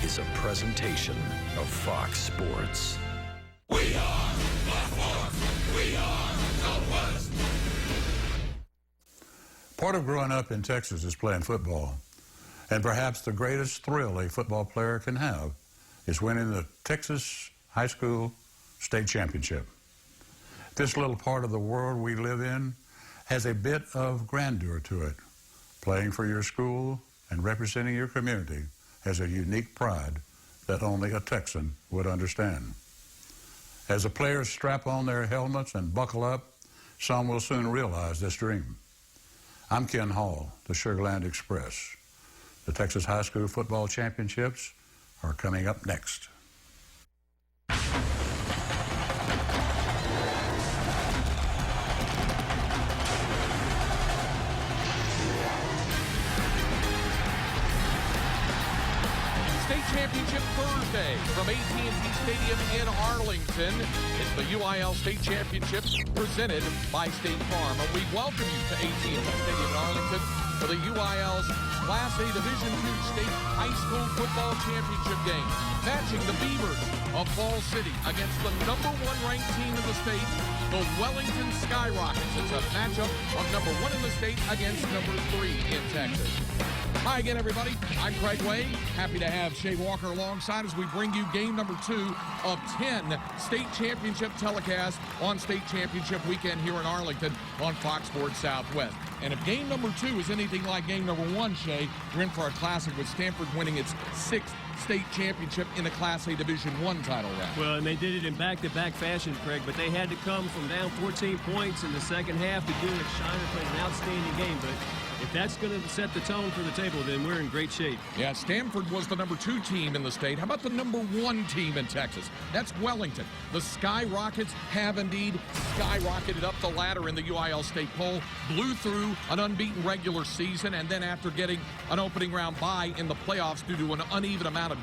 is a presentation of Fox Sports. We are Fox Sports. We are the West. Part of growing up in Texas is playing football. And perhaps the greatest thrill a football player can have is winning the Texas High School State Championship. This little part of the world we live in has a bit of grandeur to it. Playing for your school and representing your community has a unique pride that only a Texan would understand. As the players strap on their helmets and buckle up, some will soon realize this dream. I'm Ken Hall, the Sugarland Express. The Texas High School Football Championships are coming up next. Championship Thursday from AT&T Stadium in Arlington. It's the UIL State Championship presented by State Farm. And we welcome you to AT&T Stadium in Arlington for the UIL's Class A Division II State High School Football Championship game, matching the Beavers of Fall City against the #1 ranked team in the state, the Wellington Skyrockets. It's a matchup of #1 in the state against #3 in Texas. Hi again, everybody. I'm Craig Way. Happy to have Shay Walker alongside as we bring you game #2 of 10 state championship telecasts on state championship weekend here in Arlington on Fox Sports Southwest. And if game #2 is anything like game #1, Shay, we're in for a classic with Stanford winning its 6th state championship in the Class A Division I title round. Well, and they did it in back-to-back fashion, Craig, but they had to come from down 14 points in the second half to do it. Shiner played an outstanding game, but if that's going to set the tone for the table, then we're in great shape. Yeah, Stanford was the #2 team in the state. How about the #1 team in Texas? That's Wellington. The Skyrockets have indeed skyrocketed up the ladder in the UIL state poll, blew through an unbeaten regular season, and then after getting an opening round bye in the playoffs due to an uneven amount of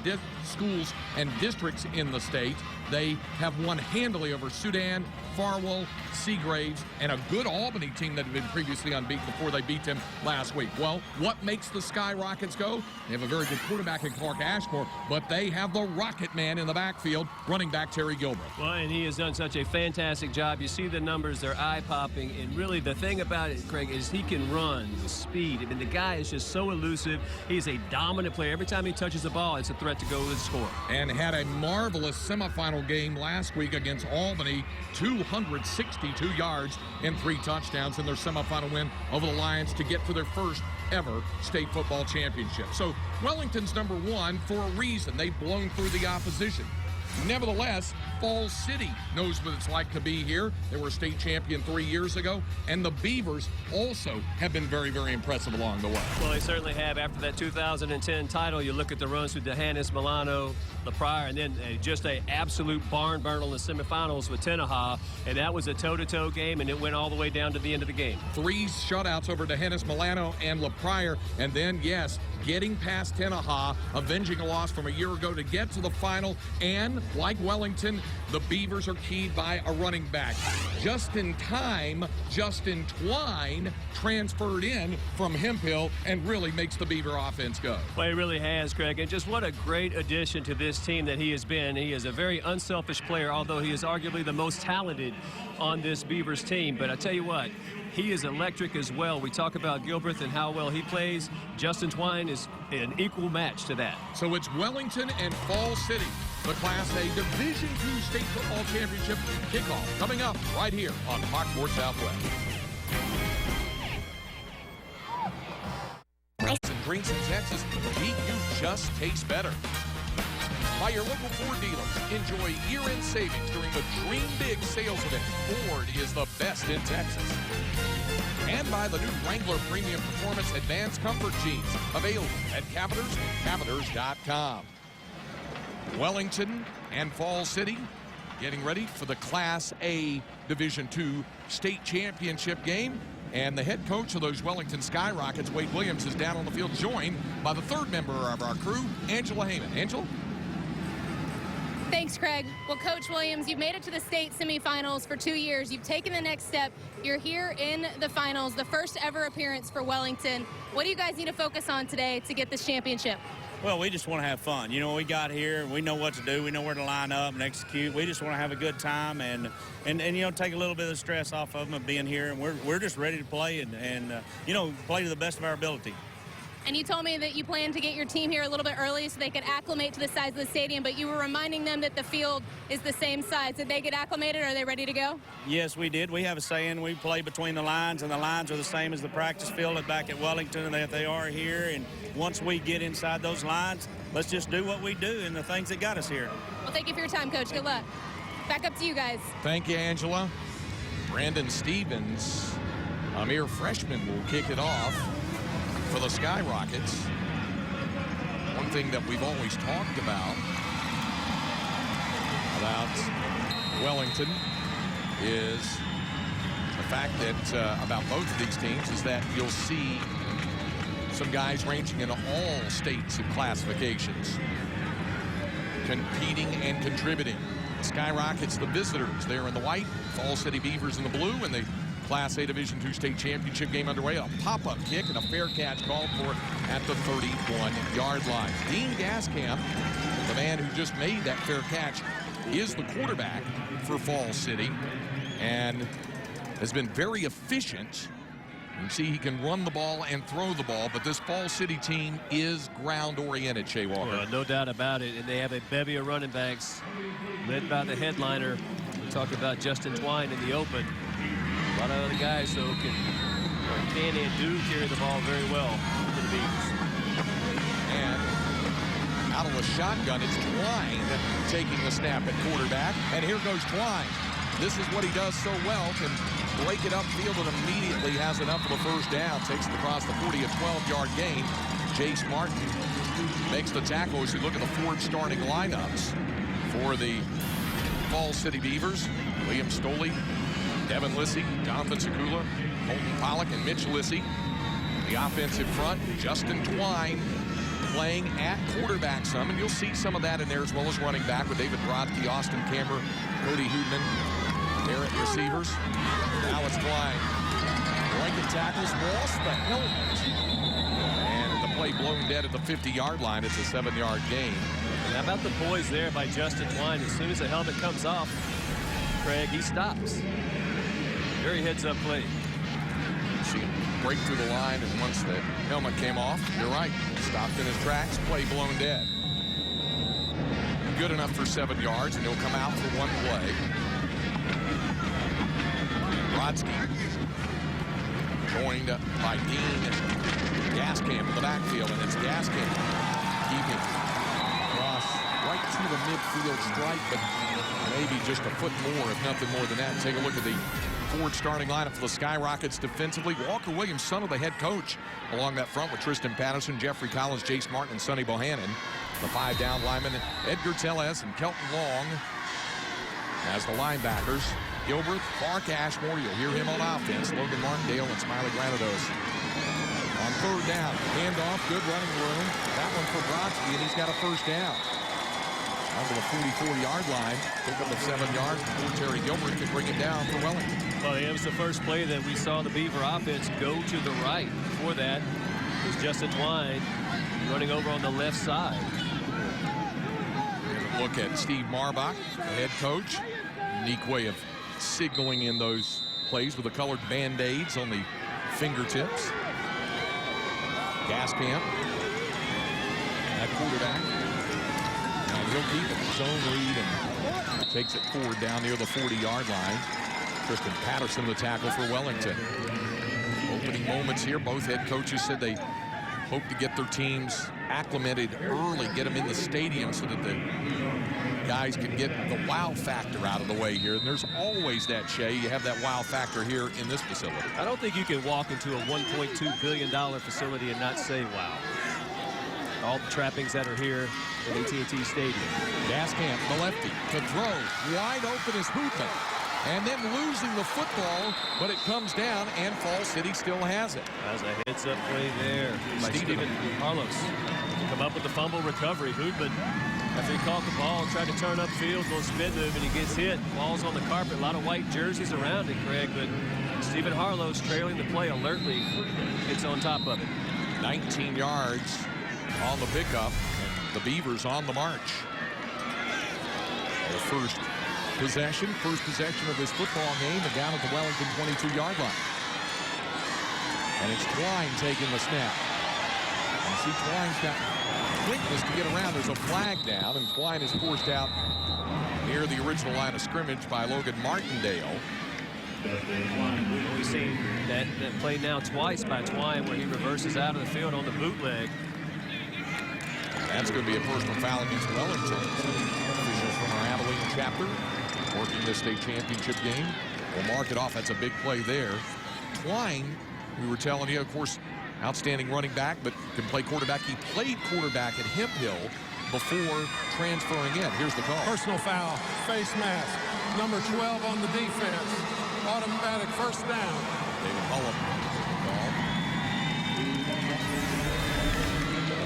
schools and districts in the state, they have won handily over Sudan, Farwell, Seagraves, and a good Albany team that had been previously unbeaten before they beat them last week. Well, what makes the Skyrockets go? They have a very good quarterback in Clark Ashmore, but they have the Rocket Man in the backfield, running back Terry Gilbert. Well, and he has done such a fantastic job. You see the numbers, they're eye-popping, and really the thing about it, Craig, is he can run with speed. I mean, the guy is just so elusive. He's a dominant player. Every time he touches the ball, it's a threat to go to the score. And had a marvelous semifinal game last week against Albany, 262 yards and 3 touchdowns in their semifinal win over the Lions to get to their first ever state football championship. So Wellington's #1 for a reason. They've blown through the opposition. Nevertheless, Fall City knows what it's like to be here. They were a state champion 3 years ago, and the Beavers also have been very, very impressive along the way. Well, they certainly have. After that 2010 title, you look at the runs with Dehanis, Milano, LaPrire, and then just an absolute barn burner in the semifinals with Tenaha, and that was a toe-to-toe game, and it went all the way down to the end of the game. 3 shutouts over Dehanis, Milano, and LaPrire, and then, yes, getting past Tenaha, avenging a loss from a year ago to get to the final, and like Wellington, the Beavers are keyed by a running back. Justin Twine transferred in from Hemphill and really makes the Beaver offense go. Well, he really has, Craig, and just what a great addition to this team that he has been. He is a very unselfish player, although he is arguably the most talented on this Beavers team. But I tell you what, he is electric as well. We talk about Gilbert and how well he plays. Justin Twine is an equal match to that. So it's Wellington and Fall City, the Class A Division II State Football Championship kickoff coming up right here on Fox Sports Southwest. And drinks in Texas make you just taste better. By your local Ford dealers, enjoy year-end savings during the Dream Big sales event. Ford is the best in Texas. And by the new Wrangler Premium Performance Advanced Comfort Jeans, available at Cavenders.com. Wellington and Fall City getting ready for the Class A Division II State Championship game. And the head coach of those Wellington Skyrockets, Wade Williams, is down on the field, joined by the third member of our crew, Angela Heyman. Angela? Thanks, Craig. Well, Coach Williams, you've made it to the state semifinals for 2 years. You've taken the next step. You're here in the finals, the first ever appearance for Wellington. What do you guys need to focus on today to get this championship? Well, we just want to have fun. You know, we got here, we know what to do, we know where to line up and execute. We just want to have a good time and you know, take a little bit of the stress off of them of being here. And we're just ready to play and you know, play to the best of our ability. And you told me that you plan to get your team here a little bit early so they could acclimate to the size of the stadium, but you were reminding them that the field is the same size. Did they get acclimated? Are they ready to go? Yes, we did. We have a saying, we play between the lines, and the lines are the same as the practice field back at Wellington that they are here. And once we get inside those lines, let's just do what we do and the things that got us here. Well, thank you for your time, Coach. Good luck. Back up to you guys. Thank you, Angela. Brandon Stevens, a mere freshman, will kick it off for the Skyrockets. One thing that we've always talked about Wellington is the fact that about both of these teams is that you'll see some guys ranging in all states and classifications competing and contributing. Skyrockets, the visitors, they're in the white. Falls City Beavers in the blue, and the Class A Division II state championship game underway. A pop-up kick and a fair catch called for at the 31-yard line. Dean Gaskamp, the man who just made that fair catch, is the quarterback for Falls City and has been very efficient. You can see he can run the ball and throw the ball, but this Falls City team is ground-oriented, Shea Walker. Well, no doubt about it, and they have a bevy of running backs led by the headliner. We talked about Justin Twine in the open. A lot of other guys, though, can and do carry the ball very well for the Beavers. And out of the shotgun, it's Twine taking the snap at quarterback. And here goes Twine. This is what he does so well, can break it upfield and immediately has enough for the first down. Takes it across the 40, a 12-yard gain. Jace Martin makes the tackle as you look at the Ford starting lineups for the Falls City Beavers. William Stoley, Devin Lissy, Jonathan Sekula, Colton Pollock, and Mitch Lissy. The offensive front, Justin Twine playing at quarterback some, and you'll see some of that in there as well as running back with David Brodke, Austin Camber, Cody Hoodman, there at receivers. Now it's Twine. Blanket tackles, lost the helmet. And the play blown dead at the 50-yard line. It's a 7-yard gain. And how about the poise there by Justin Twine? As soon as the helmet comes off, Craig, he stops. Very heads-up play. See him break through the line, and once the helmet came off, you're right, stopped in his tracks, play blown dead. Good enough for 7 yards, and he'll come out for one play. Brodsky joined by Dean Gaskamp in the backfield, and it's Gaskamp keeping across right to the midfield stripe, but maybe just a foot more, if nothing more than that. Take a look at the Ford starting lineup for the Skyrockets defensively. Walker Williams, son of the head coach, along that front with Tristan Patterson, Jeffrey Collins, Jace Martin, and Sonny Bohannon. The 5-down linemen, Edgar Tellez and Kelton Long as the linebackers. Gilbert, Clark Ashmore, you'll hear him on offense. Logan Martindale and Smiley Granados. On third down, handoff, good running room. That one for Brodsky, and he's got a first down. Onto the 44-yard line, pick up the 7 yards before Terry Gilbert could bring it down for Wellington. Well, it was the first play that we saw the Beaver offense go to the right. Before that was Justin Twine running over on the left side. Look at Steve Marbach, the head coach. Unique way of signaling in those plays with the colored Band-Aids on the fingertips. Gaskamp at quarterback. And he'll keep it zone lead and takes it forward down near the 40-yard line. Tristan Patterson, the tackle for Wellington. Opening moments here. Both head coaches said they hope to get their teams acclimated early, get them in the stadium so that the guys can get the wow factor out of the way here. And there's always that, Shea. You have that wow factor here in this facility. I don't think you can walk into a $1.2 billion facility and not say wow. All the trappings that are here at AT&T Stadium. Gaskamp, the lefty, to throw. Wide open is Hoopman. And then losing the football, but it comes down, and Falls City still has it. That's a heads-up play there by Stephen Harlos. Come up with the fumble recovery. Hoodman, after he caught the ball, tried to turn upfield, little spin move, and he gets hit. Ball's on the carpet. A lot of white jerseys around it, Craig, but Stephen Harlos, trailing the play alertly, gets on top of it. 19 yards on the pickup. the Beavers on the march. Their first possession of this football game, and down at the Wellington 22-yard line. And it's Twine taking the snap. And see, Twine's got quickness to get around. There's a flag down, and Twine is forced out near the original line of scrimmage by Logan Martindale. We've seen that play now twice by Twine where he reverses out of the field on the bootleg. That's going to be a personal foul against Wellington. Officials from our Abilene chapter working the state championship game. We'll mark it off. That's a big play there. Twine, we were telling you, of course, outstanding running back, but can play quarterback. He played quarterback at Hemphill before transferring in. Here's the call. Personal foul, face mask, number 12 on the defense. Automatic first down. David Hullum.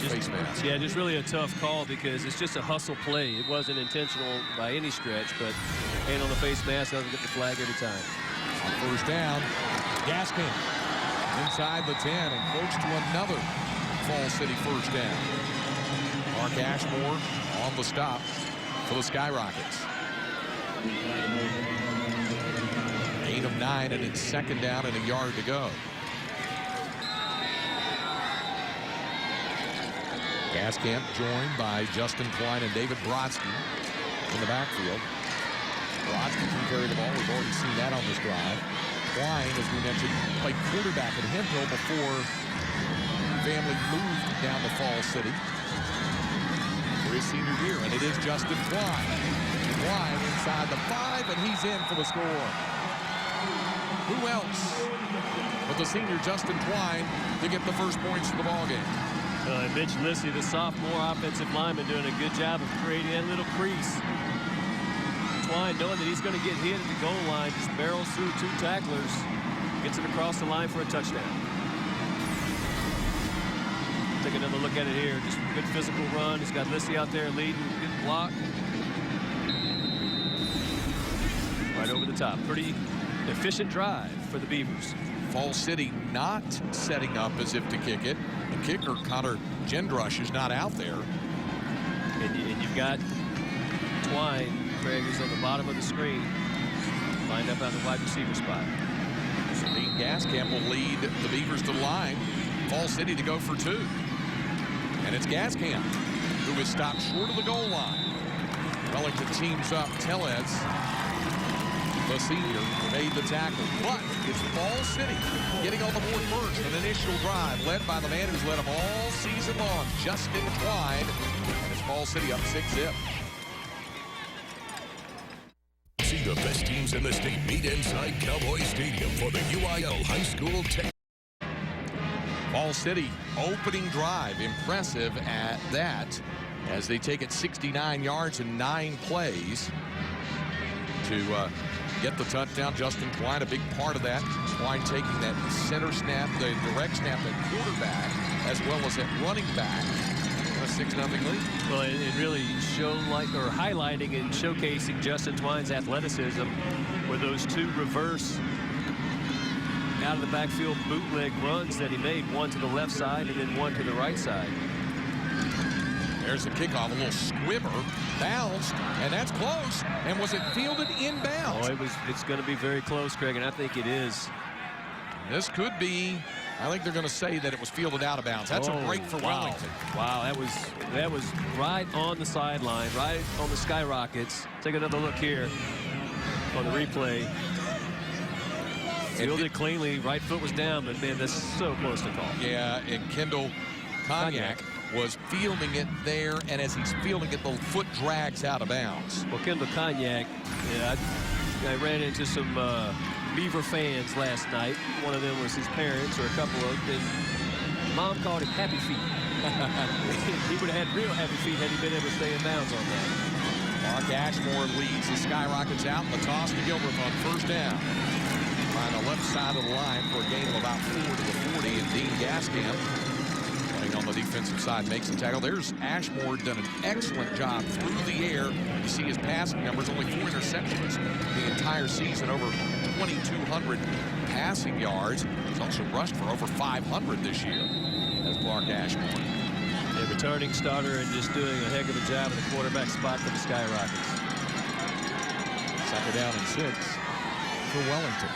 Face mask. Yeah, just really a tough call because it's just a hustle play. It wasn't intentional by any stretch, but hand on the face mask doesn't get the flag every time. On first down, Gaskin inside the 10 and close to another Fall City first down. Mark Ashmore on the stop for the Skyrockets. 8 of 9, and it's second down and a yard to go. Gaskamp joined by Justin Twine and David Brodsky in the backfield. Brodsky can carry the ball. We've already seen that on this drive. Twine, as we mentioned, played quarterback at Hemphill before family moved down to Fall City for his senior year, and it is Justin Twine. Twine inside the 5, and he's in for the score. Who else but the senior Justin Twine to get the first points of the ballgame? Mitch Lissy, the sophomore offensive lineman, doing a good job of creating that little crease. Twine, knowing that he's going to get hit at the goal line, just barrels through 2 tacklers, gets it across the line for a touchdown. Take another look at it here. Just a good physical run. He's got Lissy out there leading, good block. Right over the top. Pretty efficient drive for the Beavers. Fall City not setting up as if to kick it. The kicker, Connor Gendrush, is not out there. And you've got Twine, Craig, is on the bottom of the screen, lined up at the wide receiver spot. So Dean Gaskamp will lead the Beavers to the line. Fall City to go for 2. And it's Gaskamp who is stopped short of the goal line. Wellington teams up. Tellez, the senior, made the tackle. But it's Fall City getting on the board first. An initial drive led by the man who's led them all season long, Justin Twine. And it's Fall City up 6-zip. See the best teams in the state meet inside Cowboy Stadium for the UIL High School Fall City opening drive, impressive at that, as they take it 69 yards in 9 plays to get the touchdown. Justin Twine, a big part of that. Twine taking that center snap, the direct snap at quarterback, as well as at running back. A 6-0 lead. Well, it really highlighting and showcasing Justin Twine's athleticism, where those 2 reverse out of the backfield bootleg runs that he made, one to the left side and then one to the right side. There's the kickoff, a little squibber, bounced, and that's close. And was it fielded inbounds? Oh, it's going to be very close, Craig, and I think it is. This could be. I think they're going to say that it was fielded out of bounds. That's a break for Wellington. Wow, that was right on the sideline, right on the Skyrockets. Take another look here on the replay. Fielded cleanly, right foot was down, but man, that's so close to call. Yeah, and Kendall Cognac was fielding it there, and as he's fielding it, the foot drags out of bounds. Well, Kendall Cognac, yeah, I ran into some Beaver fans last night. One of them was his parents, or a couple of them. Mom called him Happy Feet. He would have had real happy feet had he been able to stay in bounds on that. Mark Ashmore leads the Skyrockets out, and the toss to Gilbert on first down. On the left side of the line for a gain of about 4 to the 40, and Dean Gaskamp, running on the defensive side, makes the tackle. There's Ashmore, done an excellent job through the air. You see his passing numbers, only 4 interceptions the entire season, over 2,200 passing yards. He's also rushed for over 500 this year as Clark Ashmore. Yeah, The returning starter and just doing a heck of a job at the quarterback spot for the Skyrockets. Second down and 6 for Wellington.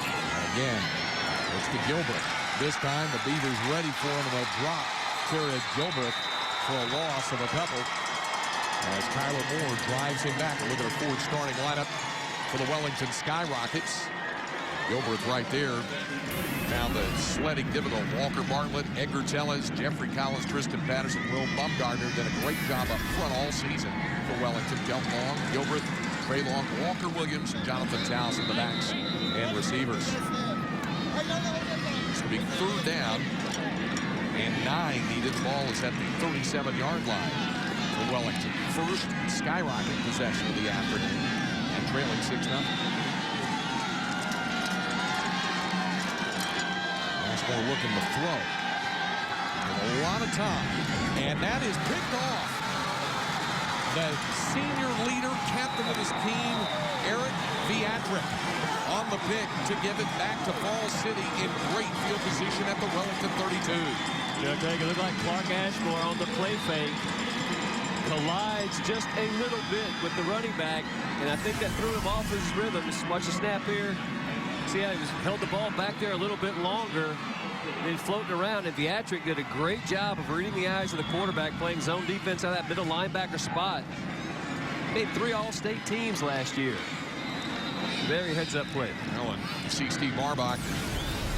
And again, it's to Gilbert. This time the Beavers ready for him, and they'll drop Terry Gilbert for a loss of a couple as Tyler Moore drives him back. Look at a Ford starting lineup for the Wellington Skyrockets. Gilbert right there. Found the sledding difficult. Walker Bartlett, Edgar Tellez, Jeffrey Collins, Tristan Patterson, Will Bumgardner did a great job up front all season for Wellington. Del Long, Gilbert, Trey Long, Walker Williams, and Jonathan Towles in the backs and receivers. It's going to be third down and 9 needed. The ball is at the 37-yard line for Wellington. First Skyrocket possession of the afternoon and trailing 6-0. Ashmore looking to throw. With a lot of time. And that is picked off. The senior leader, captain of his team, Eric Viatric, on the pick to give it back to Falls City in great field position at the Wellington 32. You know, Greg, it looked like Clark Ashmore on the play fake collides just a little bit with the running back, and I think that threw him off his rhythm. Just watch the snap here. See how he held the ball back there a little bit longer, then floating around, and Viatric did a great job of reading the eyes of the quarterback, playing zone defense out of that middle linebacker spot. Made 3 All-State teams last year. Very heads-up play. Well, and you see Steve Marbach,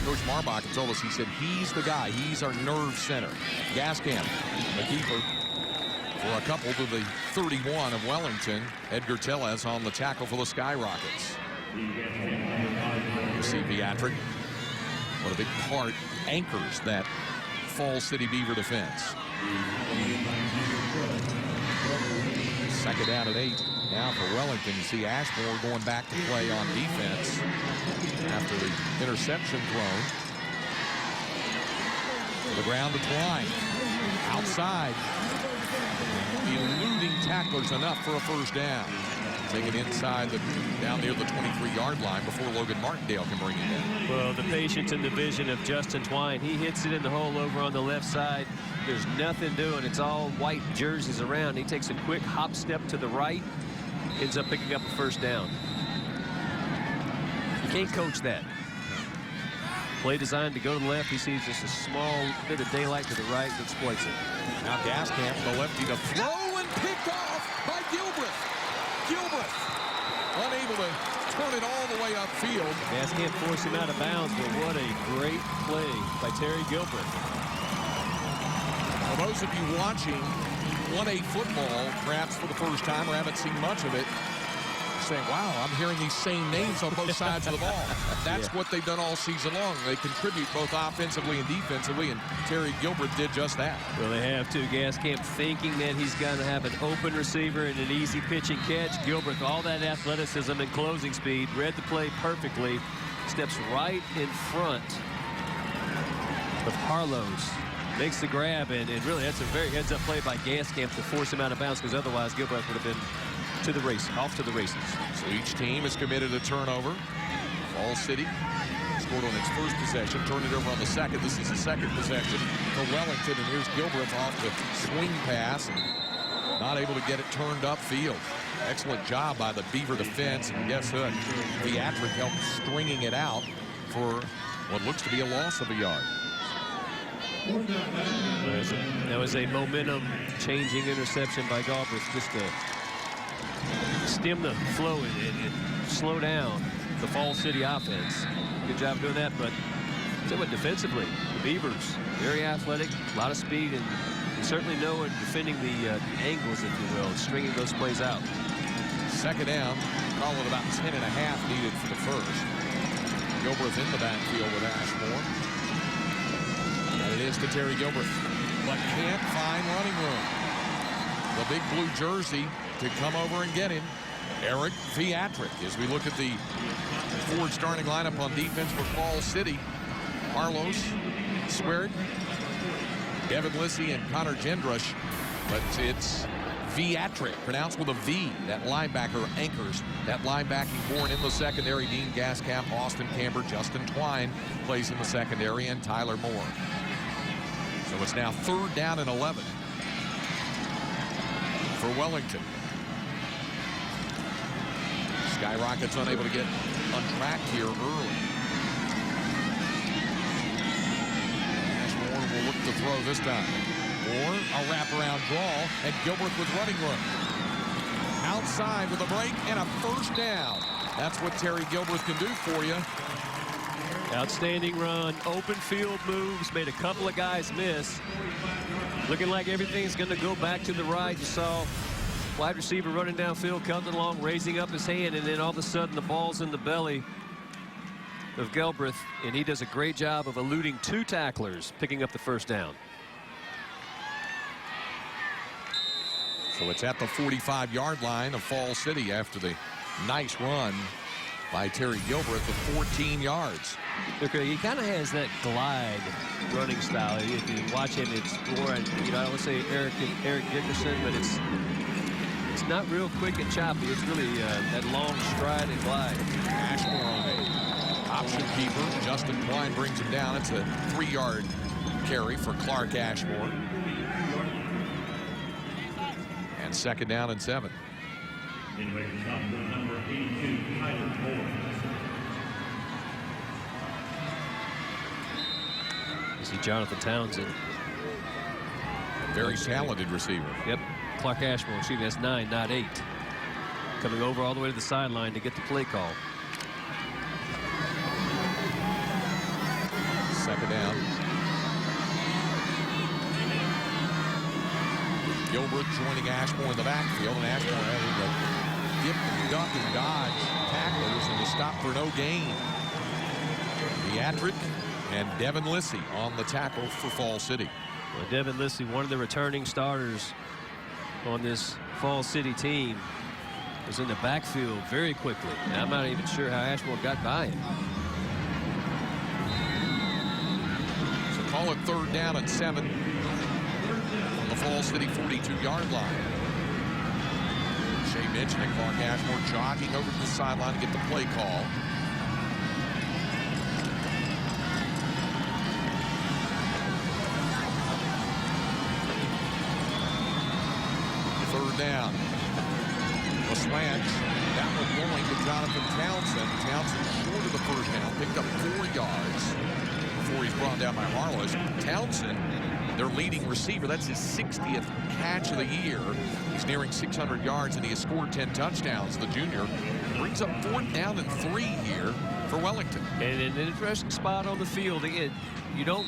Coach Marbach told us, he said he's the guy. He's our nerve center. Gaskamp, the keeper, for a couple to the 31 of Wellington. Edgar Tellez on the tackle for the Skyrockets. You see Viatric, what a big part, anchors that Falls City Beaver defense. Second down at 8. Now for Wellington, you see Ashmore going back to play on defense after the interception thrown. To the ground to Twine. Outside. Eluding tacklers enough for a first down. Take it inside, down near the 23-yard line before Logan Martindale can bring it in. Well, the patience and the vision of Justin Twine. He hits it in the hole over on the left side. There's nothing doing. It's all white jerseys around. He takes a quick hop step to the right. Ends up picking up a first down. You can't coach that. Play designed to go to the left. He sees just a small bit of daylight to the right and exploits it. Now Gaskamp, the lefty, to throw and picked off by Gilbreth. Gilbreth unable to turn it all the way upfield. Gaskamp forced him out of bounds, but what a great play by Terry Gilbreth. For those of you watching 1A football, perhaps for the first time or haven't seen much of it, saying, wow, I'm hearing these same names on both sides of the ball. That's what they've done all season long. They contribute both offensively and defensively, and Terry Gilbreth did just that. Well, they have to. Gaskamp thinking that he's going to have an open receiver and an easy pitch and catch. Gilbreth, all that athleticism and closing speed, read the play perfectly, steps right in front of Harlow's. Makes the grab, and really that's a very heads-up play by Gaskamp to force him out of bounds, because otherwise Gilbreth would have been to the race, off to the races. So each team is committed a turnover. Falls City scored on its first possession, turned it over on the second. This is the second possession for Wellington, and here's Gilbreth off the swing pass, and not able to get it turned upfield. Excellent job by the Beaver defense, and guess what? Viatric helped stringing it out for what looks to be a loss of a yard. That was a momentum-changing interception by Galbraith, just to stem the flow and slow down the Falls City offense. Good job doing that, but so what, defensively, the Beavers, very athletic, a lot of speed, and you certainly know in defending the angles, if you will, stringing those plays out. Second down, call it about 10.5 needed for the first. Gilbreth in the backfield with Ashmore. And it is to Terry Gilbreth, but can't find running room. The big blue jersey to come over and get him, Eric Viatric. As we look at the Ford starting lineup on defense for Falls City, Carlos, Swearick, Devin Lissy, and Connor Gendrush. But it's Viatric, pronounced with a V. That linebacker anchors that linebacking born in the secondary. Dean Gaskamp, Austin Camber, Justin Twine plays in the secondary, and Tyler Moore. So it's now 3rd down and 11 for Wellington. Skyrockets unable to get on track here early. Ashmore will look to throw this time. Or a wraparound draw, and Gilbreth with running room. Outside with a break and a 1st down. That's what Terry Gilbreth can do for you. Outstanding run, open field moves, made a couple of guys miss. Looking like everything's going to go back to the right. You saw wide receiver running downfield, cutting along, raising up his hand, and then all of a sudden the ball's in the belly of Gilbreth, and he does a great job of eluding 2 tacklers, picking up the 1st down. So it's at the 45-yard line of Falls City after the nice run by Terry Gilbreth of 14 yards. Okay, he kind of has that glide running style. If you watch him, it's more, you know, I don't want to say Eric Dickerson, but it's not real quick and choppy. It's really that long stride and glide. Ashmore on a option keeper. Justin Klein brings him down. It's a 3-yard carry for Clark Ashmore. And 2nd down and 7. You see Jonathan Townsend. Very talented receiver. Yep. Clark Ashmore, excuse me, that's 9, not 8. Coming over all the way to the sideline to get the play call. 2nd down. Gilbreth joining Ashmore in the backfield, and Ashmore having to dip and duck and dodge tacklers and to stop for no gain. Beatrick and Devin Lissy on the tackle for Falls City. Well, Devin Lissy, one of the returning starters on this Falls City team, was in the backfield very quickly. And I'm not even sure how Ashmore got by him. So call it 3rd down and 7 on the Falls City 42-yard line. Shea mentioning Clark Ashmore jogging over to the sideline to get the play call. Down. A slant. That one going to Jonathan Townsend. Townsend short of the 1st down. Picked up 4 yards before he's brought down by Harless. Townsend, their leading receiver. That's his 60th catch of the year. He's nearing 600 yards, and he has scored 10 touchdowns. The junior brings up 4th down and 3 here for Wellington. And an interesting spot on the field. Again, you don't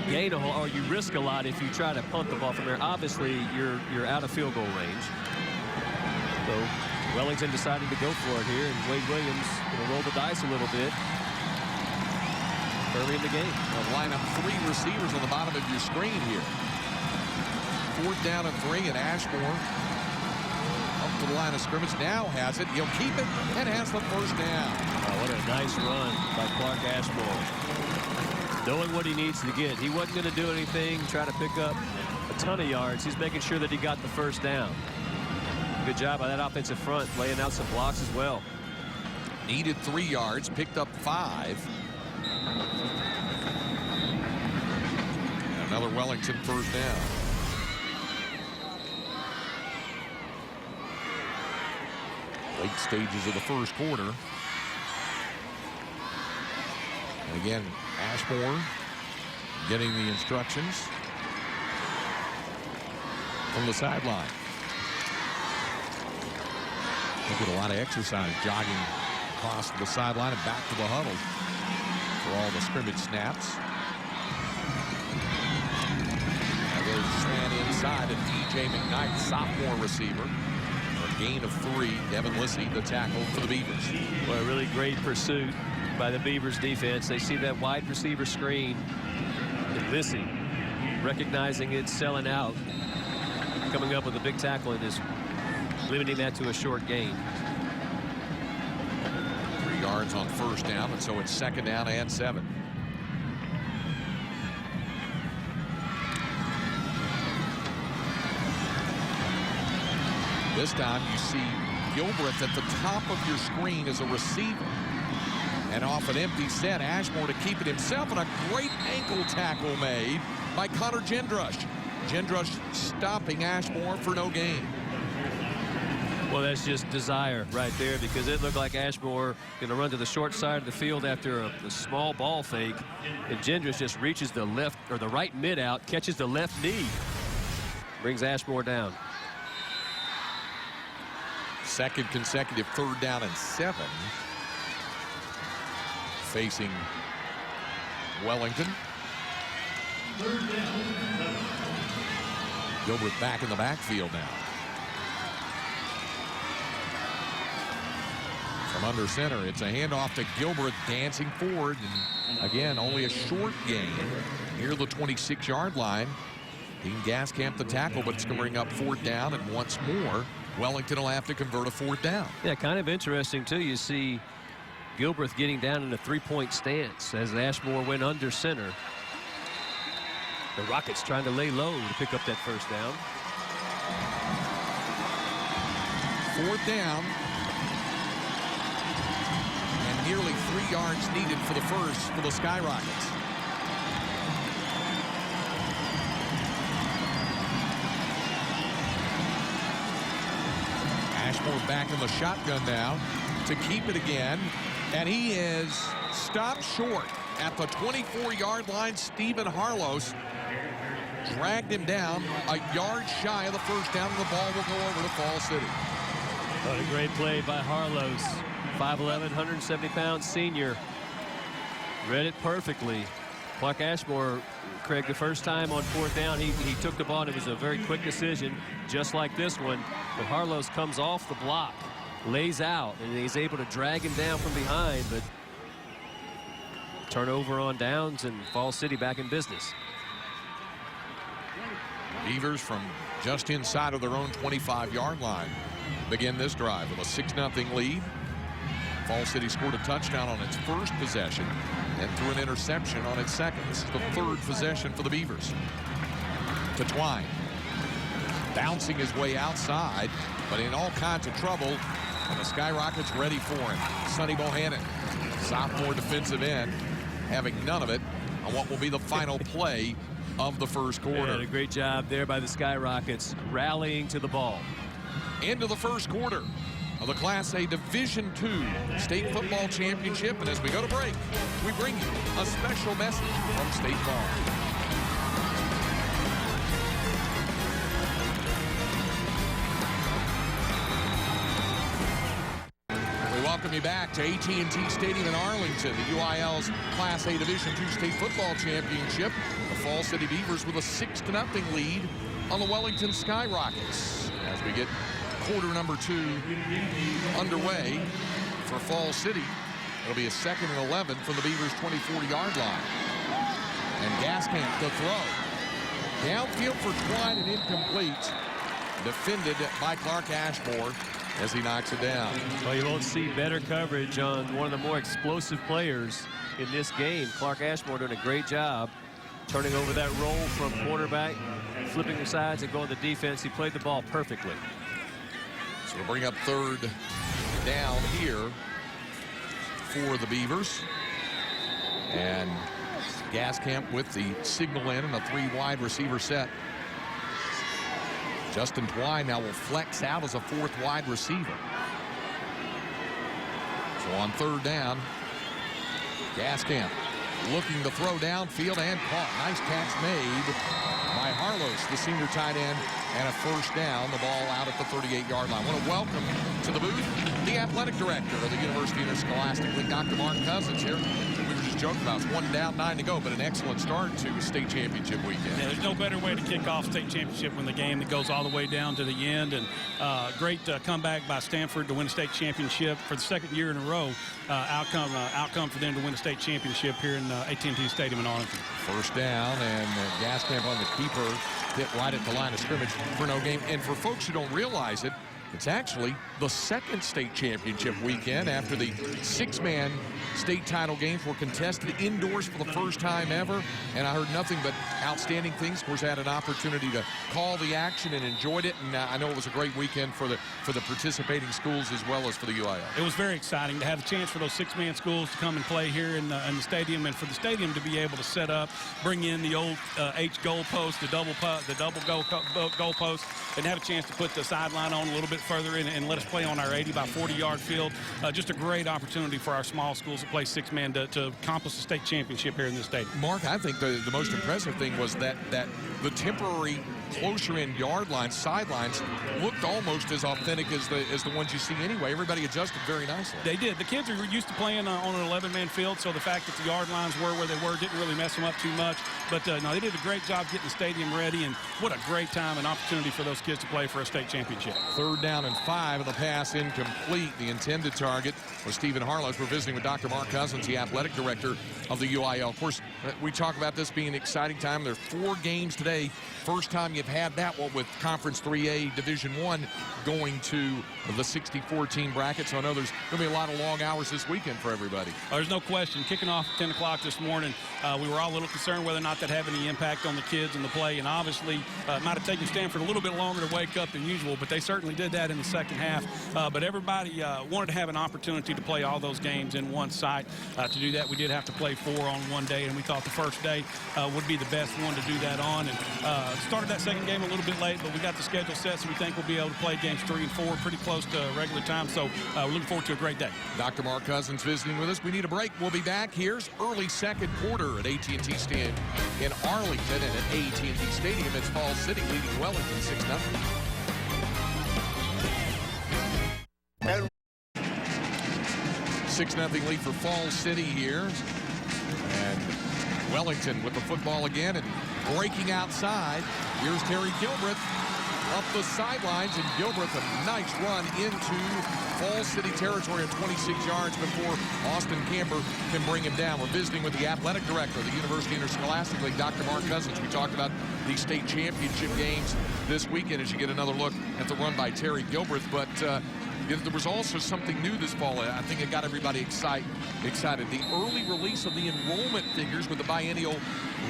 gain a whole, or you risk a lot if you try to punt the ball from there. Obviously, you're out of field goal range. So Wellington decided to go for it here, and Wade Williams going to roll the dice a little bit early in the game. They'll line up 3 receivers on the bottom of your screen here. 4th down and 3, and Ashmore up to the line of scrimmage. Now has it. He'll keep it and has the 1st down. Oh, what a nice run by Clark Ashmore. Knowing what he needs to get. He wasn't going to do anything, try to pick up a ton of yards. He's making sure that he got the 1st down. Good job by that offensive front, laying out some blocks as well. Needed 3 yards, picked up 5. Another Wellington 1st down. Late stages of the 1st quarter. And again, Ashmore getting the instructions from the sideline. They get a lot of exercise jogging across the sideline and back to the huddle for all the scrimmage snaps. And there's slant inside, and DJ McKnight, sophomore receiver. A gain of 3. Devin Lissy, the tackle for the Beavers. Well, a really great pursuit by the Beavers defense. They see that wide receiver screen, and Lissy recognizing it, selling out, coming up with a big tackle and is limiting that to a short gain. 3 yards on 1st down, and so it's 2nd down and 7. This time you see Gilbreth at the top of your screen as a receiver. And off an empty set, Ashmore to keep it himself, and a great ankle tackle made by Connor Gendrush. Gendrush stopping Ashmore for no gain. Well, that's just desire right there, because it looked like Ashmore going to run to the short side of the field after a small ball fake, and Gendrush just reaches the left or the right mid out, catches the left knee, brings Ashmore down. Second consecutive 3rd down and 7 facing Wellington. Gilbert back in the backfield now. From under center, it's a handoff to Gilbert, dancing forward, and again, only a short gain near the 26-yard line. Dean Gaskamp the tackle, but it's going to bring up 4th down, and once more, Wellington will have to convert a 4th down. Yeah, kind of interesting, too. You see Gilbert getting down in a 3-point stance as Ashmore went under center. The Rockets trying to lay low to pick up that 1st down. 4th down. And nearly 3 yards needed for the first for the Skyrockets. Ashmore back in the shotgun now to keep it again. And he is stopped short at the 24-yard line. Stephen Harlos dragged him down a yard shy of the 1st down, and the ball will go over to Fall City. What a great play by Harlos. 5'11", 170-pound senior. Read it perfectly. Clark Ashmore, Craig, the first time on 4th down, he took the ball, and it was a very quick decision, just like this one. But Harlos comes off the block, lays out, and he's able to drag him down from behind, but turnover on downs, and Fall City back in business. Beavers from just inside of their own 25-yard line begin this drive with a 6-0 lead. Fall City scored a touchdown on its first possession and threw an interception on its second. This is the 3rd possession for the Beavers. To Twine. Bouncing his way outside, but in all kinds of trouble. And the Skyrockets ready for him. Sonny Bohannon, sophomore defensive end, having none of it on what will be the final play of the 1st quarter. Yeah, a great job there by the Skyrockets, rallying to the ball. Into the 1st quarter of the Class A Division II State Football Championship. And as we go to break, we bring you a special message from State Farm. We welcome you back to AT&T Stadium in Arlington, the UIL's Class A Division II State Football Championship. The Fall City Beavers with a 6-0 lead on the Wellington Skyrockets. As we get quarter number 2 underway for Fall City, it'll be a 2nd and 11 from the Beavers' 24-yard line. And Gaskamp to throw. Downfield for Twine and incomplete. Defended by Clark Ashmore as he knocks it down. Well, you won't see better coverage on one of the more explosive players in this game. Clark Ashmore doing a great job turning over that roll from quarterback, flipping the sides and going to defense. He played the ball perfectly. So we'll bring up 3rd down here for the Beavers. And Gaskamp with the signal in and a 3-wide receiver set. Justin Twine now will flex out as a 4th wide receiver. So on 3rd down, Gaskamp looking to throw downfield and caught. Nice catch made by Harlos, the senior tight end, and a 1st down. The ball out at the 38-yard line. I want to welcome to the booth the athletic director of the University Interscholastic League, Dr. Mark Cousins here. We were just joking about it's 1 down, 9 to go, but an excellent start to state championship weekend. Yeah, there's no better way to kick off state championship when the game that goes all the way down to the end. And great comeback by Stanford to win a state championship for the 2nd year in a row. Outcome for them to win a state championship here in AT&T Stadium in Arlington. 1st down, and Gaskamp on the keeper hit right at the line of scrimmage for no game. And for folks who don't realize it, It's actually the second state championship weekend after the six-man state title games were contested indoors for the first time ever. And I heard nothing but outstanding things. Of course, I had an opportunity to call the action and enjoyed it. And I know it was a great weekend for the participating schools as well as for the UIL. It was very exciting to have a chance for those six-man schools to come and play here in the stadium, and for the stadium to be able to set up, bring in the old H goalpost, the double goalpost, and have a chance to put the sideline on a little bit further in and let us play on our 80 by 40-yard field. Just a great opportunity for our small schools to play six-man to accomplish a state championship here in this stadium. Mark, I think the most impressive thing was that the temporary closer-in yard lines, sidelines, looked almost as authentic as the ones you see anyway. Everybody adjusted very nicely. They did. The kids are used to playing on an 11-man field, so the fact that the yard lines were where they were didn't really mess them up too much. But, no, they did a great job getting the stadium ready, and what a great time and opportunity for those kids to play for a state championship. 3rd down and 5, and the pass incomplete. The intended target was Stephen Harlow. We're visiting with Dr. Mark Cousins, the athletic director of the UIL. Of course, we talk about this being an exciting time. There's 4 games today. First time you've had that one with Conference 3A Division I going to the 64-team bracket. So I know there's going to be a lot of long hours this weekend for everybody. There's no question. Kicking off at 10 o'clock this morning, we were all a little concerned whether or not that had any impact on the kids and the play. And obviously, it might have taken Stanford a little bit longer to wake up than usual, but they certainly did that in the second half. But everybody wanted to have an opportunity to play all those games in one site. To do that, we did have to play 4 on one day, and we thought the first day would be the best one to do that on. And started that second game a little bit late, but we got the schedule set, so we think we'll be able to play games 3 and 4 pretty close to regular time. So we're looking forward to a great day. Dr. Mark Cousins visiting with us. We need a break. We'll be back. Here's early second quarter at AT&T Stadium in Arlington, and at AT&T Stadium, it's Falls City leading Wellington 6-0. 6-0 lead for Falls City here. And Wellington with the football again and breaking outside. Here's Terry Gilbreth up the sidelines, and Gilbreth a nice run into Falls City territory at 26 yards before Austin Camper can bring him down. We're visiting with the athletic director of the University Interscholastic League, Dr. Mark Cousins. We talked about the state championship games this weekend as you get another look at the run by Terry Gilbreth, but there was also something new this fall. I think it got everybody excited. The early release of the enrollment figures with the biennial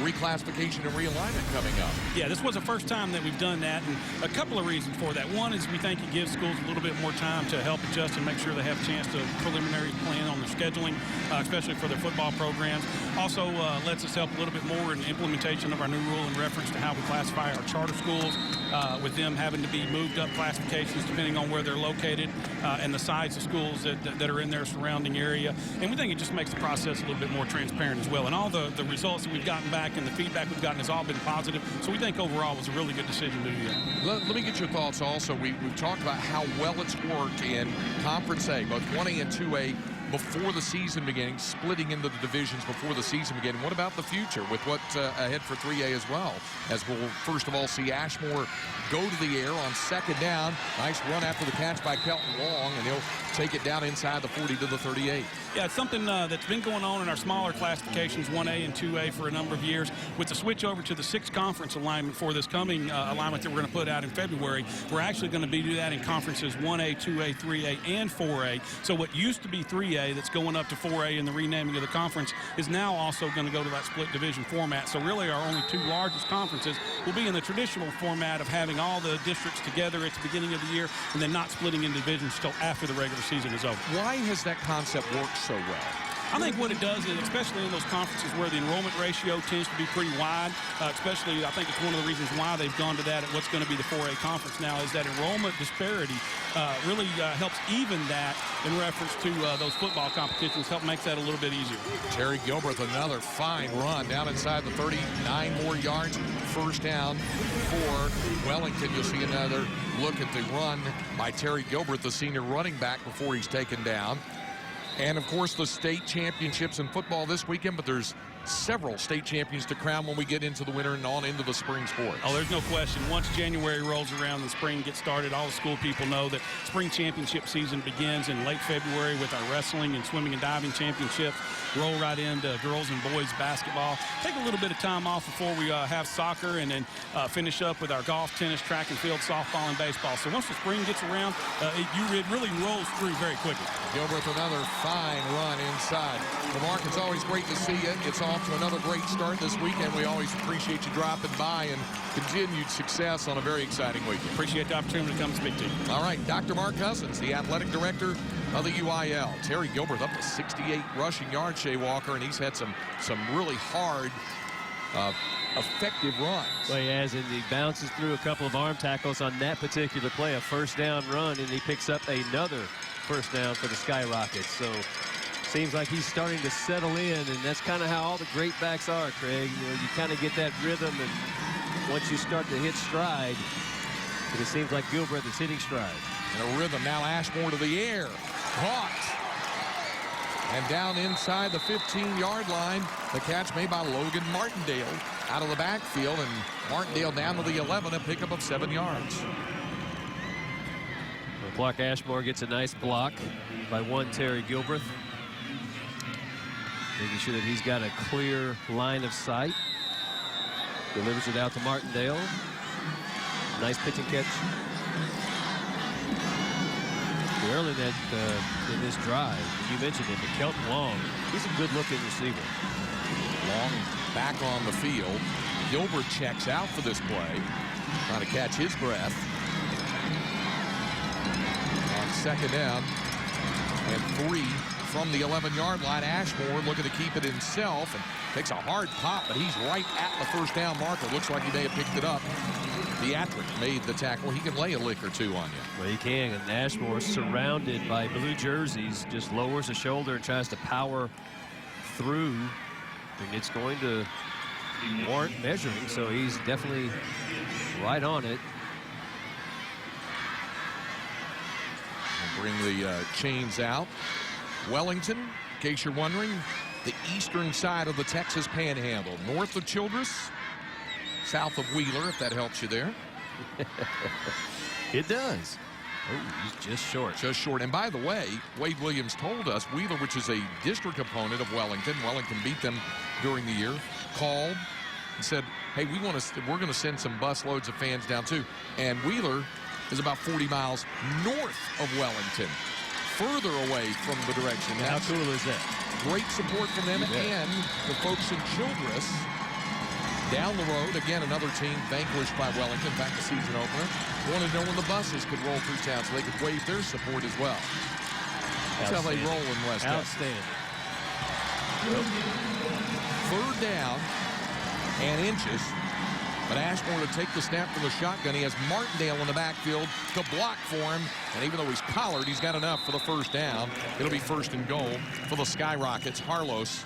reclassification and realignment coming up. Yeah, this was the first time that we've done that, and a couple of reasons for that. One is we think it gives schools a little bit more time to help adjust and make sure they have a chance to preliminary plan on their scheduling, especially for their football programs. Also lets us help a little bit more in the implementation of our new rule in reference to how we classify our charter schools, with them having to be moved up classifications depending on where they're located and the size of schools that are in their surrounding area. And we think it just makes the process a little bit more transparent as well. And all the results that we've gotten back and the feedback we've gotten has all been positive. So we think overall it was a really good decision to do that. Let me get your thoughts also. We've talked about how well it's worked in Conference A, both 1A and 2A, before the season beginning, splitting into the divisions before the season beginning. What about the future with what's ahead for 3A as well? As we'll first of all see Ashmore go to the air on second down. Nice run after the catch by Kelton Long, and he'll take it down inside the 40 to the 38. Yeah, it's something that's been going on in our smaller classifications, 1A and 2A, for a number of years. With the switch over to the 6 conference alignment for this coming alignment that we're going to put out in February, we're actually going to be doing that in conferences 1A, 2A, 3A, and 4A. So what used to be 3A that's going up to 4A in the renaming of the conference is now also going to go to that split division format. So really our only 2 largest conferences will be in the traditional format of having all the districts together at the beginning of the year and then not splitting into divisions until after the regular season is over. Why has that concept worked so well? I think what it does is, especially in those conferences where the enrollment ratio tends to be pretty wide, especially I think it's one of the reasons why they've gone to that at what's going to be the 4A conference now, is that enrollment disparity really helps even that in reference to those football competitions, makes that a little bit easier. Terry Gilbreth, another fine run down inside the 39 more yards. First down for Wellington. You'll see another look at the run by Terry Gilbreth, the senior running back, before he's taken down. And, of course, the state championships in football this weekend, but there's several state champions to crown when we get into the winter and on into the spring sports. Oh, there's no question. Once January rolls around, the spring gets started, all the school people know that spring championship season begins in late February with our wrestling and swimming and diving championships. Roll right into girls and boys basketball. Take a little bit of time off before we have soccer, and then finish up with our golf, tennis, track and field, softball, and baseball. So once the spring gets around, it really rolls through very quickly. Gilbert, another fine run inside. Well, Mark, it's always great to see you. It's off to another great start this weekend. We always appreciate you dropping by, and continued success on a very exciting weekend. Appreciate the opportunity to come speak to you. All right, Dr. Mark Cousins, the athletic director of the UIL. Terry Gilbert up to 68 rushing yards, Shea Walker, and he's had some really hard, effective runs. Well, he has, and he bounces through a couple of arm tackles on that particular play, a first down run, and he picks up another first down for the Skyrockets. So seems like he's starting to settle in, and that's kind of how all the great backs are, Craig. You know, you kind of get that rhythm, and once you start to hit stride, it seems like Gilbert is hitting stride. And a rhythm now. Ashmore to the air, caught, and down inside the 15-yard line. The catch made by Logan Martindale out of the backfield, and Martindale down to the 11, a pickup of 7 yards. Well, Clark Ashmore gets a nice block by one Terry Gilbert, making sure that he's got a clear line of sight. Delivers it out to Martindale. Nice pitch and catch. Early in this drive, you mentioned it, but Kelton Long, he's a good-looking receiver. Long back on the field. Gilbert checks out for this play, trying to catch his breath. On second down and 3 from the 11-yard line. Ashmore looking to keep it himself and takes a hard pop, but he's right at the first down marker. Looks like he may have picked it up. Beatrick made the tackle. He can lay a lick or two on you. Well, he can, and Ashmore, surrounded by blue jerseys, just lowers the shoulder and tries to power through, and it's going to warrant measuring, so he's definitely right on it. We'll bring the chains out. Wellington, in case you're wondering, the eastern side of the Texas Panhandle, north of Childress, south of Wheeler, if that helps you there. It does. Oh, he's just short. Just short. And by the way, Wade Williams told us Wheeler, which is a district opponent of Wellington beat them during the year, called and said, hey, we're going to send some bus loads of fans down too. And Wheeler is about 40 miles north of Wellington, further away from the direction. How cool is that? Great support from them and the folks in Childress. Down the road, again, another team vanquished by Wellington, back to season opener. Wanted to know when the buses could roll through town so they could wave their support as well. That's how they roll in West Texas. Outstanding. Third down and inches. But Ashmore to take the snap from the shotgun. He has Martindale in the backfield to block for him. And even though he's collared, he's got enough for the first down. It'll be first and goal for the Skyrockets. Harlos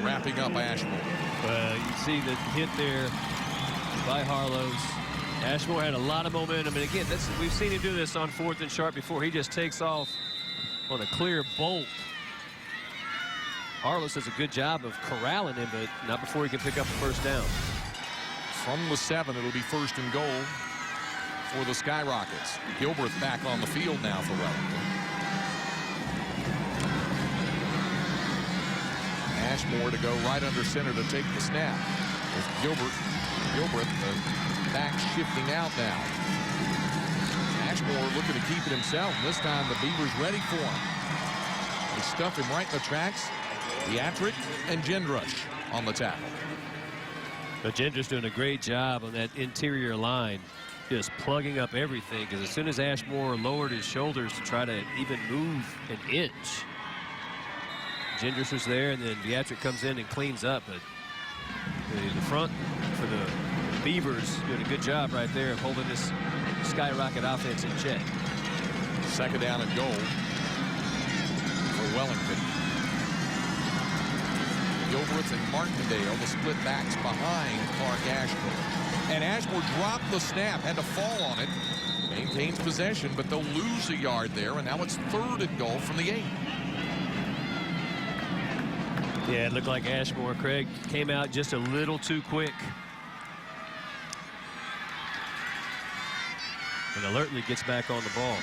wrapping up Ashmore. Well, you see the hit there by Harlos. Ashmore had a lot of momentum, and again, we've seen him do this on 4th and short before. He just takes off on a clear bolt. Harlos does a good job of corralling him, but not before he can pick up the first down. From the 7, it'll be first and goal for the Skyrockets. Gilbert back on the field now for Wellington. Ashmore to go right under center to take the snap. With Gilbert, the back shifting out now. Ashmore looking to keep it himself. This time the Beavers ready for him. They stuff him right in the tracks. Beatrick and Gendrush on the tackle. But Gendrush doing a great job on that interior line, just plugging up everything, because as soon as Ashmore lowered his shoulders to try to even move an inch, Gendrush was there, and then Beatrick comes in and cleans up. But the front for the Beavers doing a good job right there of holding this Skyrocket offense in check. Second down and goal for Wellington. Gilbreth and Martindale, the split backs behind Clark Ashmore. And Ashmore dropped the snap, had to fall on it. Maintains possession, but they'll lose a yard there, and now it's 3rd and goal from the 8. Yeah, it looked like Ashmore, Craig, came out just a little too quick. And alertly gets back on the ball.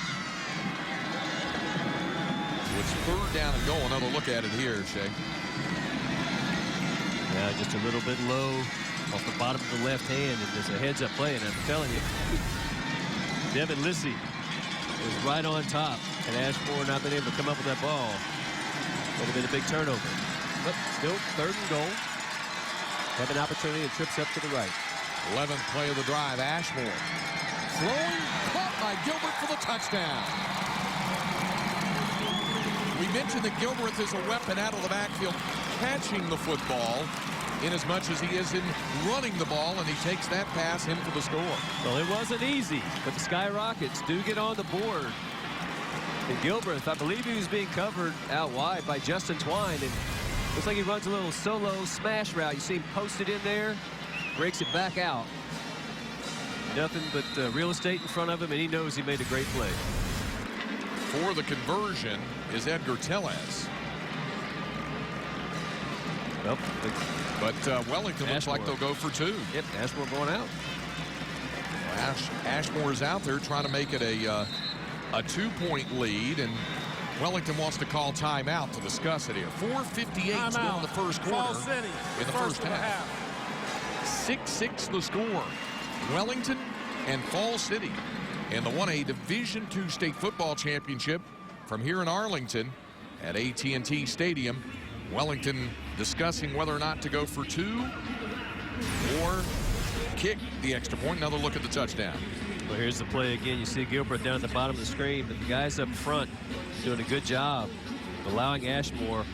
It's 3rd down and goal. Another look at it here, Shay. Yeah, just a little bit low off the bottom of the left hand, and there's a heads-up play, and I'm telling you, Devin Lissy is right on top, and Ashmore not been able to come up with that ball. Would have been a big turnover. But still 3rd and goal. Have an opportunity and trips up to the right. 11th play of the drive. Ashmore throwing, caught by Gilbert for the touchdown. We mentioned that Gilbert is a weapon out of the backfield, catching the football in as much as he is in running the ball, and he takes that pass in for the score. Well, it wasn't easy, but the Skyrockets do get on the board. And Gilbert, I believe he was being covered out wide by Justin Twine, and looks like he runs a little solo smash route. You see him posted in there, breaks it back out. Nothing but real estate in front of him, and he knows he made a great play. For the conversion is Edgar Tellez. Well, but Wellington looks like they'll go for 2. Yep, Ashmore going out. Ashmore is out there trying to make it a 2-point lead, and Wellington wants to call timeout to discuss it here. 4:58 to go in the first quarter. In the first half. 6-6 the score. Wellington and Fall City in the 1A Division II State Football Championship from here in Arlington at AT&T Stadium. Wellington discussing whether or not to go for 2 or kick the extra point. Another look at the touchdown. Well, here's the play again. You see Gilbert down at the bottom of the screen, but the guys up front doing a good job of allowing Ashmore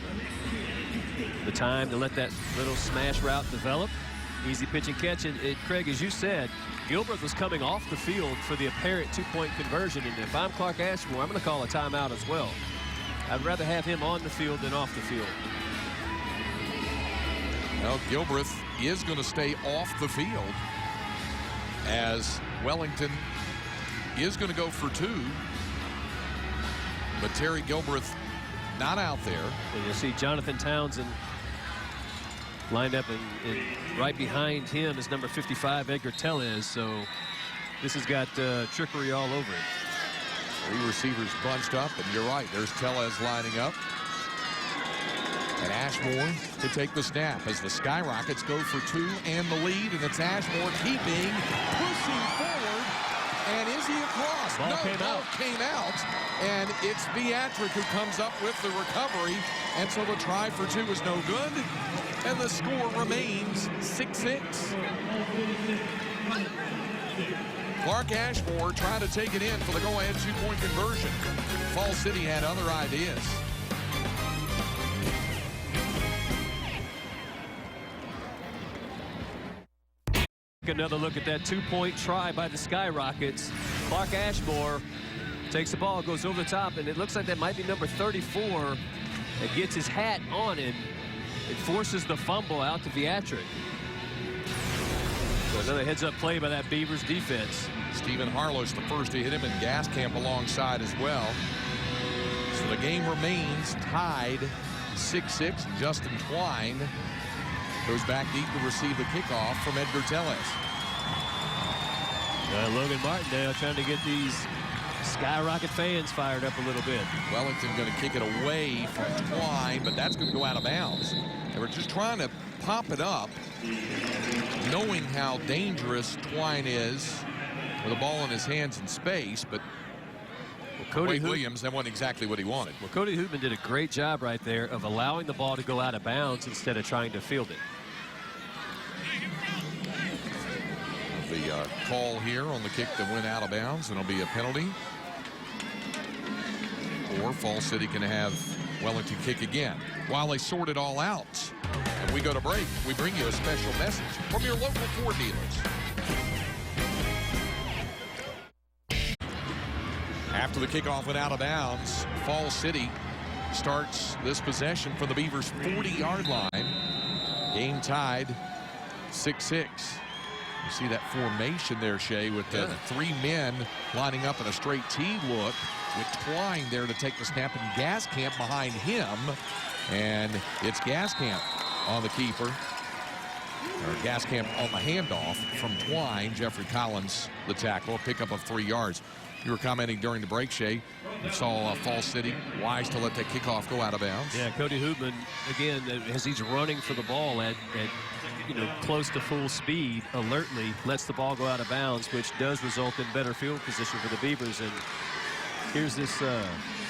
the time to let that little smash route develop. Easy pitch and catch. And Craig, as you said, Gilbert was coming off the field for the apparent 2-point conversion. And if I'm Clark Ashmore, I'm going to call a timeout as well. I'd rather have him on the field than off the field. Well, Gilbert is going to stay off the field as Wellington is going to go for 2. But Terry Gilbert not out there. And you'll see Jonathan Townsend lined up, and right behind him is number 55, Edgar Tellez. So this has got trickery all over it. 3 receivers bunched up, and you're right, there's Tellez lining up. And Ashmore to take the snap as the Skyrockets go for 2 and the lead, and it's Ashmore keeping, pushing forward, and is he across? Ball came out, and it's Beatrick who comes up with the recovery, and so the try for 2 is no good, and the score remains 6-6. Clark Ashmore trying to take it in for the go-ahead 2-point conversion. Fall City had other ideas. Another look at that 2-point try by the Skyrockets. Clark Ashmore takes the ball, goes over the top, and it looks like that might be number 34 that gets his hat on him. It forces the fumble out to Beatrick. So another heads-up play by that Beavers defense. Stephen Harlow's the first to hit him, and Gascamp alongside as well. So the game remains tied 6-6. Justin Twine goes back deep to receive the kickoff from Edgar Tellez. Logan Martindale trying to get these Skyrocket fans fired up a little bit. Wellington going to kick it away from Twine, but that's going to go out of bounds. They were just trying to pop it up, knowing how dangerous Twine is with a ball in his hands in space, but Wade Williams, that wasn't exactly what he wanted. Well, Cody Hootman did a great job right there of allowing the ball to go out of bounds instead of trying to field it. The call here on the kick that went out of bounds, and it'll be a penalty. Or Fall City can have Wellington kick again. While they sort it all out, and we go to break, we bring you a special message from your local Ford dealers. After the kickoff went out of bounds, Fall City starts this possession from the Beavers' 40-yard line. Game tied 6-6. You see that formation there, Shay, with the 3 men lining up in a straight T look with Twine there to take the snap and Gaskamp behind him. And it's Gaskamp on the keeper. Or Gaskamp on the handoff from Twine. Jeffrey Collins, the tackle, a pickup of 3 yards. You were commenting during the break, Shay. You saw Falls City wise to let that kickoff go out of bounds. Yeah, Cody Hoopman, again, as he's running for the ball at close to full speed, alertly lets the ball go out of bounds, which does result in better field position for the Beavers. And here's this, I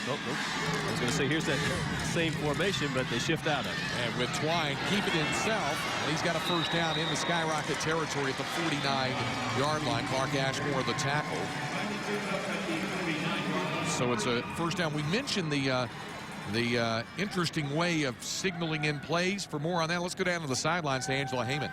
was going to say, here's that same formation, but they shift out of it. And with Twine keeping it himself, he's got a first down in the Skyrocket territory at the 49-yard line. Clark Ashmore, the tackle. So it's a first down. We mentioned the interesting way of signaling in plays. For more on that, let's go down to the sidelines to Angela Heyman.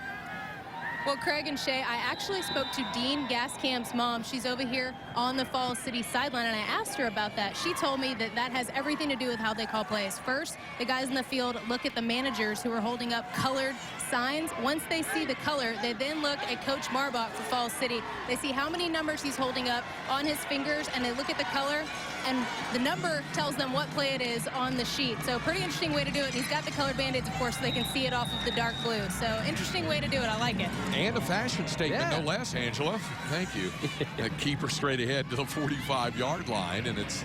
Well, Craig and Shay, I actually spoke to Dean Gaskamp's mom. She's over here on the Falls City sideline, and I asked her about that. She told me that that has everything to do with how they call plays. First, the guys in the field look at the managers who are holding up colored signs. Once they see the color, they then look at Coach Marbach for Falls City. They see how many numbers he's holding up on his fingers, and they look at the color, and the number tells them what play it is on the sheet. So pretty interesting way to do it. He's got the colored band-aids, of course, so they can see it off of the dark blue. So interesting way to do it. I like it. And a fashion statement, no less, Angela. Thank you. A keeper straight ahead to the 45-yard line, and it's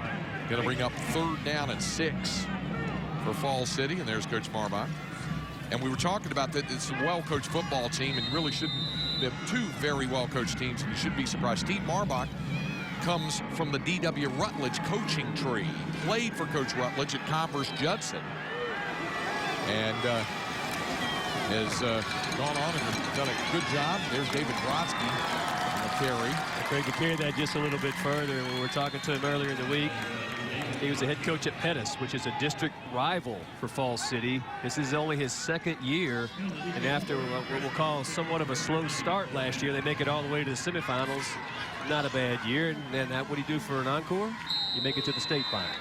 going to bring up 3rd down and 6 for Falls City, and there's Coach Marbach. And we were talking about that it's a well-coached football team, and really shouldn't have 2 very well-coached teams, and you shouldn't be surprised. Steve Marbach comes from the D.W. Rutledge coaching tree. Played for Coach Rutledge at Converse Judson. And has gone on and done a good job. There's David Brodsky on the carry. Craig, to carry that just a little bit further, when we were talking to him earlier in the week, he was the head coach at Pettis, which is a district rival for Falls City. This is only his 2nd year, and after what we'll call somewhat of a slow start last year, they make it all the way to the semifinals. Not a bad year, and then what do you do for an encore? You make it to the state finals.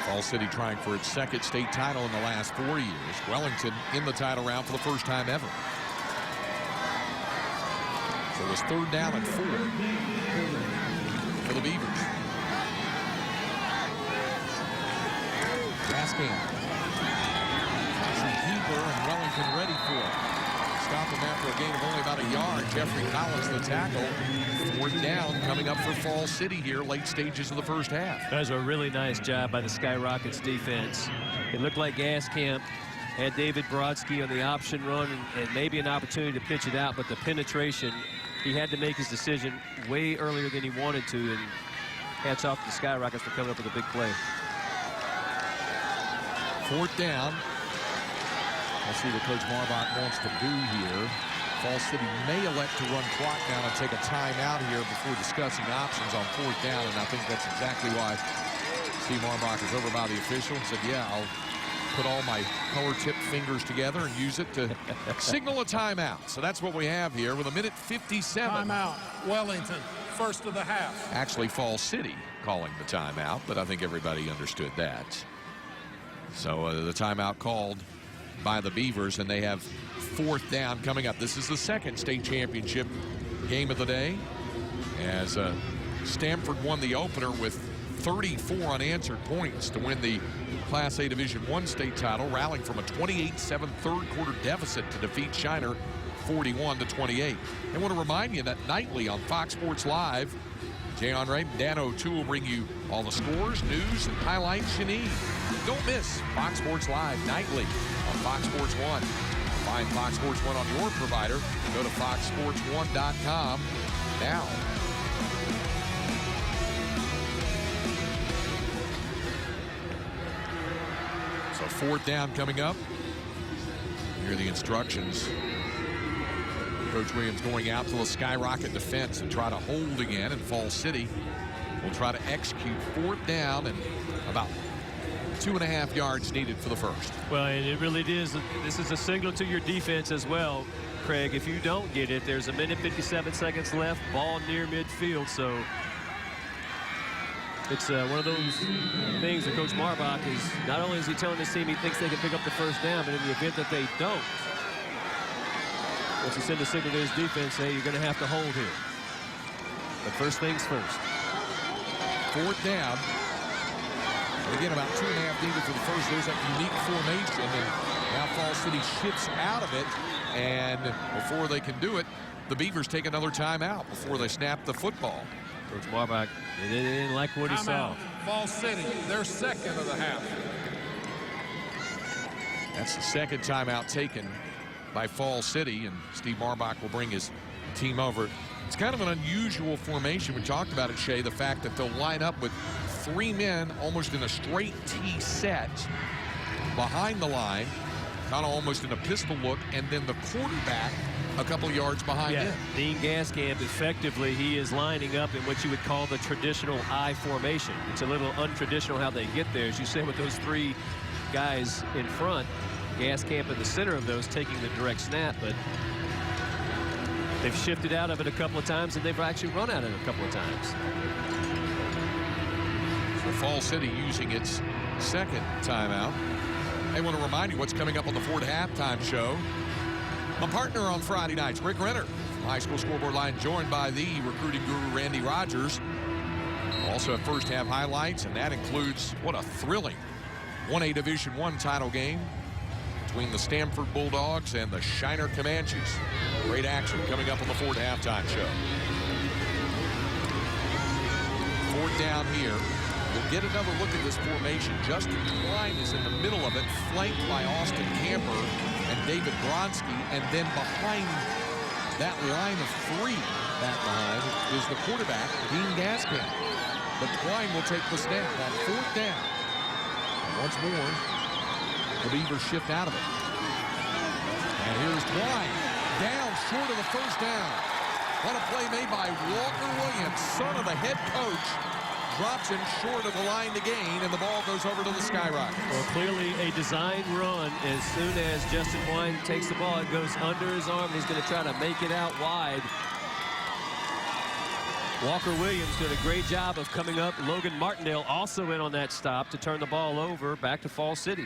Falls City trying for its 2nd state title in the last 4 years. Wellington in the title round for the first time ever. So it was 3rd down and 4 for the Beavers. Gaskamp. Keeper and Wellington ready for it. Stop him after a gain of only about a yard. Jeffrey Collins, the tackle. 4th down coming up for Falls City here, late stages of the first half. That was a really nice job by the Skyrockets defense. It looked like Gaskamp had David Brodsky on the option run and maybe an opportunity to pitch it out, but the penetration, he had to make his decision way earlier than he wanted to, and hats off to the Skyrockets for coming up with a big play. 4th down. We'll see what Coach Marbach wants to do here. Falls City may elect to run clock down and take a timeout here before discussing options on 4th down, and I think that's exactly why Steve Marbach is over by the official and said, yeah, I'll put all my color-tipped fingers together and use it to signal a timeout. So that's what we have here with 1:57. Timeout, Wellington, first of the half. Actually, Falls City calling the timeout, but I think everybody understood that. So the timeout called by the Beavers, and they have 4th down coming up. This is the 2nd state championship game of the day, as Stanford won the opener with 34 unanswered points to win the Class A Division I state title, rallying from a 28-7 third quarter deficit to defeat Shiner 41-28. I want to remind you that nightly on Fox Sports Live, Jay Onray and Dan O'Toole will bring you all the scores, news, and highlights you need. Don't miss Fox Sports Live nightly on Fox Sports 1. Find Fox Sports 1 on your provider. Go to foxsports1.com now. So 4th down coming up. Here are the instructions. Coach Williams going out to the Skyrocket defense and try to hold again, and Falls City will try to execute 4th down and about 2.5 yards needed for the first. Well, and it really is. This is a signal to your defense as well, Craig. If you don't get it, there's 1:57 seconds left, ball near midfield. So it's one of those things that Coach Marbach is, not only is he telling this team he thinks they can pick up the first down, but in the event that they don't, Once you send a signal to his defense, hey, you're going to have to hold here. But first things first. 4th down. And again, about 2.5 needed for the first. There's that unique formation, and now Falls City shifts out of it. And before they can do it, the Beavers take another timeout before they snap the football. Coach Marbach didn't like what he saw. Falls City, their second of the half. That's the second timeout taken by Falls City, and Steve Marbach will bring his team over. It's kind of an unusual formation. We talked about it, Shea, the fact that they'll line up with 3 men almost in a straight T set behind the line, kind of almost in a pistol look, and then the quarterback a couple of yards behind him. Dean Gaskamp, effectively, he is lining up in what you would call the traditional I formation. It's a little untraditional how they get there. As you say, with those 3 guys in front, Gaskamp in the center of those taking the direct snap, but they've shifted out of it a couple of times, and they've actually run out of it a couple of times. So Falls City using its second timeout. I want to remind you what's coming up on the Ford Halftime Show. My partner on Friday nights, Rick Renner, from High School Scoreboard Line, joined by the recruiting guru, Randy Rogers. We'll also have first half highlights, and that includes what a thrilling 1A Division I title game between the Stamford Bulldogs and the Shiner Comanches. Great action coming up on the Ford Halftime Show. 4th down here. We'll get another look at this formation. Justin Klein is in the middle of it, flanked by Austin Camper and David Bronski, and then behind that line of 3 back behind is the quarterback, Dean Gaskamp. But Klein will take the snap on 4th down. Once more, the Beavers shift out of it. And here's Klein, down short of the first down. What a play made by Walker Williams, son of the head coach. Drops him short of the line to gain, and the ball goes over to the Skyrockets. Well, clearly a design run. As soon as Justin Klein takes the ball, it goes under his arm, and he's going to try to make it out wide. Walker Williams did a great job of coming up. Logan Martindale also in on that stop to turn the ball over back to Falls City.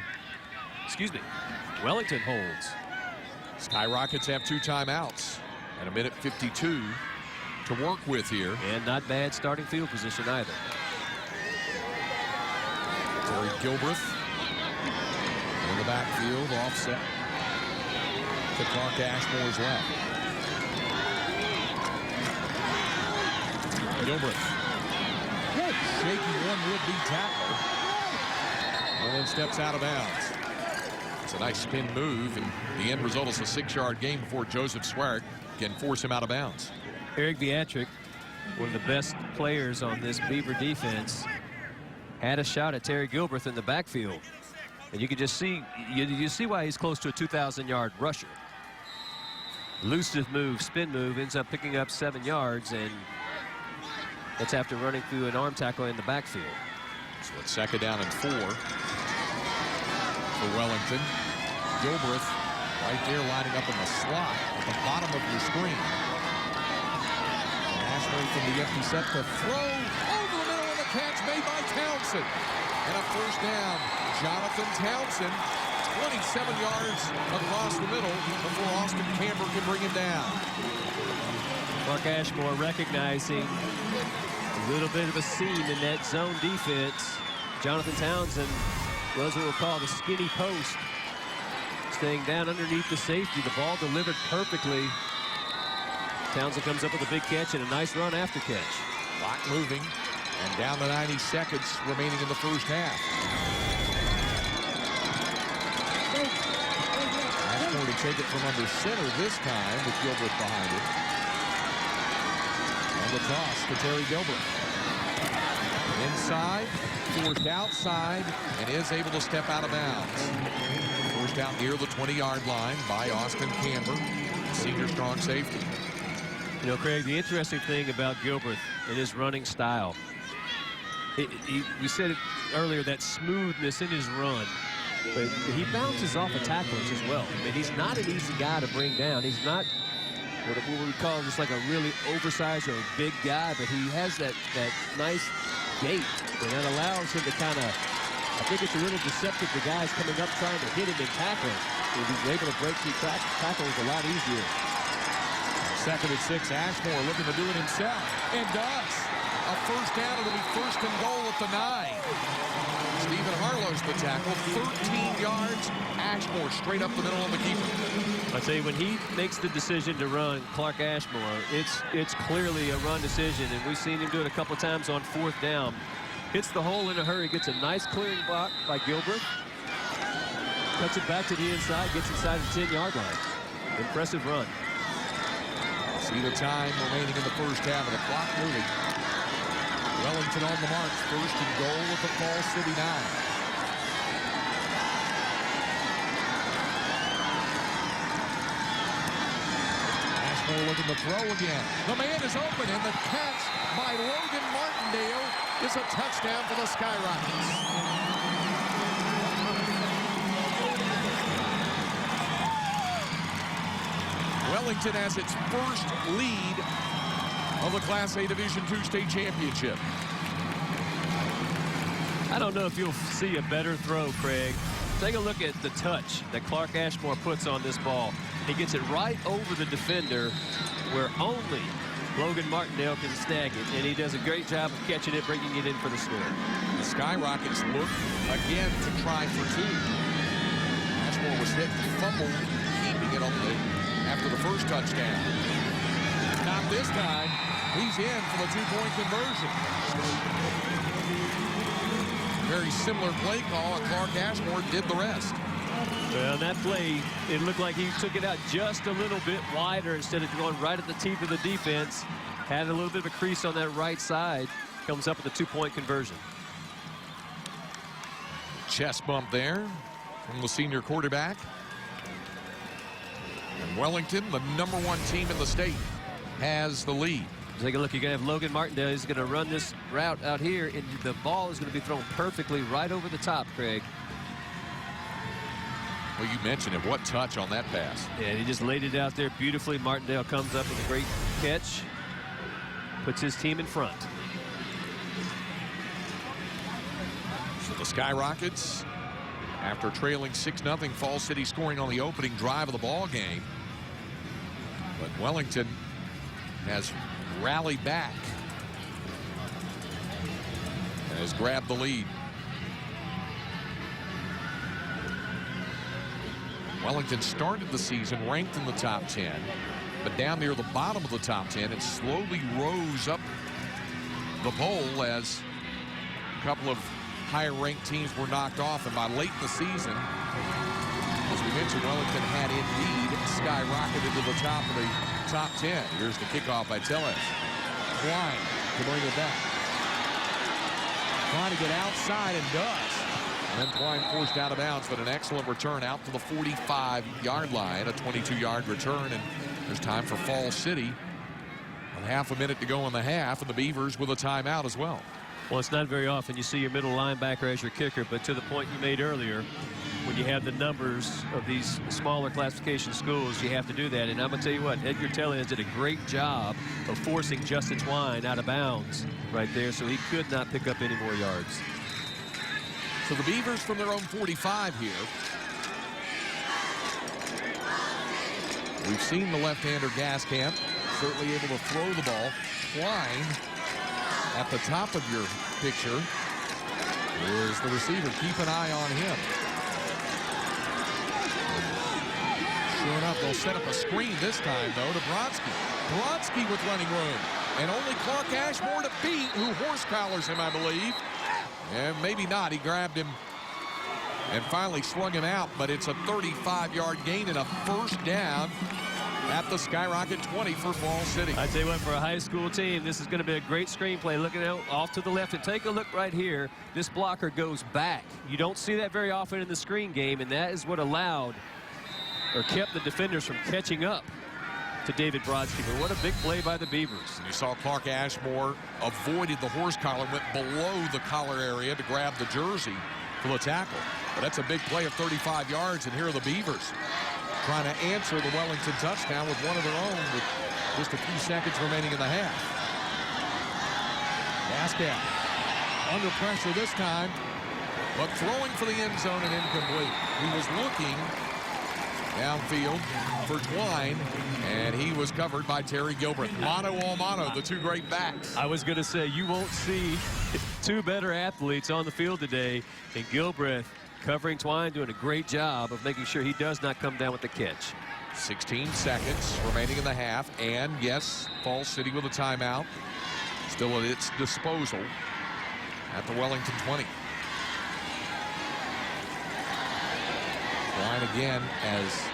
Excuse me. Wellington holds. Skyrockets have 2 timeouts and 1:52 to work with here. And not bad starting field position either. Terry Gilbreth in the backfield, offset to Clark Ashmore's left. Gilbreth, shaky one would-be tackle, and then steps out of bounds. It's a nice spin move, and the end result is a 6-yard gain before Joseph Swearick can force him out of bounds. Eric Viatric, one of the best players on this Beaver defense, had a shot at Terry Gilbreth in the backfield. And you can just see, you see why he's close to a 2,000-yard rusher. Elusive move, spin move, ends up picking up 7 yards, and that's after running through an arm tackle in the backfield. So it's 2nd down and 4 for Wellington. Gilbreth right there lining up in the slot at the bottom of your screen. Ashbury from the empty set to throw over the middle of the catch made by Townsend. And a first down. Jonathan Townsend, 27 yards across the middle before Austin Camber can bring him down. Mark Ashmore recognizing a little bit of a seam in that zone defense. Jonathan Townsend was what we'll call the skinny post, staying down underneath the safety. The ball delivered perfectly. Townsend comes up with a big catch and a nice run after catch. Clock moving, and down to 90 seconds remaining in the first half. Ashmore to take it from under center this time with Gilbreth behind it. And the toss to Terry Gilbreth. Inside, forced outside, and is able to step out of bounds. Forced out near the 20-yard line by Austin Camber, senior strong safety. You know, Craig, the interesting thing about Gilbreth and his running style, we said it earlier, that smoothness in his run, but he bounces off of tacklers as well. I mean, he's not an easy guy to bring down. He's not what we call just like a really oversized or a big guy, but he has that nice gait, and that allows him to kind of, I think it's a little deceptive to guys coming up trying to hit him and tackle him. He's able to break through tackles a lot easier. 2nd and 6. Ashmore looking to do it himself. And does. A first down. It'll be 1st and goal at the 9. Stephen Harlow's the tackle. 13 yards. Ashmore straight up the middle of the keeper. I tell you, when he makes the decision to run, Clark Ashmore, it's clearly a run decision, and we've seen him do it a couple of times on 4th down. Hits the hole in a hurry, gets a nice clearing block by Gilbert. Cuts it back to the inside, gets inside the 10-yard line. Impressive run. See the time remaining in the first half of the clock moving. Wellington on the march. 1st and goal at the Falls City 9. Ashmore looking to throw again. The man is open, and the catch by Logan Martindale is a touchdown for the Skyrockets. Wellington has its first lead of the Class A Division II state championship. I don't know if you'll see a better throw, Craig. Take a look at the touch that Clark Ashmore puts on this ball. He gets it right over the defender where only Logan Martindale can snag it, and he does a great job of catching it, bringing it in for the score. The Skyrockets look again to try for 2. Ashmore was hit and fumbled, keeping it only after the first touchdown. Not this time. He's in for the 2-point conversion. Very similar play call, and Clark Ashmore did the rest. Well, that play, it looked like he took it out just a little bit wider instead of going right at the teeth of the defense. Had a little bit of a crease on that right side. Comes up with a 2-point conversion. Chest bump there from the senior quarterback. And Wellington, the #1 team in the state, has the lead. Take a look. You're going to have Logan Martindale. He's going to run this route out here, and the ball is going to be thrown perfectly right over the top, Craig. Well, you mentioned it. What touch on that pass. Yeah, he just laid it out there beautifully. Martindale comes up with a great catch. Puts his team in front. So the Skyrockets, after trailing 6-0, Falls City scoring on the opening drive of the ball game. But Wellington has rallied back and has grabbed the lead. Wellington started the season ranked in the top 10, but down near the bottom of the top 10, it slowly rose up the poll as a couple of higher-ranked teams were knocked off, and by late in the season, as we mentioned, Wellington had indeed skyrocketed to the top of the top 10. Here's the kickoff by Tellez. Klein to bring it back. Trying to get outside and does. And then Klein forced out of bounds, but an excellent return out to the 45-yard line. A 22-yard return, and there's time for Falls City. With half a minute to go in the half, and the Beavers with a timeout as well. Well, it's not very often you see your middle linebacker as your kicker, but to the point you made earlier, when you have the numbers of these smaller classification schools, you have to do that. And I'm going to tell you what, Edgar Tellez did a great job of forcing Justin Twine out of bounds right there, so he could not pick up any more yards. So the Beavers from their own 45 here. We've seen the left-hander Gaskamp certainly able to throw the ball. Twine at the top of your picture is the receiver. Keep an eye on him. Sure enough, they'll set up a screen this time, though, to Brodsky. Brodsky with running room. And only Clark Ashmore to beat, who horse collars him, I believe. And maybe not. He grabbed him and finally slung him out, but it's a 35-yard gain and a first down at the Skyrocket 20 for Falls City. I tell you what, for a high school team, this is going to be a great screenplay. Looking out off to the left, and take a look right here. This blocker goes back. You don't see that very often in the screen game, and that is what allowed or kept the defenders from catching up to David Brodsky. But what a big play by the Beavers. And you saw Clark Ashmore avoided the horse collar, went below the collar area to grab the jersey for the tackle. But that's a big play of 35 yards, and here are the Beavers trying to answer the Wellington touchdown with one of their own with just a few seconds remaining in the half. Gaskamp under pressure this time, but throwing for the end zone and incomplete. He was looking Downfield for Twine, and he was covered by Terry Gilbreth. Mano a mano, the two great backs. I was going to say, you won't see two better athletes on the field today, and Gilbreth covering Twine, doing a great job of making sure he does not come down with the catch. 16 seconds remaining in the half, and yes, Falls City with a timeout. Still at its disposal at the Wellington 20. Twine again as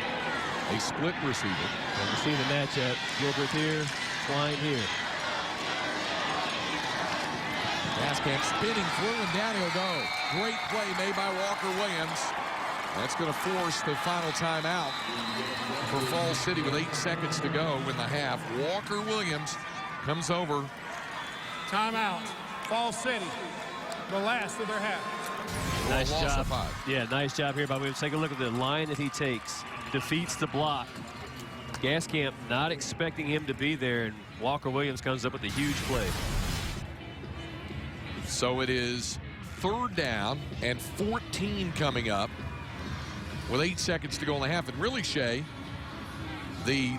a split receiver. And you see the matchup, Gilbreth here, Twine here. Gaskamp spinning through, and down he'll go. Great play made by Walker Williams. That's going to force the final timeout for Falls City with 8 seconds to go in the half. Walker Williams comes over. Timeout. Falls City, the last of their half. Nice job. 5. Yeah, nice job here by Williams. Take a look at the line that he takes. Defeats the block. Gaskamp not expecting him to be there, and Walker Williams comes up with a huge play. So it is 3rd down and 14 coming up with 8 seconds to go in the half. And really, Shea, the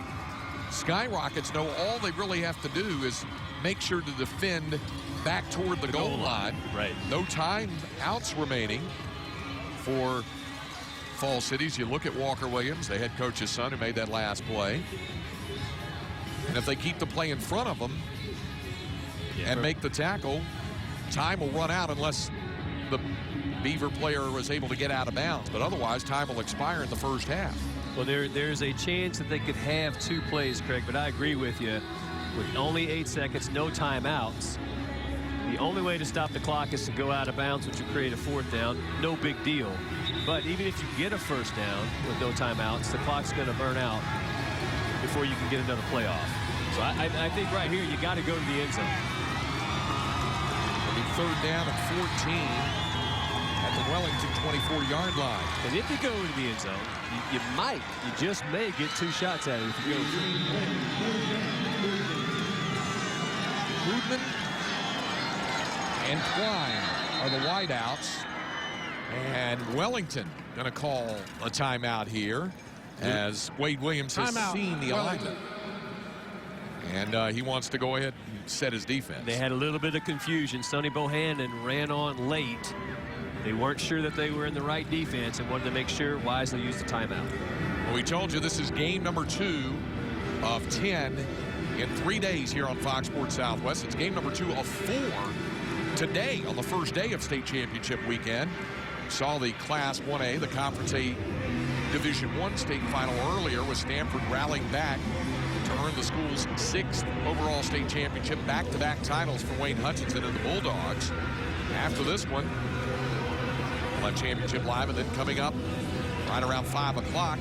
Skyrockets know all they really have to do is make sure to defend back toward the goal line. Right. No time outs remaining for Falls Cities. You look at Walker Williams, the head coach's son, who made that last play. And if they keep the play in front of them and make the tackle, time will run out unless the Beaver player was able to get out of bounds. But otherwise, time will expire in the first half. Well, there's a chance that they could have 2 plays, Craig, but I agree with you. With only 8 seconds, no timeouts, the only way to stop the clock is to go out of bounds, which would create a 4th down. No big deal. But even if you get a 1st down with no timeouts, the clock's going to burn out before you can get another play off. So I think right here, you got to go to the end zone. It'll be 3rd down and 14 at the Wellington 24-yard line. And if you go into the end zone, you just may get 2 shots at it if you go Goodman and Twine are the wideouts. And Wellington going to call a timeout here as Wade Williams has seen the alignment. And he wants to go ahead and set his defense. They had a little bit of confusion. Sonny Bohannon ran on late. They weren't sure that they were in the right defense and wanted to make sure wisely use the timeout. Well, we told you this is game number 2 of 10 in 3 days here on Fox Sports Southwest. It's game number 2 of 4 today on the first day of state championship weekend. Saw the Class 1A, the Conference A Division I state final earlier with Stanford rallying back to earn the school's 6th overall state championship. Back-to-back titles for Wayne Hutchinson and the Bulldogs. After this one, we'll have championship live, and then coming up right around 5 o'clock,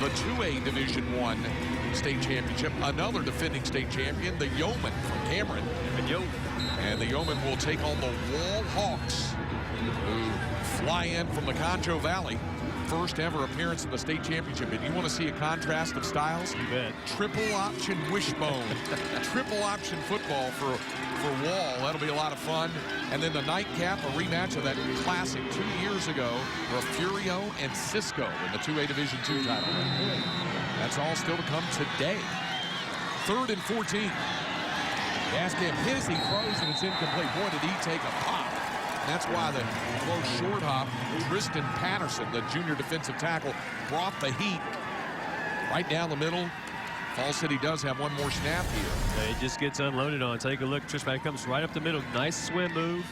the 2A Division I state championship. Another defending state champion, the Yeomen from Cameron. And the Yeomen will take on the Wall Hawks, who fly in from the Concho Valley. First ever appearance in the state championship. And you want to see a contrast of styles? You bet. Triple option wishbone. Triple option football for Wall. That'll be a lot of fun. And then the nightcap, a rematch of that classic 2 years ago, Refugio and Cisco in the 2A Division II title. That's all still to come today. 3rd and 14. Gaskamp hits, he throws, and it's incomplete. Boy, did he take a pop. That's why the close short hop, Tristan Patterson, the junior defensive tackle, brought the heat right down the middle. Falls City does have one more snap here. It just gets unloaded on. Take a look. Tristan comes right up the middle. Nice swim move.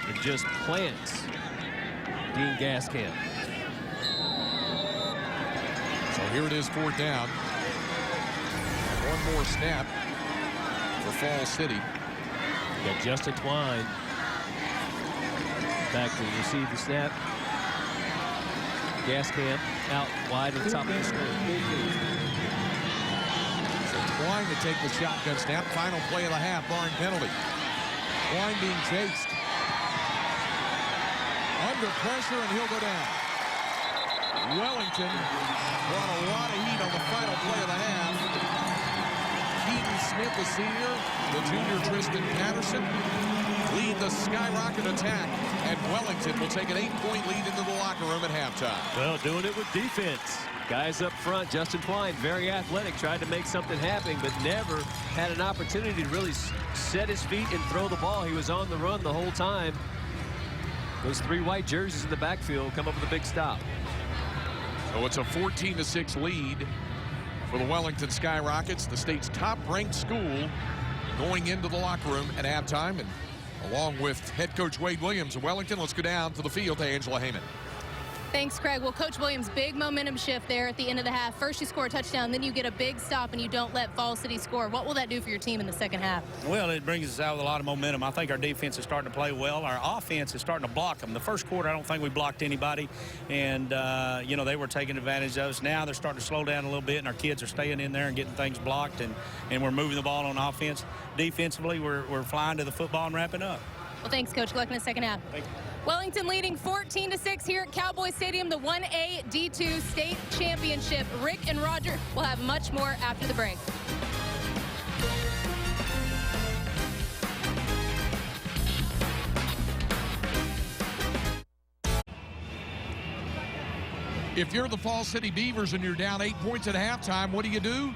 It just plants Dean Gaskamp. So here it is, 4th down. One more snap for Falls City. You got Justin Twine back to receive the snap. Gaskamp out wide at the top of the screen. So Twine to take the shotgun snap. Final play of the half, barring penalty. Twine being chased. Under pressure, and he'll go down. Wellington brought a lot of heat on the final play of the half. Keaton Smith, the senior, the junior Tristan Patterson lead the skyrocket attack, and Wellington will take an 8-point lead into the locker room at halftime. Well, doing it with defense. Guys up front, Justin Twine, very athletic, tried to make something happen, but never had an opportunity to really set his feet and throw the ball. He was on the run the whole time. Those 3 white jerseys in the backfield come up with a big stop. So it's a 14-6 lead for the Wellington Skyrockets, the state's top-ranked school, going into the locker room at halftime. And along with head coach Wade Williams of Wellington, let's go down to the field to Angela Heyman. Thanks, Craig. Well, Coach Williams, big momentum shift there at the end of the half. First you score a touchdown, then you get a big stop, and you don't let Falls City score. What will that do for your team in the second half? Well, it brings us out with a lot of momentum. I think our defense is starting to play well. Our offense is starting to block them. The first quarter, I don't think we blocked anybody, and, you know, they were taking advantage of us. Now they're starting to slow down a little bit, and our kids are staying in there and getting things blocked, and we're moving the ball on offense. Defensively, we're flying to the football and wrapping up. Well, thanks, Coach. Good luck in the second half. Thank you. Wellington leading 14-6 here at Cowboy Stadium, the 1A D2 state championship. Rick and Roger will have much more after the break. If you're the Falls City Beavers and you're down 8 points at halftime, what do?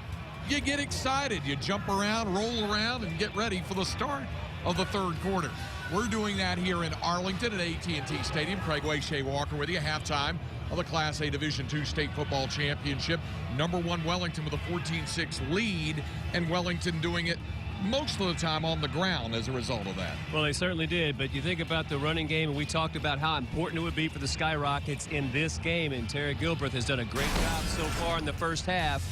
You get excited. You jump around, roll around, and get ready for the start of the third quarter. We're doing that here in Arlington at AT&T Stadium. Craig Way, Shea Walker with you. Halftime of the Class A Division II State Football Championship. #1 Wellington with a 14-6 lead, and Wellington doing it most of the time on the ground as a result of that. Well, they certainly did, but you think about the running game, and we talked about how important it would be for the Skyrockets in this game, and Terry Gilbreth has done a great job so far in the first half,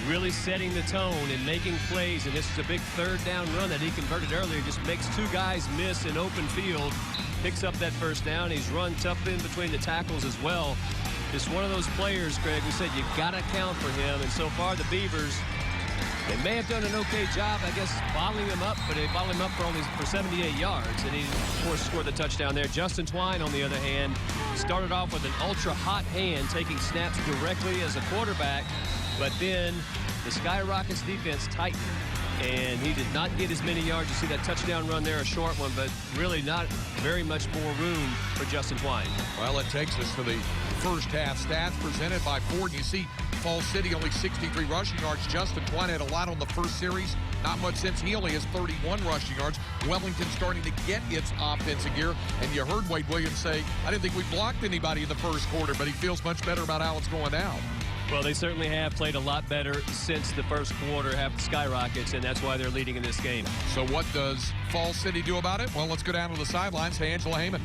really setting the tone and making plays. And this is a big third down run that he converted earlier. Just makes 2 guys miss in open field, picks up that first down. He's run tough in between the tackles as well. Just one of those players, Craig, we said you got to count for him. And so far the Beavers, they may have done an okay job, I guess, bottling him up, but they bottled him up for 78 yards. And he, of course, scored the touchdown there. Justin Twine, on the other hand, started off with an ultra-hot hand, taking snaps directly as a quarterback. But then the Skyrockets defense tightened, and he did not get as many yards. You see that touchdown run there, a short one, but really not very much more room for Justin Twine. Well, it takes us to the first half stats presented by Ford. You see Falls City only 63 rushing yards. Justin Twine had a lot on the first series. Not much since he only has 31 rushing yards. Wellington starting to get its offensive gear. And you heard Wade Williams say, I didn't think we blocked anybody in the first quarter, but he feels much better about how it's going down. Well, they certainly have played a lot better since the first quarter, have the Skyrockets, and that's why they're leading in this game. So what does Falls City do about it? Well, let's go down to the sidelines to Angela Heyman.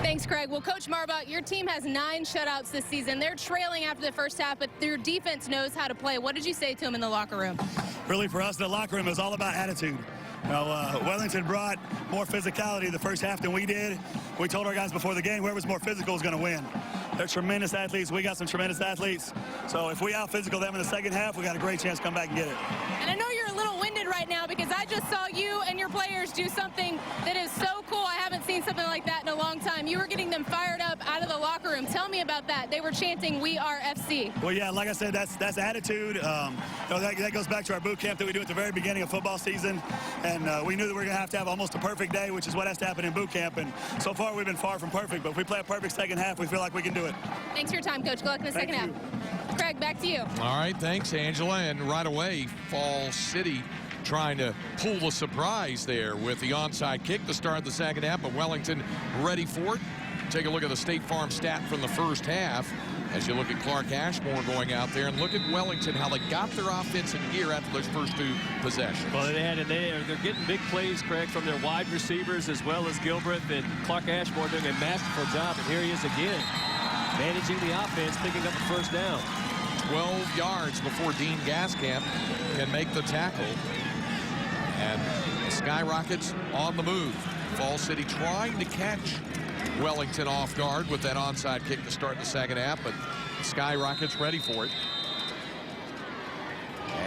Thanks, Craig. Well, Coach Marbach, your team has 9 shutouts this season. They're trailing after the first half, but their defense knows how to play. What did you say to them in the locker room? Really, for us, the locker room is all about attitude. You know, Wellington brought more physicality the first half than we did. We told our guys before the game whoever's more physical is going to win. They're tremendous athletes. We got some tremendous athletes. So if we out-physical them in the second half, we got a great chance to come back and get it. And I know you're a little winded right now because I just saw you and your players do something that is so cool. I haven't seen something like that in a long time. You were getting them fired up out of the locker room. Tell me about that. They were chanting, "We are FC." Well, yeah, like I said, that's attitude. You know, that goes back to our boot camp that we do at the very beginning of football season. And we knew that we were going to have almost a perfect day, which is what has to happen in boot camp. And so far, we've been far from perfect. But if we play a perfect second half, we feel like we can do it. Thanks for your time, Coach. Good luck in the second half. Craig, back to you. All right, thanks, Angela. And right away, Falls City trying to pull the surprise there with the onside kick to start the second half, but Wellington ready for it. Take a look at the State Farm stat from the first half as you look at Clark Ashmore going out there, and look at Wellington, how they got their offense in gear after those first 2 possessions. Well, they're getting big plays, Craig, from their wide receivers as well as Gilbreth, and Clark Ashmore doing a masterful job. And here he is again, managing the offense, picking up the first down. 12 yards before Dean Gaskamp can make the tackle. And the Skyrockets on the move. Falls City trying to catch Wellington off guard with that onside kick to start the second half, but the Skyrockets ready for it.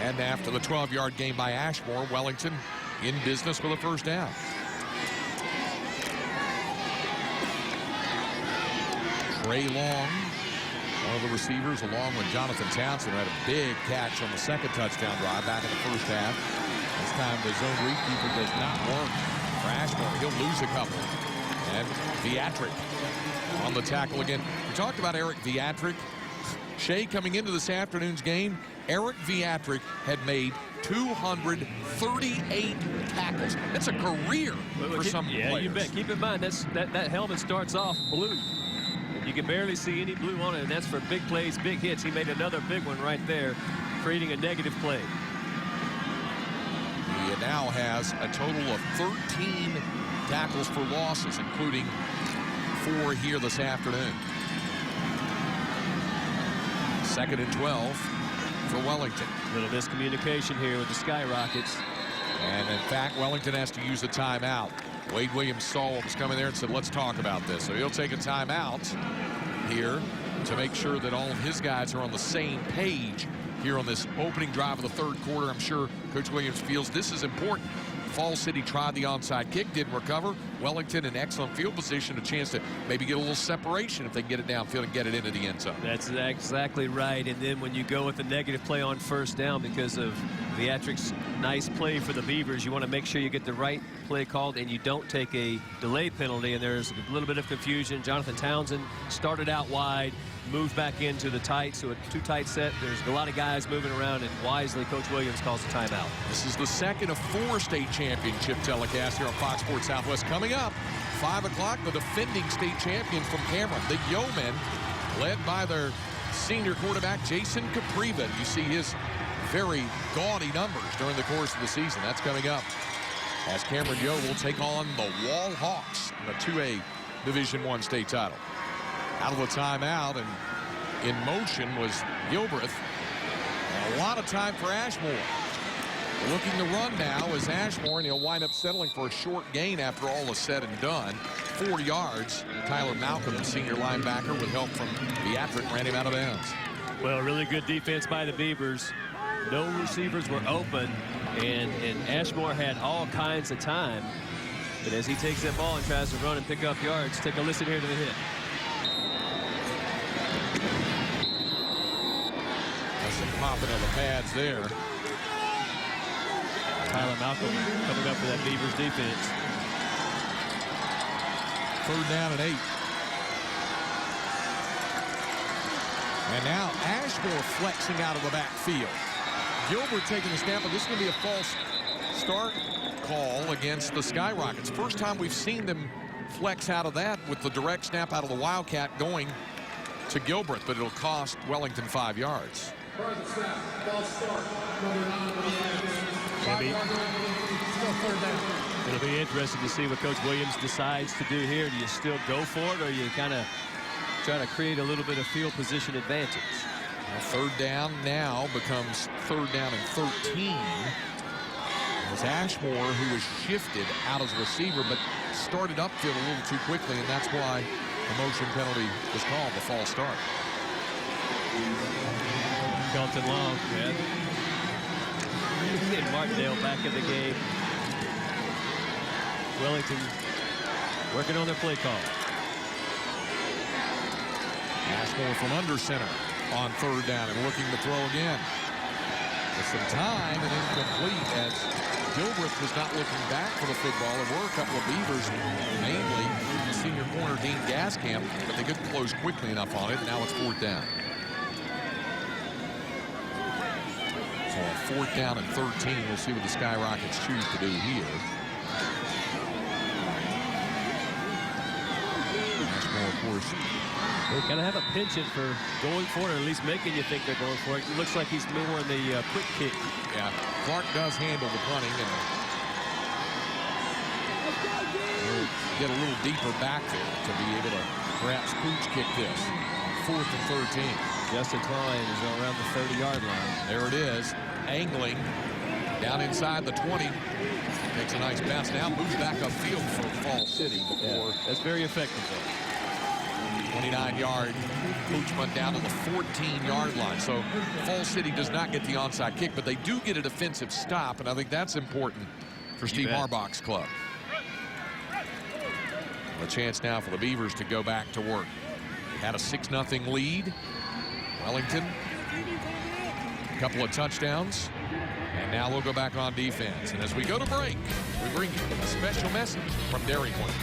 And after the 12-yard gain by Ashmore, Wellington in business with a first down. Trey Long, one of the receivers, along with Jonathan Townsend, had a big catch on the second touchdown drive back in the first half. This time the zone read keeper does not work for Ashmore. He'll lose a couple. And Viatric on the tackle again. We talked about Eric Viatric Shay, coming into this afternoon's game, Eric Viatric had made 238 tackles. That's a career for some players. Yeah, you bet. Keep in mind, that helmet starts off blue. You can barely see any blue on it, and that's for big plays, big hits. He made another big one right there, creating a negative play. He now has a total of 13 tackles for losses, including 4 here this afternoon. 2nd and 12 for Wellington. A little miscommunication here with the Skyrockets. And in fact, Wellington has to use a timeout. Wade Williams saw what was coming there and said, let's talk about this. So he'll take a timeout here to make sure that all of his guys are on the same page here on this opening drive of the 3rd quarter. I'm sure Coach Williams feels this is important. Falls City tried the onside kick, didn't recover. Wellington in excellent field position, a chance to maybe get a little separation if they can get it downfield and get it into the end zone. That's exactly right. And then when you go with a negative play on 1st down because of Viatric's nice play for the Beavers, you want to make sure you get the right play called and you don't take a delay penalty. And there's a little bit of confusion. Jonathan Townsend started out wide, moved back into the tight, so a too tight set. There's a lot of guys moving around, and wisely Coach Williams calls a timeout. This is the 2nd of 4 state championship telecasts here on Fox Sports Southwest. Coming up, 5 o'clock, the defending state champions from Cameron, the Yeomen, led by their senior quarterback, Jason Capriva. You see his very gaudy numbers during the course of the season. That's coming up as Cameron Yo will take on the Wall Hawks in the 2A Division I state title. Out of the timeout and in motion was Gilbreth. And a lot of time for Ashmore. Looking to run now is Ashmore, and he'll wind up settling for a short gain after all is said and done. 4 yards. Tyler Malcolm, the senior linebacker, with help from Viatric, ran him out of bounds. Well, really good defense by the Beavers. No receivers were open, and Ashmore had all kinds of time. But as he takes that ball and tries to run and pick up yards, take a listen here to the hit. That's some popping of the pads there. Tyler Malcolm coming up for that Beavers defense. 3rd down and 8. And now Ashmore flexing out of the backfield. Gilbert taking the snap, but this is going to be a false start call against the Skyrockets. First time we've seen them flex out of that with the direct snap out of the Wildcat going to Gilbert, but it'll cost Wellington 5 yards. It'll be interesting to see what Coach Williams decides to do here. Do you still go for it, or you kind of try to create a little bit of field position advantage? Well, 3rd down now becomes 3rd down and 13. It was Ashmore who was shifted out as a receiver, but started upfield a little too quickly, and that's why the motion penalty was called, the false start. Kelton Long, man. And Martindale back in the game. Wellington working on their play call. Ashmore from under center on 3rd down and looking to throw again. With some time and incomplete as Gilbreth was not looking back for the football. There were a couple of Beavers, mainly senior corner Dean Gaskamp, but they couldn't close quickly enough on it. Now it's 4th down. So a 4th down and 13. We'll see what the Skyrockets choose to do here. Ashmore, of course, they kind of have a penchant for going for it, or at least making you think they're going for it. It looks like he's more in the quick kick. Yeah, Clark does handle the punting and get a little deeper back there to be able to perhaps pooch kick this. 4th and 13. Justin Klein is around the 30-yard line. There it is, angling down inside the 20. Makes a nice pass now, moves back upfield for Fall City before. Yeah, that's very effective though. 29-yard poochment down to the 14-yard line. So Fall City does not get the onside kick, but they do get a defensive stop, and I think that's important for Steve Harbach's club. A chance now for the Beavers to go back to work. They had a 6-0 lead. Wellington, a couple of touchdowns, and now we'll go back on defense. And as we go to break, we bring you a special message from Dairy Queen.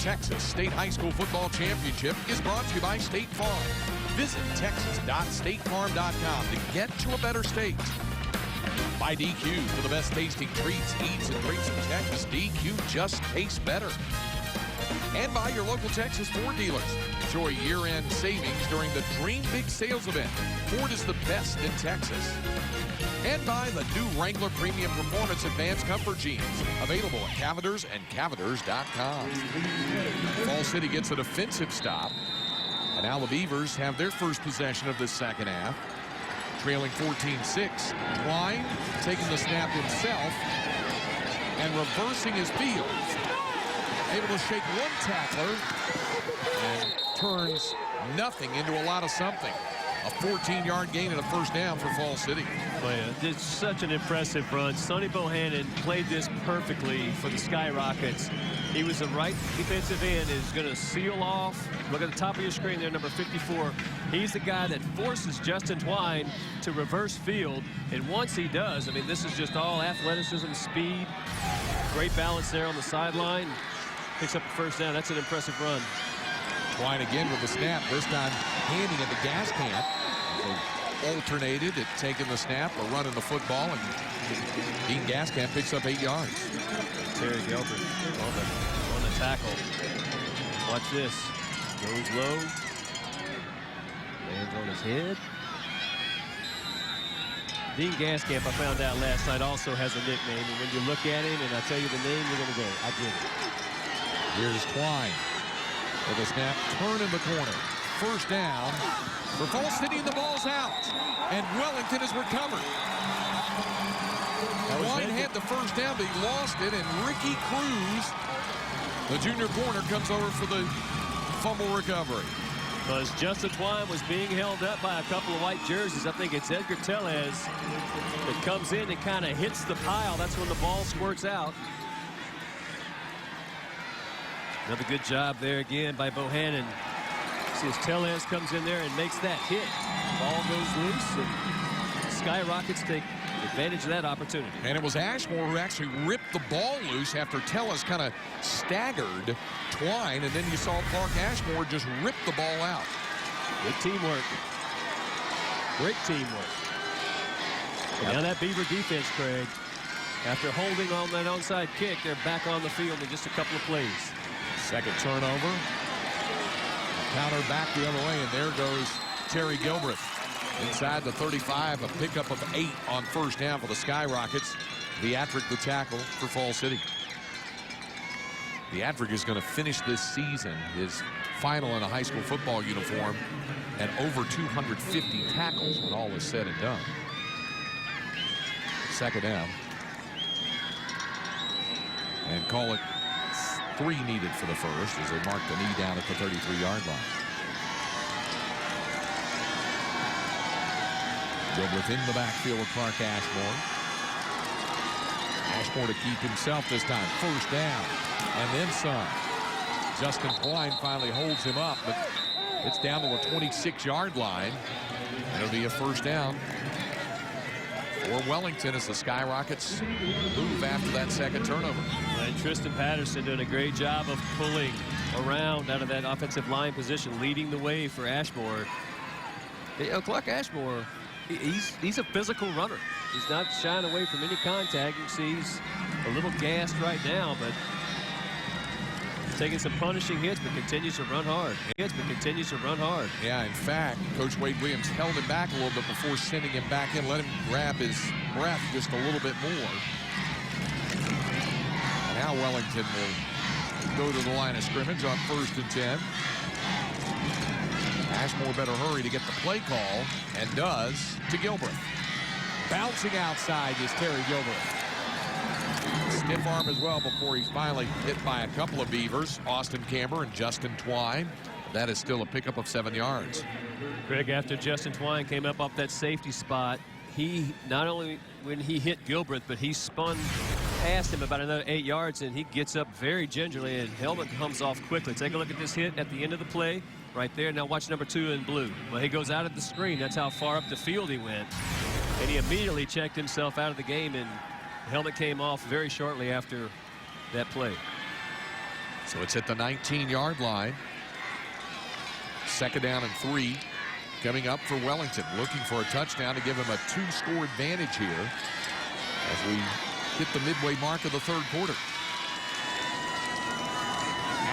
Texas State High School Football Championship is brought to you by State Farm. Visit texas.statefarm.com to get to a better state. By DQ, for the best tasting treats, eats, and drinks in Texas, DQ just tastes better. And by your local Texas Ford dealers. Enjoy year-end savings during the Dream Big Sales event. Ford is the best in Texas. And by the new Wrangler Premium Performance Advanced Comfort Jeans. Available at Cavenders and Cavenders.com. Fall City gets a defensive stop. And now the Beavers have their first possession of the second half. Trailing 14-6. Twine taking the snap himself and reversing his field. Able to shake one tackler and turns nothing into a lot of something. A 14-yard gain and a first down for Fall City. Oh, yeah. It's such an impressive run. Sonny Bohannon played this perfectly for the Skyrockets. He was the right defensive end, is going to seal off. Look at the top of your screen there, number 54. He's the guy that forces Justin Twine to reverse field. And once he does, I mean, this is just all athleticism, speed. Great balance there on the sideline. Picks up a first down. That's an impressive run. Twine again with the snap, this time handing it to Gaskamp. So alternated at taking the snap or running the football, and Dean Gaskamp picks up 8 yards. Terry Gilbert on the tackle. Watch this. Goes low. Lands on his head. Dean Gaskamp, I found out last night, also has a nickname. And when you look at him and I tell you the name, you're going to go, I get it. Here's Twine with a snap, turn in the corner. First down for Fall City, and the ball's out. And Wellington has recovered. Twine had the first down, but he lost it, and Ricky Cruz, the junior corner, comes over for the fumble recovery. Because Justin Twine was being held up by a couple of white jerseys. I think it's Edgar Tellez that comes in and kind of hits the pile. That's when the ball squirts out. Another good job there again by Bohannon. See as Tellez comes in there and makes that hit. Ball goes loose, and Skyrockets take advantage of that opportunity. And it was Ashmore who actually ripped the ball loose after Tellez kind of staggered Twine, and then you saw Clark Ashmore just rip the ball out. Good teamwork. Great teamwork. And now that Beaver defense, Craig, after holding on that onside kick, they're back on the field in just a couple of plays. Second turnover. Counter back the other way, and there goes Terry Gilbreth. Inside the 35, a pickup of 8 on first down for the Skyrockets. Viatric the tackle for Fall City. Viatric is going to finish this season, his final in a high school football uniform, and over 250 tackles when all is said and done. Second down. And call it 3 needed for the first as they mark the knee down at the 33-yard line. Gilbreth in the backfield with Clark Ashmore. Ashmore to keep himself this time. First down. And then some. Justin Twine finally holds him up, but it's down to a 26-yard line. It'll be a first down for Wellington as the Skyrockets move after that second turnover. And Tristan Patterson doing a great job of pulling around out of that offensive line position, leading the way for Ashmore. You know, Clark Ashmore, he's a physical runner. He's not shying away from any contact. You see he's a little gassed right now, but taking some punishing hits, but continues to run hard. Yeah, in fact, Coach Wade Williams held him back a little bit before sending him back in, let him grab his breath just a little bit more. Now Wellington will go to the line of scrimmage on 1st and 10. Ashmore better hurry to get the play call, and does, to Gilbreth. Bouncing outside is Terry Gilbreth. Stiff arm as well before he's finally hit by a couple of Beavers, Austin Camber and Justin Twine. That is still a pickup of 7 yards. Greg, after Justin Twine came up off that safety spot, he not only when he hit Gilbreth, but he spun past him about another 8 yards, and he gets up very gingerly, and helmet comes off quickly. Take a look at this hit at the end of the play right there. Now watch number 2 in blue. Well, he goes out at the screen. That's how far up the field he went. And he immediately checked himself out of the game, and the helmet came off very shortly after that play. So it's at the 19-yard line. 2nd down and 3 coming up for Wellington, looking for a touchdown to give him a 2-score advantage here as we hit the midway mark of the 3rd quarter.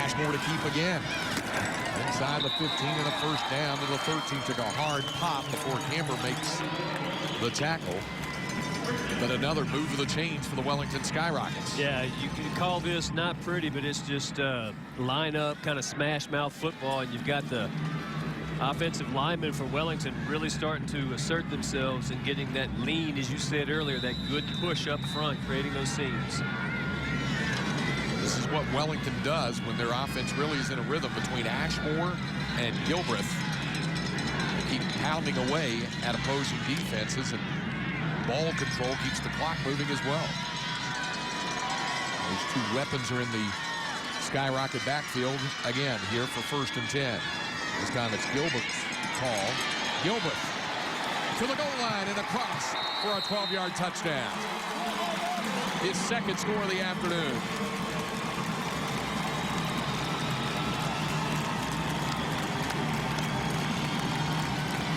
Ashmore to keep again. Inside the 15 and a 1st down to the 13. Took a hard pop before Camber makes the tackle. But another move of the chains for the Wellington Skyrockets. Yeah, you can call this not pretty, but it's just line up, kind of smash mouth football, and you've got the offensive linemen for Wellington really starting to assert themselves and getting that lean, as you said earlier, that good push up front, creating those seams. This is what Wellington does when their offense really is in a rhythm between Ashmore and Gilbreth. They keep pounding away at opposing defenses, and ball control keeps the clock moving as well. Those 2 weapons are in the Skyrocket backfield again here for 1st and 10. This time it's Gilbert's call. Gilbreth to the goal line and across for a 12-yard touchdown. His 2nd score of the afternoon.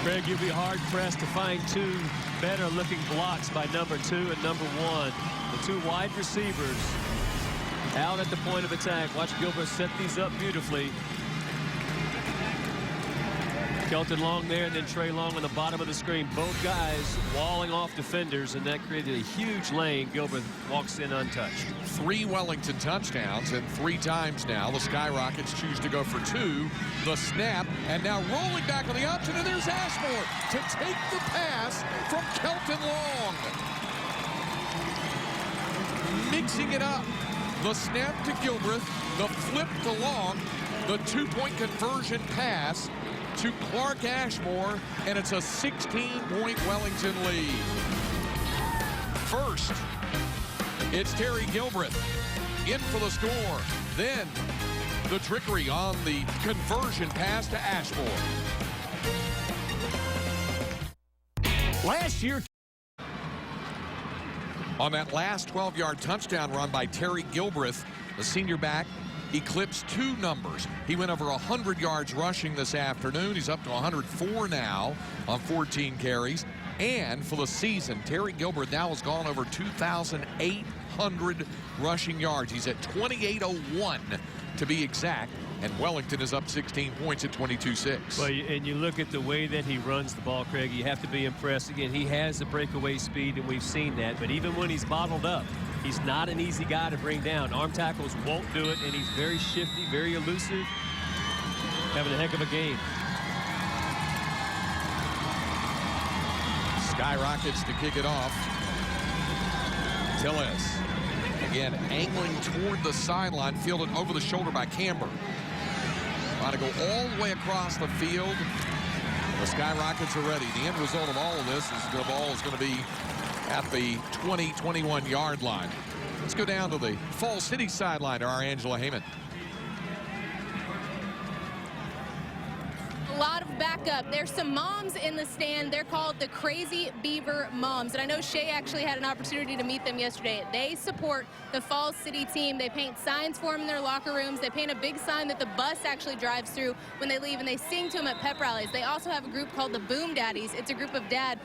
Greg, you'll be hard-pressed to find 2 better-looking blocks by number 2 and number 1. The 2 wide receivers out at the point of attack. Watch Gilbert set these up beautifully. Kelton Long there, and then Trey Long on the bottom of the screen. Both guys walling off defenders, and that created a huge lane. Gilbert walks in untouched. 3 Wellington touchdowns, and 3 times now the Skyrockets choose to go for 2. The snap, and now rolling back on the option, and there's Ashmore to take the pass from Kelton Long. Mixing it up. The snap to Gilbreth, the flip to Long, the 2-point conversion pass to Clark Ashmore, and it's a 16-point Wellington lead. First, it's Terry Gilbreth in for the score. Then the trickery on the conversion pass to Ashmore. Last year, on that last 12-yard touchdown run by Terry Gilbreth, the senior back eclipsed 2 numbers. He went over 100 yards rushing this afternoon. He's up to 104 now on 14 carries. And for the season, Terry Gilbreth now has gone over 2,800 rushing yards. He's at 2,801 to be exact. And Wellington is up 16 points at 22-6. Well, and you look at the way that he runs the ball, Craig, you have to be impressed. Again, he has the breakaway speed, and we've seen that. But even when he's bottled up, he's not an easy guy to bring down. Arm tackles won't do it, and he's very shifty, very elusive. Having a heck of a game. Skyrockets to kick it off. Tillis again angling toward the sideline, fielded over the shoulder by Camber. Trying to go all the way across the field. The Skyrockets are ready. The end result of all of this is the ball is going to be at the 20-21 yard line. Let's go down to the Falls City sideline to our Angela Heyman. A lot of backup. There's some moms in the stand. They're called the Crazy Beaver Moms. And I know Shay actually had an opportunity to meet them yesterday. They support the Falls City team. They paint signs for them in their locker rooms. They paint a big sign that the bus actually drives through when they leave, and they sing to them at pep rallies. They also have a group called the Boom Daddies. It's a group of dads,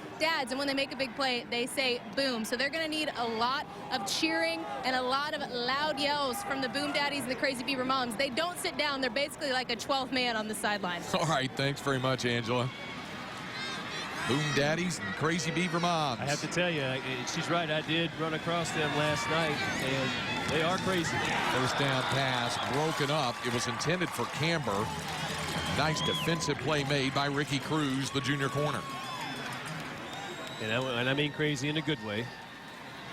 and when they make a big play, they say boom. So they're going to need a lot of cheering and a lot of loud yells from the Boom Daddies and the Crazy Beaver Moms. They don't sit down. They're basically like a 12th man on the sideline. All right, thanks very much, Angela. Boom Daddies and Crazy Beaver Moms. I have to tell you, she's right. I did run across them last night, and they are crazy. First down pass broken up. It was intended for Camber. Nice defensive play made by Ricky Cruz, the junior corner. And I mean crazy in a good way.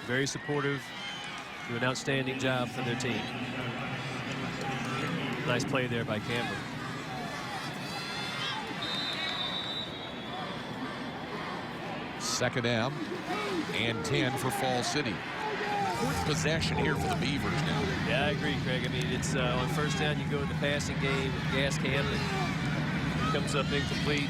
Very supportive. Do an outstanding job for their team. Nice play there by Camber. Second down and 10 for Falls City. Fourth possession here for the Beavers now. Yeah, I agree, Craig. I mean, it's on first down, you go in the passing game with Gascam. Comes up incomplete.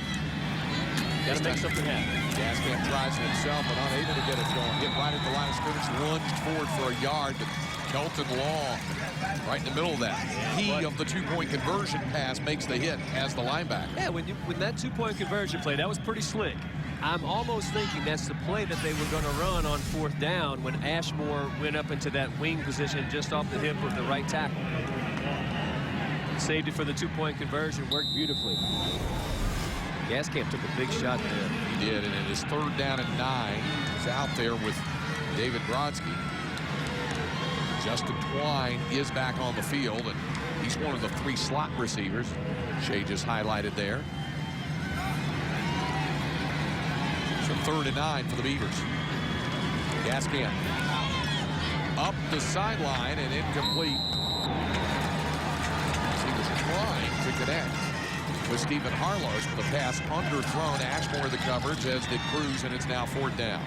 Got to make something happen. Gascam tries it himself, but unable to get it going. Hit right at the line of scrimmage, lunged forward for a yard, but Kelton Long Right in the middle of that. He of the two-point conversion pass makes the hit as the linebacker. Yeah, when that two-point conversion play, that was pretty slick. I'm almost thinking that's the play that they were going to run on 4th down when Ashmore went up into that wing position just off the hip of the right tackle. Saved it for the two-point conversion. Worked beautifully. Gaskamp took a big shot there. He did, and it is 3rd down and 9. He's out there with David Brodsky. Justin Twine is back on the field, and he's one of the 3 slot receivers. Shea just highlighted there. So 3rd and 9 for the Beavers. Gaskamp up the sideline and incomplete. He was trying to connect with Stephen Harlos, but the pass underthrown. Ashmore the coverage, as did Cruz, and it's now 4th down.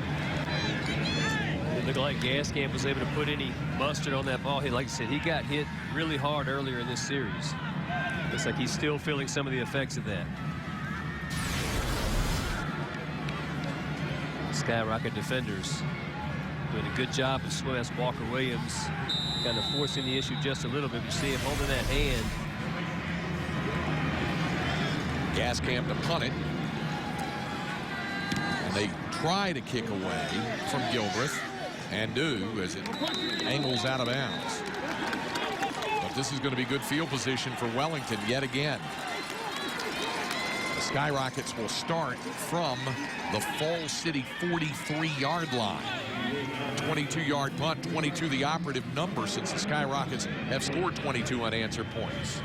It looked like Gaskamp was able to put any mustard on that ball. Like I said, he got hit really hard earlier in this series. Looks like he's still feeling some of the effects of that. Skyrocket defenders doing a good job of swimming. That's Walker Williams kind of forcing the issue just a little bit. You see him holding that hand. Gaskamp to punt it. And they try to kick away from Gilbreth, and do, as it angles out of bounds. But this is going to be good field position for Wellington yet again. The Skyrockets will start from the Falls City 43-yard line. 22-yard punt, 22 the operative number since the Skyrockets have scored 22 unanswered points.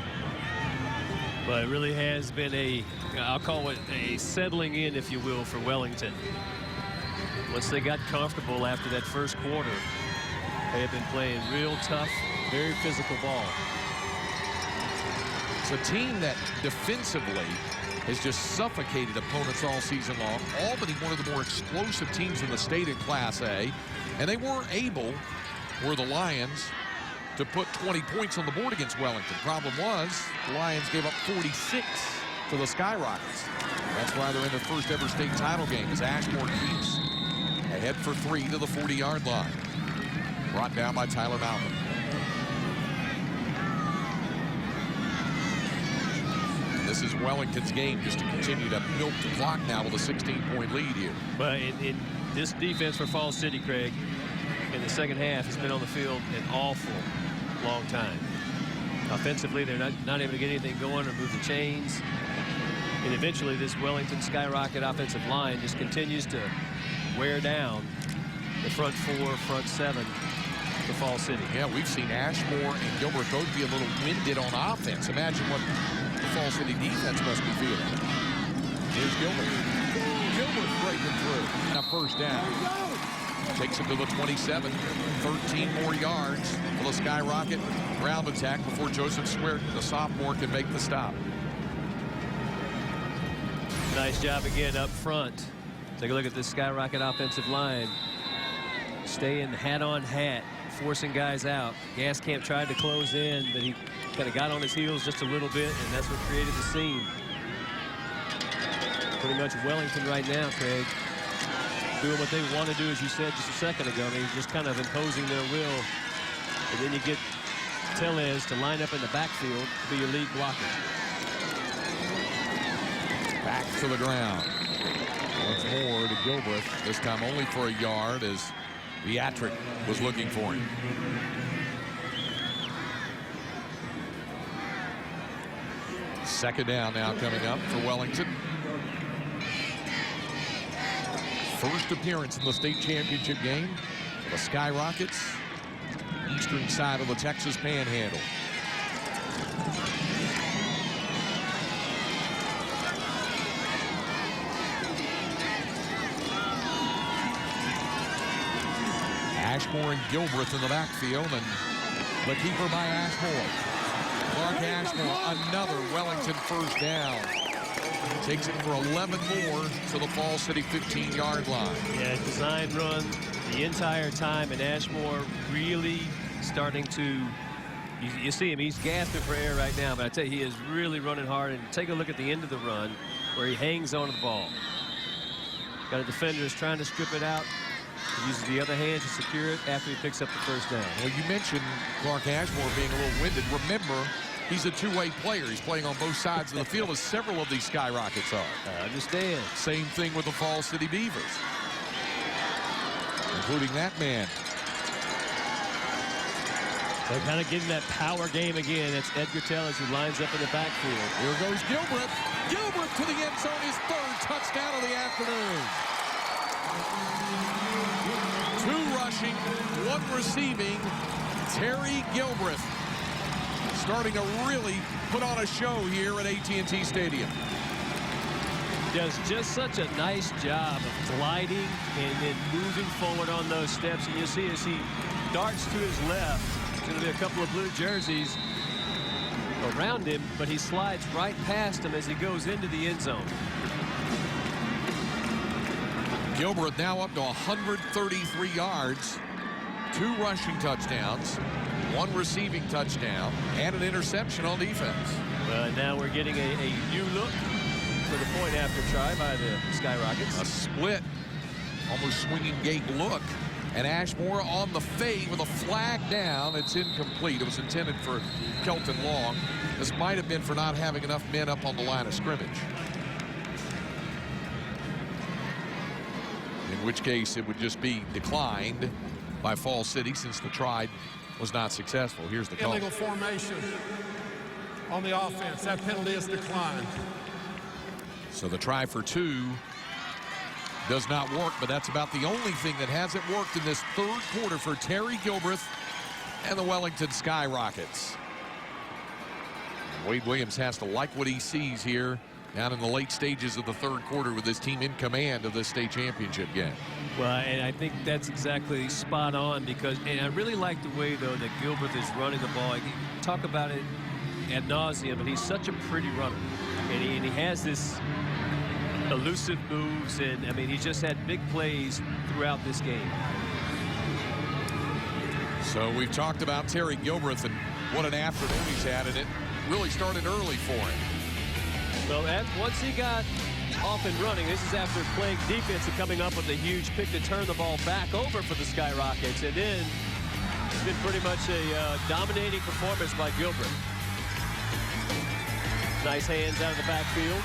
But it really has been a, I'll call it a settling in, if you will, for Wellington. Once they got comfortable after that first quarter, they have been playing real tough, very physical ball. It's a team that defensively has just suffocated opponents all season long. Albany, one of the more explosive teams in the state in Class A, and they were able, were the Lions, to put 20 points on the board against Wellington. Problem was, the Lions gave up 46 to the Skyrockets. That's why they're in their first ever state title game, as Ashmore keeps ahead for 3 to the 40-yard line. Brought down by Tyler Malcolm. This is Wellington's game, just to continue to milk the clock now with a 16-point lead here. But in this defense for Falls City, Craig, in the second half has been on the field an awful long time. Offensively, they're not able to get anything going or move the chains. And eventually this Wellington Skyrocket offensive line just continues to wear down the front 4, front 7 for Falls City. Yeah, we've seen Ashmore and Gilbert both be a little winded on offense. Imagine what the Falls City defense must be feeling. Here's Gilbert. Gilbert breaking through. And a first down. Takes it to the 27. 13 more yards for the Skyrocket ground attack before Joseph Swear, the sophomore, can make the stop. Nice job again up front. Take a look at this Skyrocket offensive line. Staying hat on hat, forcing guys out. Gaskamp tried to close in, but he kind of got on his heels just a little bit, and that's what created the scene. Pretty much Wellington right now, Craig, doing what they want to do, as you said just a second ago. They're just kind of imposing their will. And then you get Tellez to line up in the backfield to be your lead blocker. Back to the ground. Once more to Gilbreth, this time only for a yard, as Beatrick was looking for him. Second down now coming up for Wellington. First appearance in the state championship game for the Skyrockets, eastern side of the Texas Panhandle. Ashmore and Gilbreth in the backfield, and the keeper by Ashmore. Clark Ashmore, another Wellington first down. Takes it for 11 more to the Falls City 15-yard line. Yeah, design run the entire time, and Ashmore really starting to, you see him, he's gasping for air right now, but I tell you, he is really running hard. And take a look at the end of the run where he hangs onto the ball. Got a defender is trying to strip it out. He uses the other hand to secure it after he picks up the first down. Well, you mentioned Clark Ashmore being a little winded. Remember, he's a two-way player. He's playing on both sides of the field, as several of these Skyrockets are. I understand. Same thing with the Falls City Beavers, including that man. They're kind of getting that power game again. That's Edgar Tellers who lines up in the backfield. Here goes Gilbreth. Gilbreth to the end zone, his third touchdown of the afternoon. 2 rushing, 1 receiving. Terry Gilbreth starting to really put on a show here at AT&T Stadium. Does just such a nice job of gliding and then moving forward on those steps. And you'll see as he darts to his left, there's going to be a couple of blue jerseys around him, but he slides right past him as he goes into the end zone. Gilbreth now up to 133 yards, 2 rushing touchdowns, 1 receiving touchdown, and an interception on defense. Well, now we're getting a new look for the point after try by the Skyrockets. A split, almost swinging gate look. And Ashmore on the fade with a flag down. It's incomplete. It was intended for Kelton Long. This might have been for not having enough men up on the line of scrimmage. In which case it would just be declined by Falls City since the try was not successful. Here's the call. Illegal formation on the offense. That penalty is declined. So the try for 2 does not work, but that's about the only thing that hasn't worked in this third quarter for Terry Gilbreth and the Wellington Skyrockets. Wade Williams has to like what he sees here down in the late stages of the third quarter with his team in command of this state championship game. Well, and I think that's exactly spot on because, and I really like the way, though, that Gilbreth is running the ball. Talk about it ad nauseum, but he's such a pretty runner. And he has this elusive moves, and I mean, he just had big plays throughout this game. So we've talked about Terry Gilbreth and what an afternoon he's had, and it really started early for him. Well, once he got off and running, this is after playing defense and coming up with a huge pick to turn the ball back over for the Skyrockets, and then it's been pretty much a dominating performance by Gilbreth. Nice hands out of the backfield.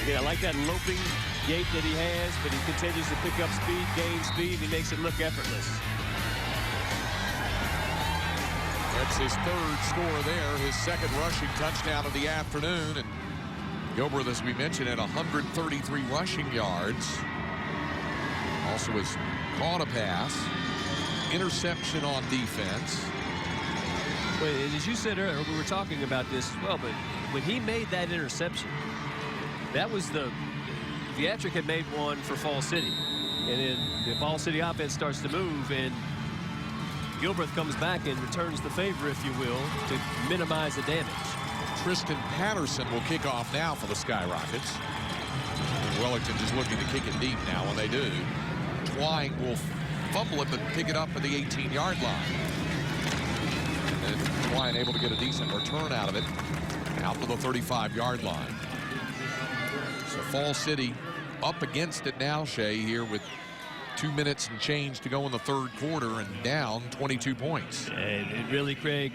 Again, I like that loping gait that he has, but he continues to pick up speed, gain speed, and he makes it look effortless. That's his third score there, his second rushing touchdown of the afternoon. And Gilbreth, as we mentioned, at 133 rushing yards. Also has caught a pass, interception on defense. Well, as you said earlier, we were talking about this as well, but when he made that interception, that was the Theatric had made one for Falls City. And then the Falls City offense starts to move, and Gilbreth comes back and returns the favor, if you will, to minimize the damage. Tristan Patterson will kick off now for the Skyrockets. And Wellington just looking to kick it deep now when they do. Twine will fumble it but pick it up at the 18-yard line. And Twine able to get a decent return out of it out to the 35-yard line. So Falls City up against it now, Shea, here with 2 minutes and change to go in the third quarter and down 22 points. And really, Craig,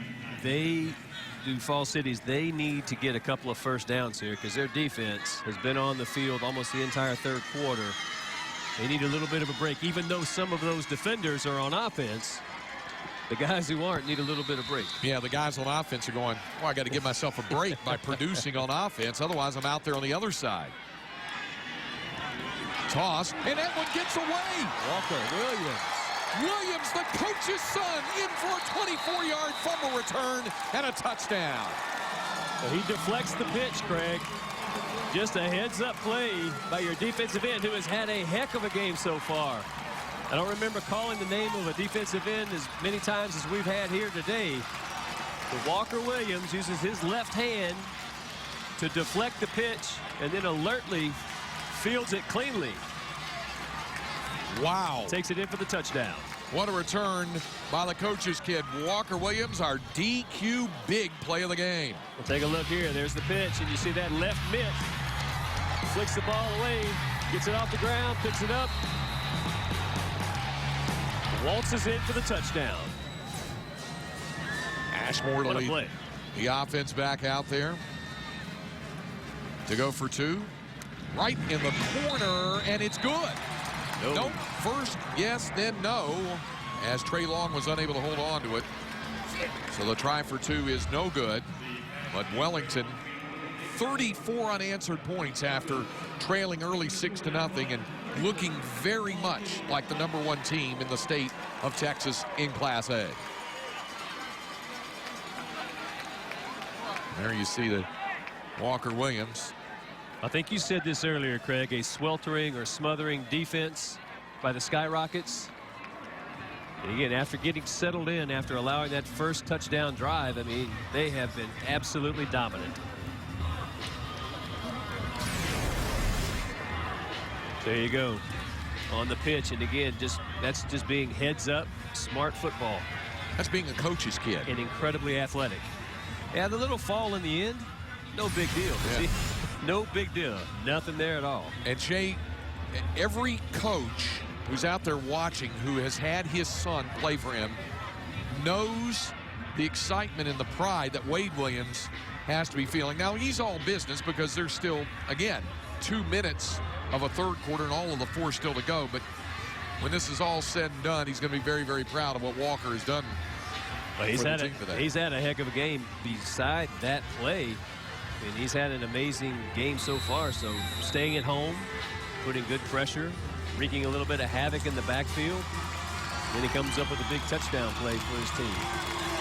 Falls Cities, they need to get a couple of first downs here because their defense has been on the field almost the entire third quarter. They need a little bit of a break, even though some of those defenders are on offense. The guys who aren't need a little bit of break. Yeah, the guys on offense are going, well, I got to give myself a break by producing on offense. Otherwise, I'm out there on the other side. Toss, and that one gets away. Walker Williams, the coach's son, in for a 24-yard fumble return and a touchdown. So he deflects the pitch, Craig. Just a heads-up play by your defensive end, who has had a heck of a game so far. I don't remember calling the name of a defensive end as many times as we've had here today. But Walker Williams uses his left hand to deflect the pitch and then alertly fields it cleanly. Wow. Takes it in for the touchdown. What a return by the coach's kid. Walker Williams, our DQ big play of the game. We'll take a look here. There's the pitch, and you see that left mitt. Flicks the ball away. Gets it off the ground, picks it up. Waltzes in for the touchdown. Ashmore to What a lead play. the offense back out there to go for 2. Right in the corner, and it's good. Nope. First, yes, then no, as Trey Long was unable to hold on to it. So the try for 2 is no good. But Wellington, 34 unanswered points after trailing early 6-0 and looking very much like the #1 team in the state of Texas in Class A. There you see the Walker Williams. I think you said this earlier, Craig, a sweltering or smothering defense by the Skyrockets. And again, after getting settled in, after allowing that first touchdown drive, I mean, they have been absolutely dominant. There you go. On the pitch, and again, that's just being heads up, smart football. That's being a coach's kid. And incredibly athletic. Yeah, the little fall in the end, no big deal. Yeah. See? No big deal. Nothing there at all. And Shay, every coach who's out there watching who has had his son play for him knows the excitement and the pride that Wade Williams has to be feeling. Now, he's all business because there's still, again, 2 minutes of a third quarter and all of the 4 still to go. But when this is all said and done, he's going to be very, very proud of what Walker has done. Well, he's had a heck of a game beside that play. I mean, he's had an amazing game so far. So staying at home, putting good pressure, wreaking a little bit of havoc in the backfield. Then he comes up with a big touchdown play for his team.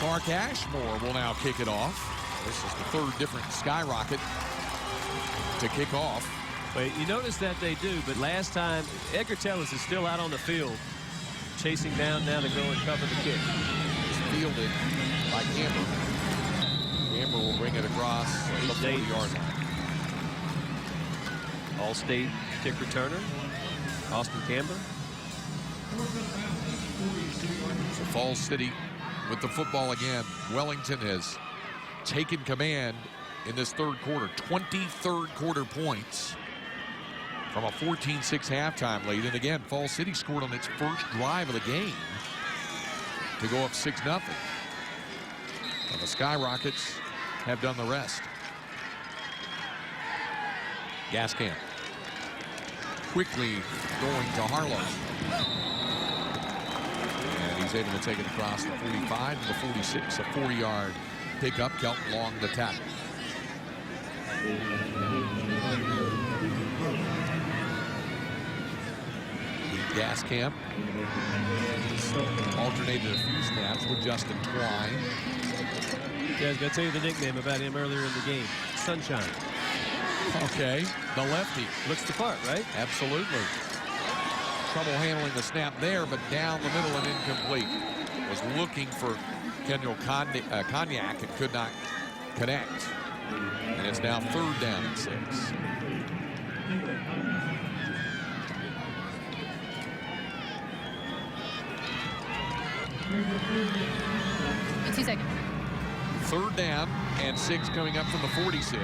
Mark Ashmore will now kick it off. This is the 3rd different Skyrocket to kick off. But you notice that they do, but last time, Edgar Tellis is still out on the field, chasing down now to go and cover the kick. It's fielded by Camber. Camber will bring it across the 40-yard line. All-State kick returner, Austin Camber. So Falls City with the football again. Wellington has taken command in this 3rd quarter. 23rd quarter points from a 14-6 halftime lead. And again, Falls City scored on its first drive of the game to go up 6-0. And the Skyrockets have done the rest. Gascamp quickly going to Harlow. And he's able to take it across the 45 to the 46, a 40-yard pickup. Kelton Long the tackle. Gascamp alternated a few snaps with Justin Twine. Yeah, I was going to tell you the nickname about him earlier in the game. Sunshine. Okay, the lefty. Looks the part, right? Absolutely. Trouble handling the snap there, but down the middle and incomplete. Was looking for Kendall Cognac and could not connect. And it's now 3rd down and 6. In 2 seconds. 3rd down and 6 coming up from the 46.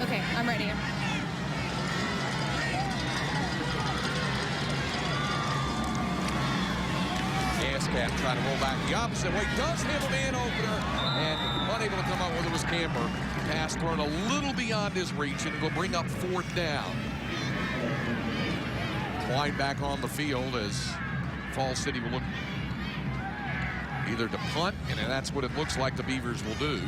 Okay, I'm ready. Gascamp trying to roll back the opposite way. Does have a man opener and unable to come up with it was Camber. Pass thrown a little beyond his reach, and it'll bring up 4th down. Twine back on the field as Falls City will look either to punt, and that's what it looks like the Beavers will do.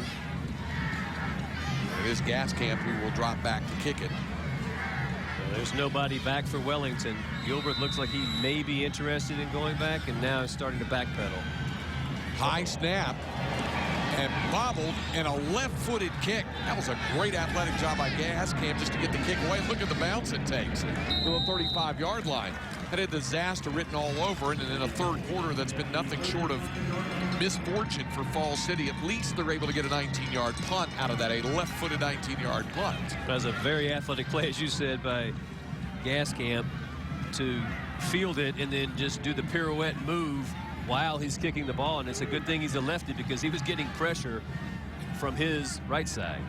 It is Gascamp who will drop back to kick it. Well, there's nobody back for Wellington. Gilbert looks like he may be interested in going back, and now is starting to backpedal. High snap and bobbled, and a left-footed kick. That was a great athletic job by Gascamp just to get the kick away. Look at the bounce it takes to the 35-yard line. Had a disaster written all over it, and in a 3rd quarter that's been nothing short of misfortune for Falls City. At least they're able to get a 19-yard punt out of that, a left-footed 19-yard punt. That was a very athletic play, as you said, by Gascamp to field it and then just do the pirouette move while he's kicking the ball. And it's a good thing he's a lefty because he was getting pressure from his right side.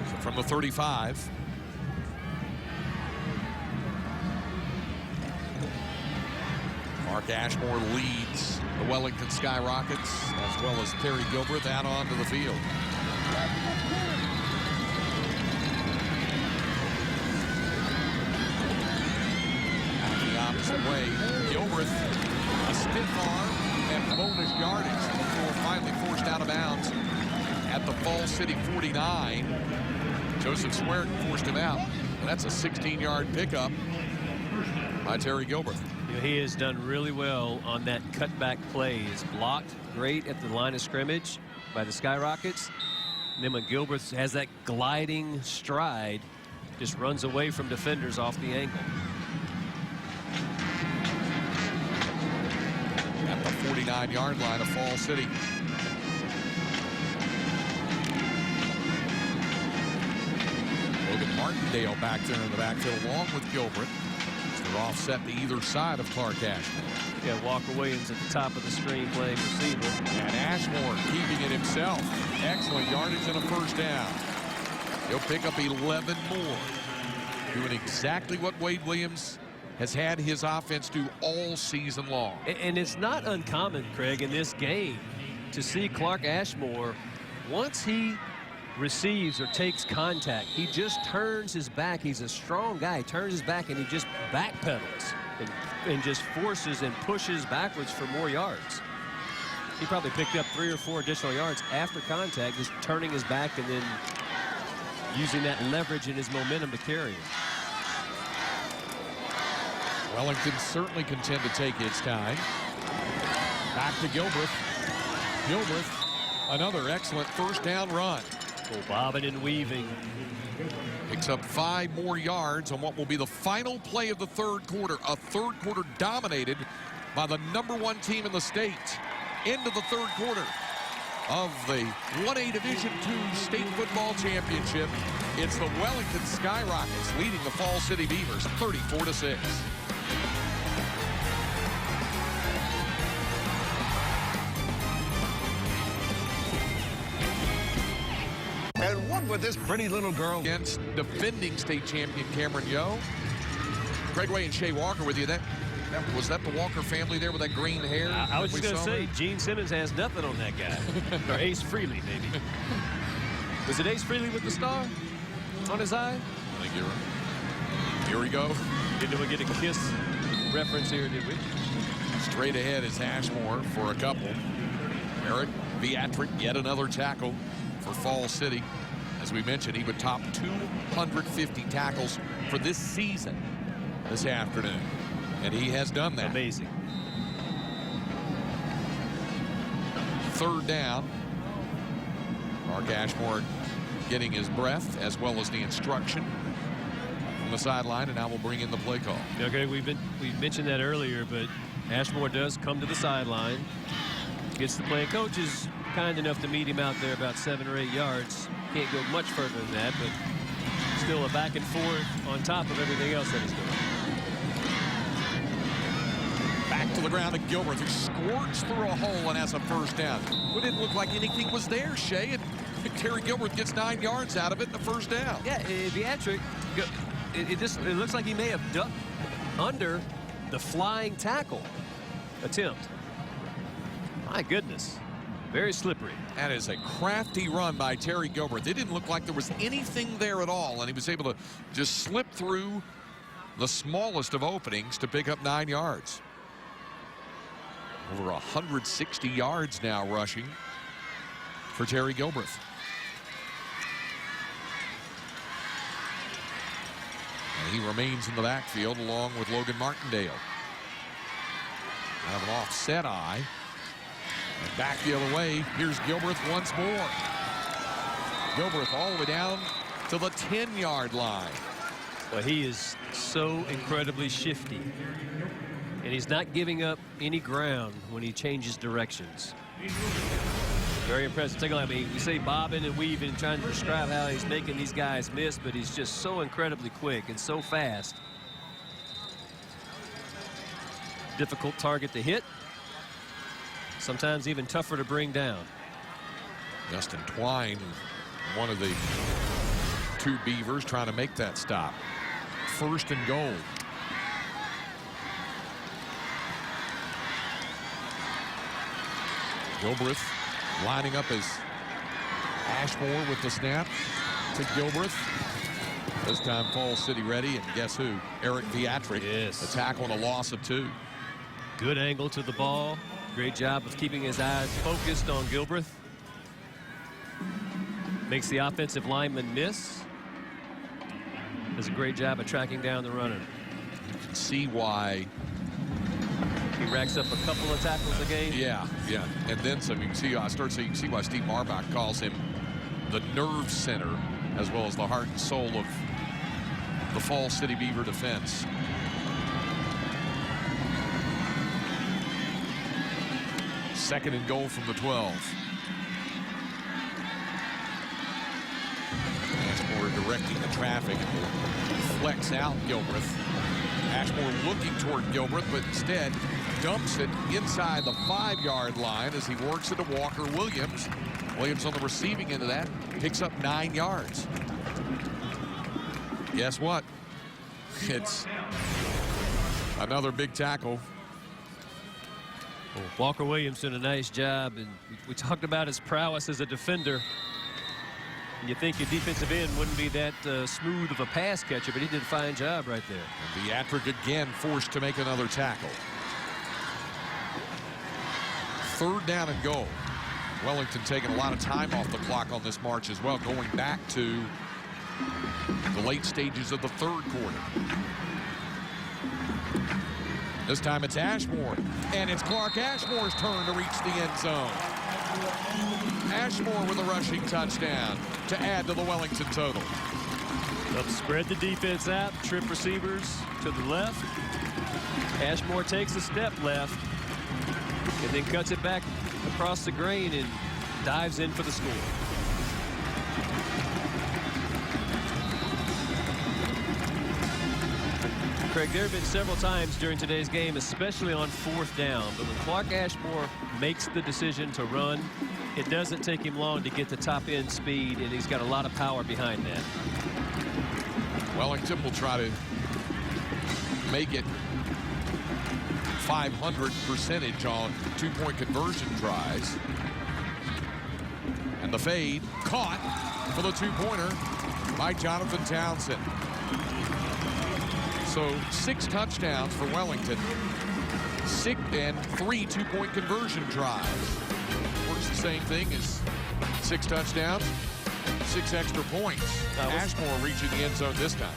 So from the 35, Mark Ashmore leads the Wellington Skyrockets, as well as Terry Gilbreth out onto the field. The opposite way, Gilbreth, a stiff arm and bonus yardage before finally forced out of bounds at the Fall City 49. Joseph Swearick forced him out. And that's a 16-yard pickup by Terry Gilbreth. You know, he has done really well on that cutback play. He's blocked great at the line of scrimmage by the Skyrockets. And then when Gilbreth has that gliding stride, just runs away from defenders off the angle. At the 49-yard line of Fall City. Logan Martindale back there in the backfield along with Gilbreth. They're offset to either side of Clark Ashmore. Yeah, Walker Williams at the top of the screen playing receiver. And Ashmore keeping it himself. Excellent yardage and a first down. He'll pick up 11 more. Doing exactly what Wade Williams has had his offense do all season long. And it's not uncommon, Craig, in this game to see Clark Ashmore, once he receives or takes contact, he just turns his back. He's a strong guy. He turns his back and he just backpedals and just forces and pushes backwards for more yards. He probably picked up 3 or 4 additional yards after contact, just turning his back and then using that leverage and his momentum to carry him. Wellington certainly content to take its time. Back to Gilbreth. Gilbreth, another excellent first down run. Oh, bobbing and weaving. Picks up 5 more yards on what will be the final play of the third quarter. A third quarter dominated by the #1 team in the state. Into the third quarter of the 1A Division II State Football Championship. It's the Wellington Skyrockets leading the Fall City Beavers 34-6. And what would this pretty little girl against defending state champion Cameron Yo? Craig Way and Shay Walker with you. Was that the Walker family there with that green hair? I was just going to say, Gene Simmons has nothing on that guy. Or Ace Frehley, maybe. Was it Ace Frehley with the star on his eye? I think you're right. Here we go. Didn't we get a kiss reference here, did we? Straight ahead is Ashmore for a couple. Eric Beatrick, yet another tackle for Fall City. As we mentioned, he would top 250 tackles for this season this afternoon. And he has done that. Amazing. Third down. Mark Ashmore getting his breath as well as the instruction from the sideline, and now we'll bring in the play call. Okay, we mentioned that earlier, but Ashmore does come to the sideline, gets the play. Coach is kind enough to meet him out there about 7 or 8 yards. Can't go much further than that, but still a back and forth on top of everything else that he's doing. Back to the ground to Gilbreth, who squirts through a hole and has a first down. It didn't look like anything was there, Shay, and Terry Gilbreth gets 9 yards out of it in the first down. Yeah, Beatrick, it looks like he may have ducked under the flying tackle attempt. My goodness, very slippery. That is a crafty run by Terry Gilbreth. It didn't look like there was anything there at all, and he was able to just slip through the smallest of openings to pick up 9 yards. Over 160 yards now rushing for Terry Gilbreth. And he remains in the backfield along with Logan Martindale. Out of an offset eye. And back the other way, here's Gilbreth once more. Gilbreth all the way down to the 10-yard line. Well, he is so incredibly shifty. And he's not giving up any ground when he changes directions. Very impressive. Take a look. I mean, we say bobbing and weaving, trying to describe how he's making these guys miss, but he's just so incredibly quick and so fast. Difficult target to hit. Sometimes even tougher to bring down. Justin Twine, one of the 2 Beavers, trying to make that stop. First and goal. Gilbreth lining up as Ashmore with the snap to Gilbreth. This time Falls City ready, and guess who? Eric Beatrick. Yes. A tackle and a loss of 2. Good angle to the ball. Great job of keeping his eyes focused on Gilbreth. Makes the offensive lineman miss. Does a great job of tracking down the runner. You can see why. He racks up a couple of tackles a game. Yeah. And then some. You can see, you can see why Steve Marbach calls him the nerve center, as well as the heart and soul of the Falls City Beaver defense. Second and goal from the 12. Ashmore directing the traffic. Flex out Gilbreth. Ashmore looking toward Gilbreth, but instead dumps it inside the 5-yard line as he works into Walker Williams. Williams on the receiving end of that picks up 9 yards. Guess what? It's another big tackle. Well, Walker Williams doing a nice job, and we talked about his prowess as a defender. You think your defensive end wouldn't be that smooth of a pass catcher, but he did a fine job right there. And Beatrick again forced to make another tackle. 3rd down and goal. Wellington taking a lot of time off the clock on this march as well, going back to the late stages of the 3rd quarter. This time it's Ashmore, and it's Clark Ashmore's turn to reach the end zone. Ashmore with a rushing touchdown to add to the Wellington total. They'll spread the defense out, trip receivers to the left. Ashmore takes a step left and then cuts it back across the grain and dives in for the score. Craig, there have been several times during today's game, especially on 4th down, but when Clark Ashmore makes the decision to run, it doesn't take him long to get to top end speed, and he's got a lot of power behind that. Wellington will try to make it 500% on 2-point conversion tries. And the fade caught for the 2-pointer by Jonathan Townsend. So 6 touchdowns for Wellington. 6 and 3 2-point conversion tries. Works the same thing as 6 touchdowns, 6 extra points. Ashmore reaching the end zone this time.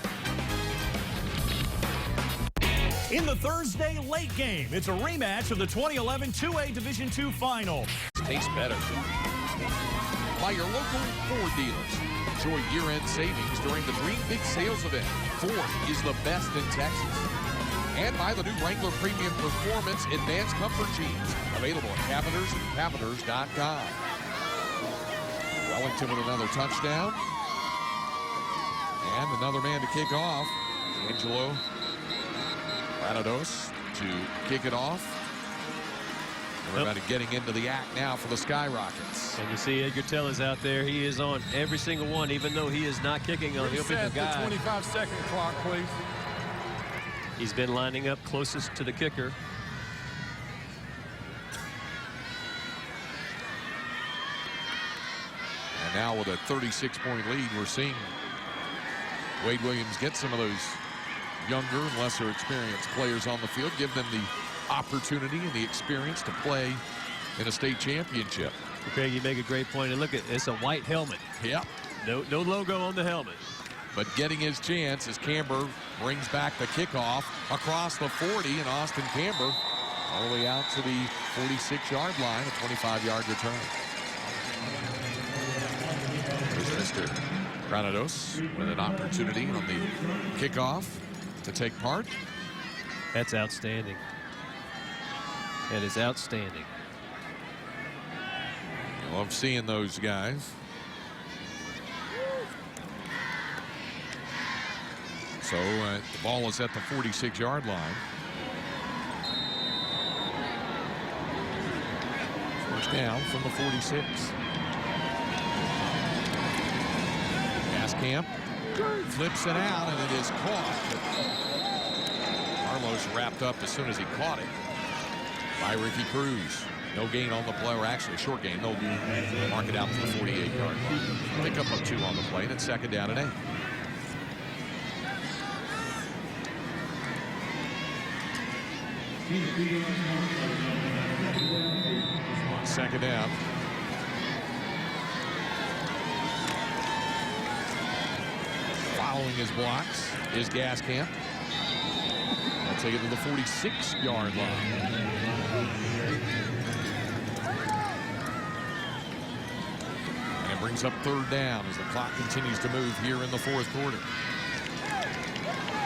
In the Thursday late game, it's a rematch of the 2011 2A Division II final. Tastes better. By your local Ford dealers. Enjoy year-end savings during the Dream Big Sales event. Ford is the best in Texas. And by the new Wrangler Premium Performance Advanced Comfort Jeans. Available at Cavenders and Cavenders.com. Wellington with another touchdown. And another man to kick off. Angelo Granados to kick it off. Everybody getting into the act now for the Skyrockets. And you see Edgar Tellez out there. He is on every single one, even though he is not kicking on. He'll be the guy. The 25-second clock, please. He's been lining up closest to the kicker. And now with a 36-point lead, we're seeing Wade Williams get some of those younger and lesser experienced players on the field, give them the opportunity and the experience to play in a state championship. Okay, you make a great point. And look, it's a white helmet. Yep. No logo on the helmet. But getting his chance as Camber brings back the kickoff across the 40, and Austin Camber all the way out to the 46-yard line, a 25-yard return. There's Mr. Granados with an opportunity on the kickoff to take part. That's outstanding. That is outstanding. I love seeing those guys. So the ball is at the 46-yard line. First down from the 46. Gaskamp flips it out, and it is caught. Carlos wrapped up as soon as he caught it by Ricky Cruz. No gain on the play, or actually a short gain. They'll mark it out to the 48-yard line. Pick up a 2 on the play, and it's 2nd down and 8. On 2nd down. Following his blocks is Gaskamp. They'll take it to the 46-yard line. And it brings up 3rd down as the clock continues to move here in the 4th quarter.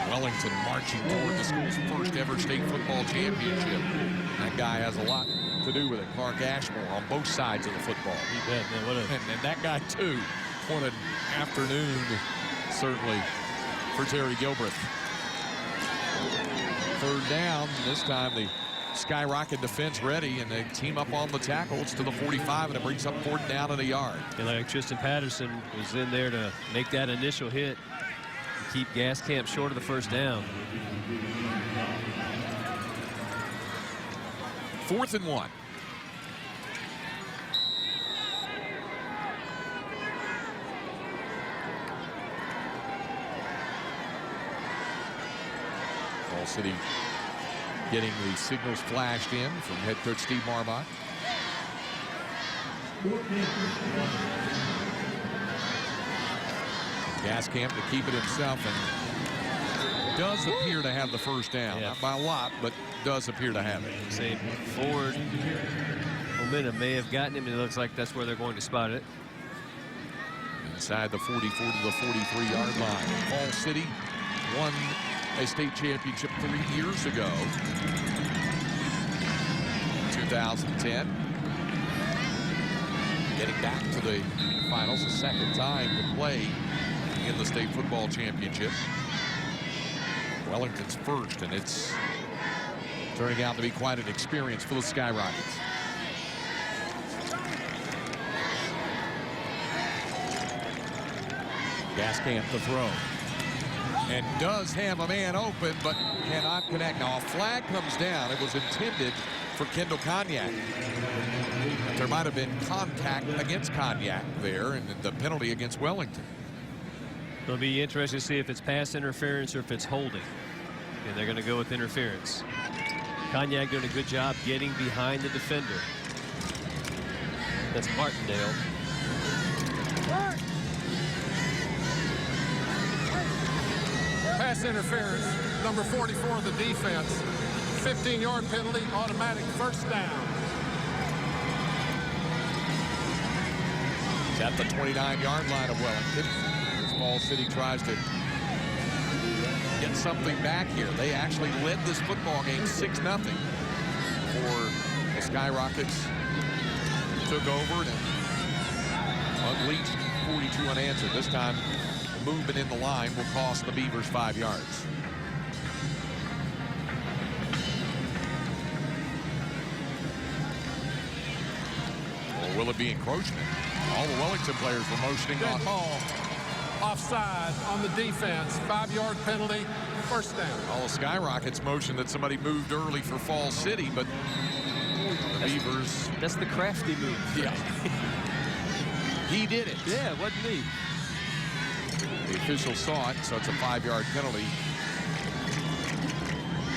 Wellington marching toward the school's first ever state football championship. That guy has a lot to do with it. Clark Ashmore on both sides of the football. You bet, man. And that guy, too. What an afternoon, certainly, for Terry Gilbreth. 3rd down. This time the Skyrocket defense ready, and they team up on the tackle. It's to the 45, and it brings up 4th down and a yard. And like Tristan Patterson was in there to make that initial hit. Keep Gaskamp short of the 1st down. 4th and 1. Fall City getting the signals flashed in from head coach Steve Marbach. Gaskamp to keep it himself, and does appear to have the 1st down. Yeah. Not by a lot, but does appear to have it. Same forward momentum may have gotten him, and it looks like that's where they're going to spot it. Inside the 44 to the 43-yard line. Fall City won a state championship 3 years ago. 2010. Getting back to the finals, the 2nd time to play in the state football championship. Wellington's first, and it's turning out to be quite an experience for the Skyrockets. Gaskamp to throw. And does have a man open, but cannot connect. Now a flag comes down. It was intended for Kendall Cognac. There might have been contact against Cognac there, and the penalty against Wellington. It'll be interesting to see if it's pass interference or if it's holding. And they're going to go with interference. Cognac doing a good job getting behind the defender. That's Martindale. Pass interference, number 44 of the defense. 15-yard penalty, automatic 1st down. It's at the 29-yard line of Wellington. Fall City tries to get something back here. They actually led this football game 6-0 before the Skyrockets took over and unleashed 42 unanswered. This time, movement in the line will cost the Beavers 5 yards. Or will it be encroachment? All the Wellington players were motioning on. Ball. Offside on the defense. 5-yard penalty. 1st down. All the Skyrockets motioned that somebody moved early for Fall City, but the Beavers. That's the crafty move. Yeah. He did it. Yeah, it wasn't me. The official saw it, so it's a 5-yard penalty.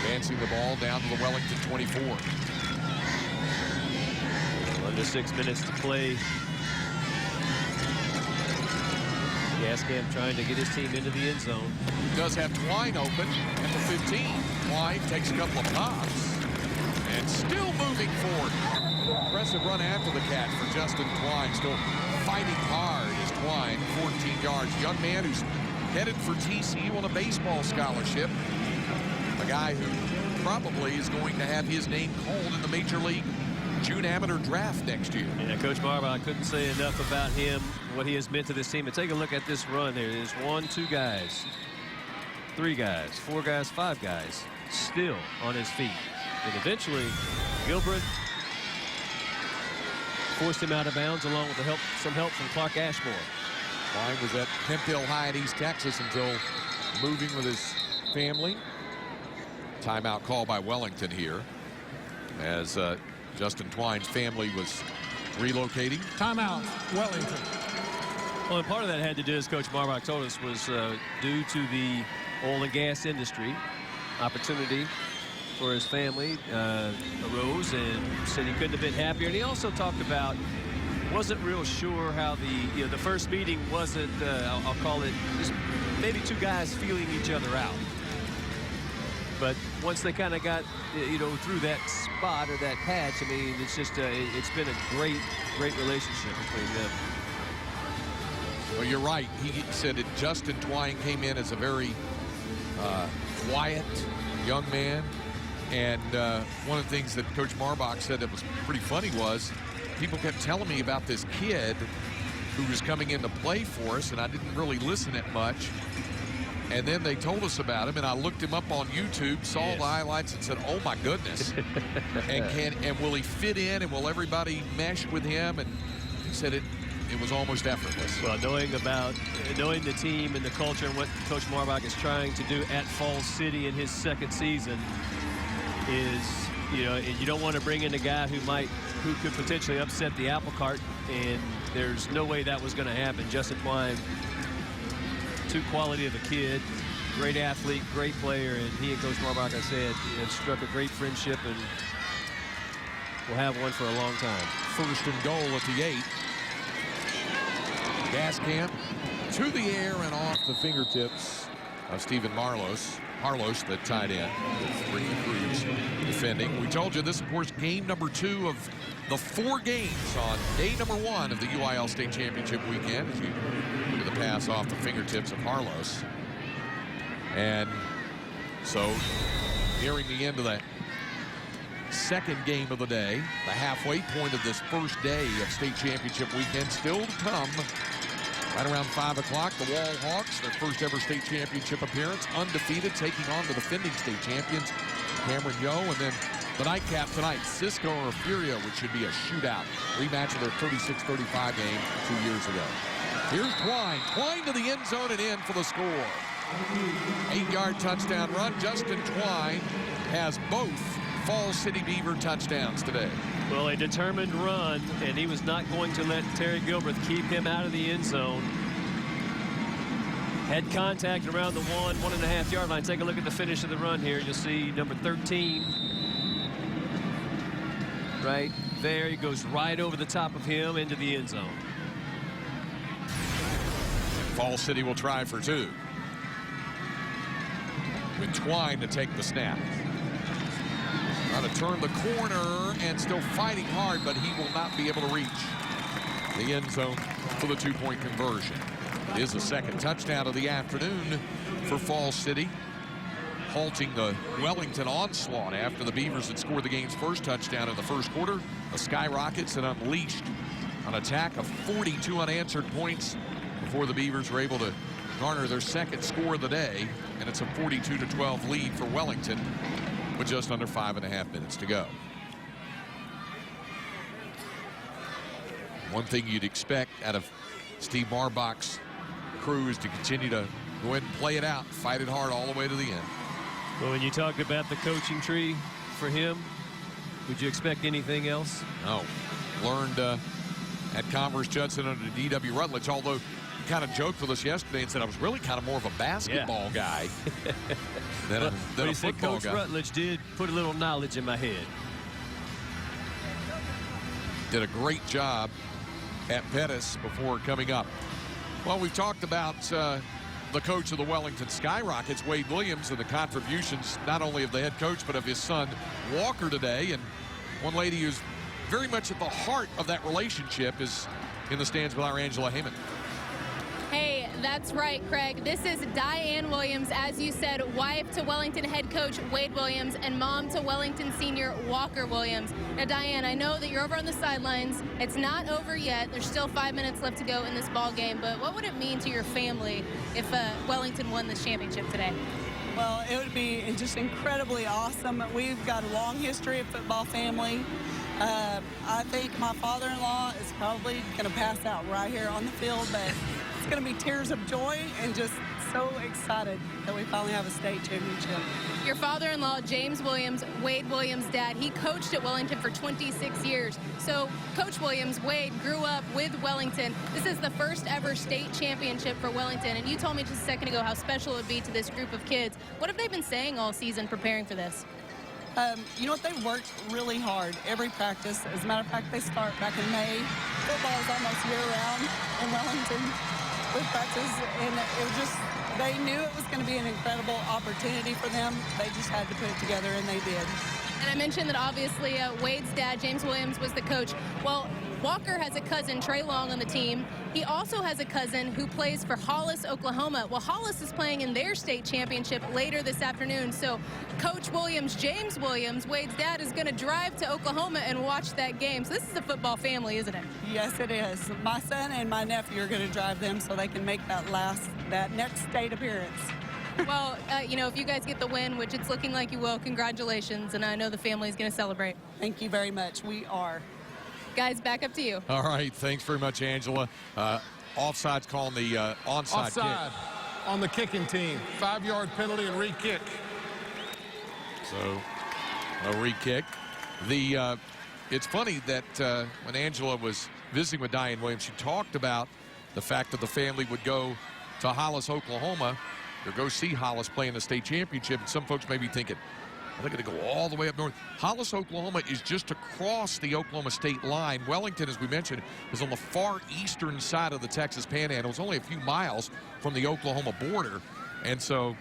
Advancing the ball down to the Wellington 24. Under 6 minutes to play. Gaskamp trying to get his team into the end zone. He does have Twine open at the 15. Twine takes a couple of pops and still moving forward. Impressive run after the catch for Justin Twine. Still fighting hard as Twine, 14 yards. Young man who's headed for TCU on a baseball scholarship. A guy who probably is going to have his name called in the Major League June amateur draft next year. Yeah, Coach Marbach couldn't say enough about him, what he has meant to this team. And take a look at this run here. There's 1, 2 guys, 3 guys, 4 guys, 5 guys still on his feet. And eventually, Gilbreth forced him out of bounds along with some help from Clark Ashmore. Twine was at Hemphill High in East Texas until moving with his family. Timeout call by Wellington here as Justin Twine's family was relocating. Timeout, Wellington. Well, and part of that had to do, as Coach Marbach told us, was due to the oil and gas industry. Opportunity for his family arose, and said he couldn't have been happier. And he also talked about wasn't real sure how the first meeting wasn't. I'll call it just maybe two guys feeling each other out. But once they kind of got through that spot or that patch, I mean, it's just it's been a great relationship between them. Well, you're right. He said that Justin Twine came in as a very quiet young man. And one of the things that Coach Marbach said that was pretty funny was people kept telling me about this kid who was coming in to play for us, and I didn't really listen at much. And then they told us about him, and I looked him up on YouTube, saw the highlights, and said, oh, my goodness. and will he fit in, and will everybody mesh with him? And he said it was almost effortless. Well, knowing the team and the culture and what Coach Marbach is trying to do at Falls City in his second season is, you don't want to bring in a guy who could potentially upset the apple cart, and there's no way that was going to happen. Justin Twine, too quality of a kid, great athlete, great player, and he and Coach Marbach, I said, struck a great friendship, and will have one for a long time. First and goal at the 8. Gaskamp to the air and off the fingertips of Stephen Harlos, the tight end. Ricky Cruz defending. We told you this, of course, game number 2 of the 4 games on day number 1 of the UIL State Championship weekend. As you do the pass off the fingertips of Harlos. And so, nearing the end of that second game of the day, the halfway point of this first day of state championship weekend, still to come. Right around 5 o'clock, the Wall Hawks, their first ever state championship appearance, undefeated, taking on the defending state champions, Cameron Yo. And then the nightcap tonight, Cisco or Furia, which should be a shootout. Rematch of their 36-35 game 2 years ago. Here's Twine. Twine to the end zone and in for the score. 8-yard touchdown run. Justin Twine has both Falls City Beaver touchdowns today. Well, a determined run, and he was not going to let Terry Gilbert keep him out of the end zone. Had contact around the 1.5 yard line. Take a look at the finish of the run here. You'll see number 13 right there. He goes right over the top of him into the end zone. Falls City will try for 2. With Twine to take the snap. Trying to turn the corner and still fighting hard, but he will not be able to reach the end zone for the 2-point conversion. It is the second touchdown of the afternoon for Falls City, halting the Wellington onslaught after the Beavers had scored the game's first touchdown in the first quarter. The Skyrockets had unleashed an attack of 42 unanswered points before the Beavers were able to garner their second score of the day, and it's a 42-12 lead for Wellington with just under 5.5 minutes to go. One thing you'd expect out of Steve Marbach's crew is to continue to go ahead and play it out, fight it hard all the way to the end. Well, when you talk about the coaching tree for him, would you expect anything else? No. Learned at Commerce Judson under D.W. Rutledge, although he kind of joked with us yesterday and said I was really kind of more of a basketball guy than a football Coach guy. Rutledge did put a little knowledge in my head. Did a great job at Pettis before coming up. Well, we've talked about the coach of the Wellington Skyrockets, Wade Williams, and the contributions not only of the head coach but of his son Walker today. And one lady who's very much at the heart of that relationship is in the stands with our Angela Heyman. Hey, that's right, Craig. This is Diane Williams, as you said, wife to Wellington head coach Wade Williams and mom to Wellington senior Walker Williams. Now, Diane, I know that you're over on the sidelines. It's not over yet. There's still 5 minutes left to go in this ball game, but what would it mean to your family if Wellington won this championship today? Well, it would be just incredibly awesome. We've got a long history of football family. I think my father-in-law is probably going to pass out right here on the field, but it's going to be tears of joy and just so excited that we finally have a state championship. Your father-in-law, James Williams, Wade Williams' dad, he coached at Wellington for 26 years. So Coach Williams, Wade, grew up with Wellington. This is the first ever state championship for Wellington. And you told me just a second ago how special it would be to this group of kids. What have they been saying all season preparing for this? You know what? They've worked really hard every practice. As a matter of fact, they start back in May. Football is almost year-round in Wellington with practice, and it was just, they knew it was going to be an incredible opportunity for them. They just had to put it together, and they did. And I mentioned that obviously Wade's dad, James Williams, was the coach. Well, Walker has a cousin, Trey Long, on the team. He also has a cousin who plays for Hollis, Oklahoma. Well, Hollis is playing in their state championship later this afternoon. So Coach Williams, James Williams, Wade's dad, is going to drive to Oklahoma and watch that game. So this is a football family, isn't it? Yes, it is. My son and my nephew are going to drive them so they can make that next state appearance. Well, you know, if you guys get the win, which it's looking like you will, congratulations. And I know the family is going to celebrate. Thank you very much. We are. Guys, back up to you. All right, thanks very much, Angela. Offside's calling the onside Offside kick. On the kicking team. 5-yard penalty and re-kick. So a re-kick. It's funny that when Angela was visiting with Diane Williams, she talked about the fact that the family would go to Hollis, Oklahoma, or go see Hollis play in the state championship. And some folks may be thinking, they're going to go all the way up north. Hollis, Oklahoma is just across the Oklahoma state line. Wellington, as we mentioned, is on the far eastern side of the Texas Panhandle. It's only a few miles from the Oklahoma border. And so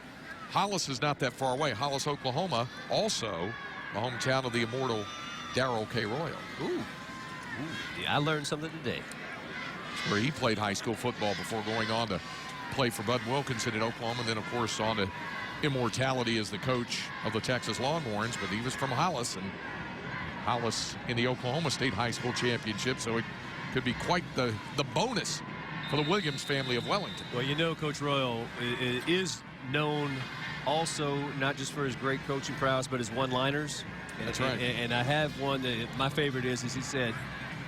Hollis is not that far away. Hollis, Oklahoma, also the hometown of the immortal Darrell K. Royal. Ooh, yeah, I learned something today. It's where he played high school football before going on to play for Bud Wilkinson in Oklahoma, and then, of course, on to immortality as the coach of the Texas Longhorns. But he was from Hollis, and Hollis in the Oklahoma State High School Championship, so it could be quite the bonus for the Williams family of Wellington. Well, you know, Coach Royal is known also not just for his great coaching prowess, but his one-liners. That's right. And I have one that my favorite is he said,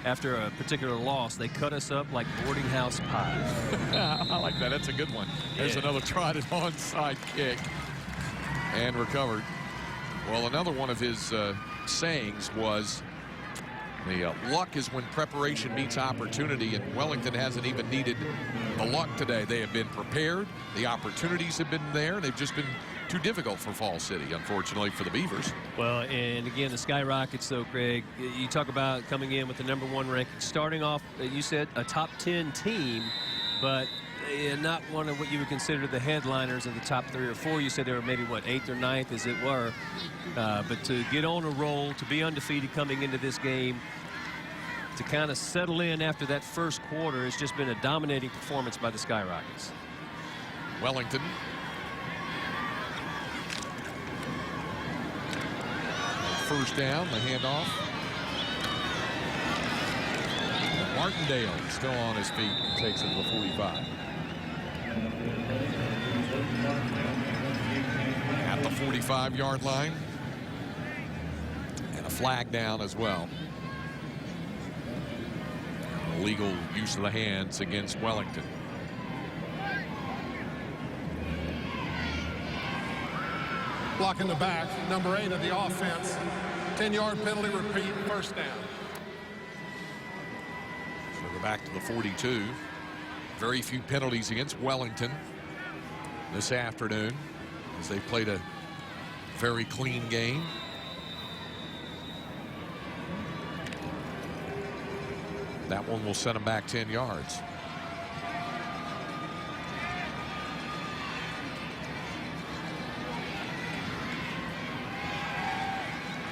after a particular loss, they cut us up like boarding house pies. I like that. That's a good one. There's another trotted onside kick and recovered. Well, another one of his sayings was, the luck is when preparation meets opportunity, and Wellington hasn't even needed the luck today. They have been prepared. The opportunities have been there. They've just been too difficult for Fall City, unfortunately, for the Beavers. Well, and again, the Skyrockets, though, Craig, you talk about coming in with the #1 ranking, starting off, you said, a top 10 team, but not one of what you would consider the headliners of the top 3 or 4. You said they were maybe, what, 8th or 9th, as it were. But to get on a roll, to be undefeated coming into this game, to kind of settle in after that first quarter, it's just been a dominating performance by the Skyrockets. Wellington. First down, the handoff. Martindale still on his feet, takes it to the 45. At the 45-yard line. And a flag down as well. Illegal use of the hands against Wellington. Blocking the back, number 8 of the offense. 10-yard penalty, repeat, first down. So we're back to the 42. Very few penalties against Wellington this afternoon, as they played a very clean game. That one will send them back 10 yards.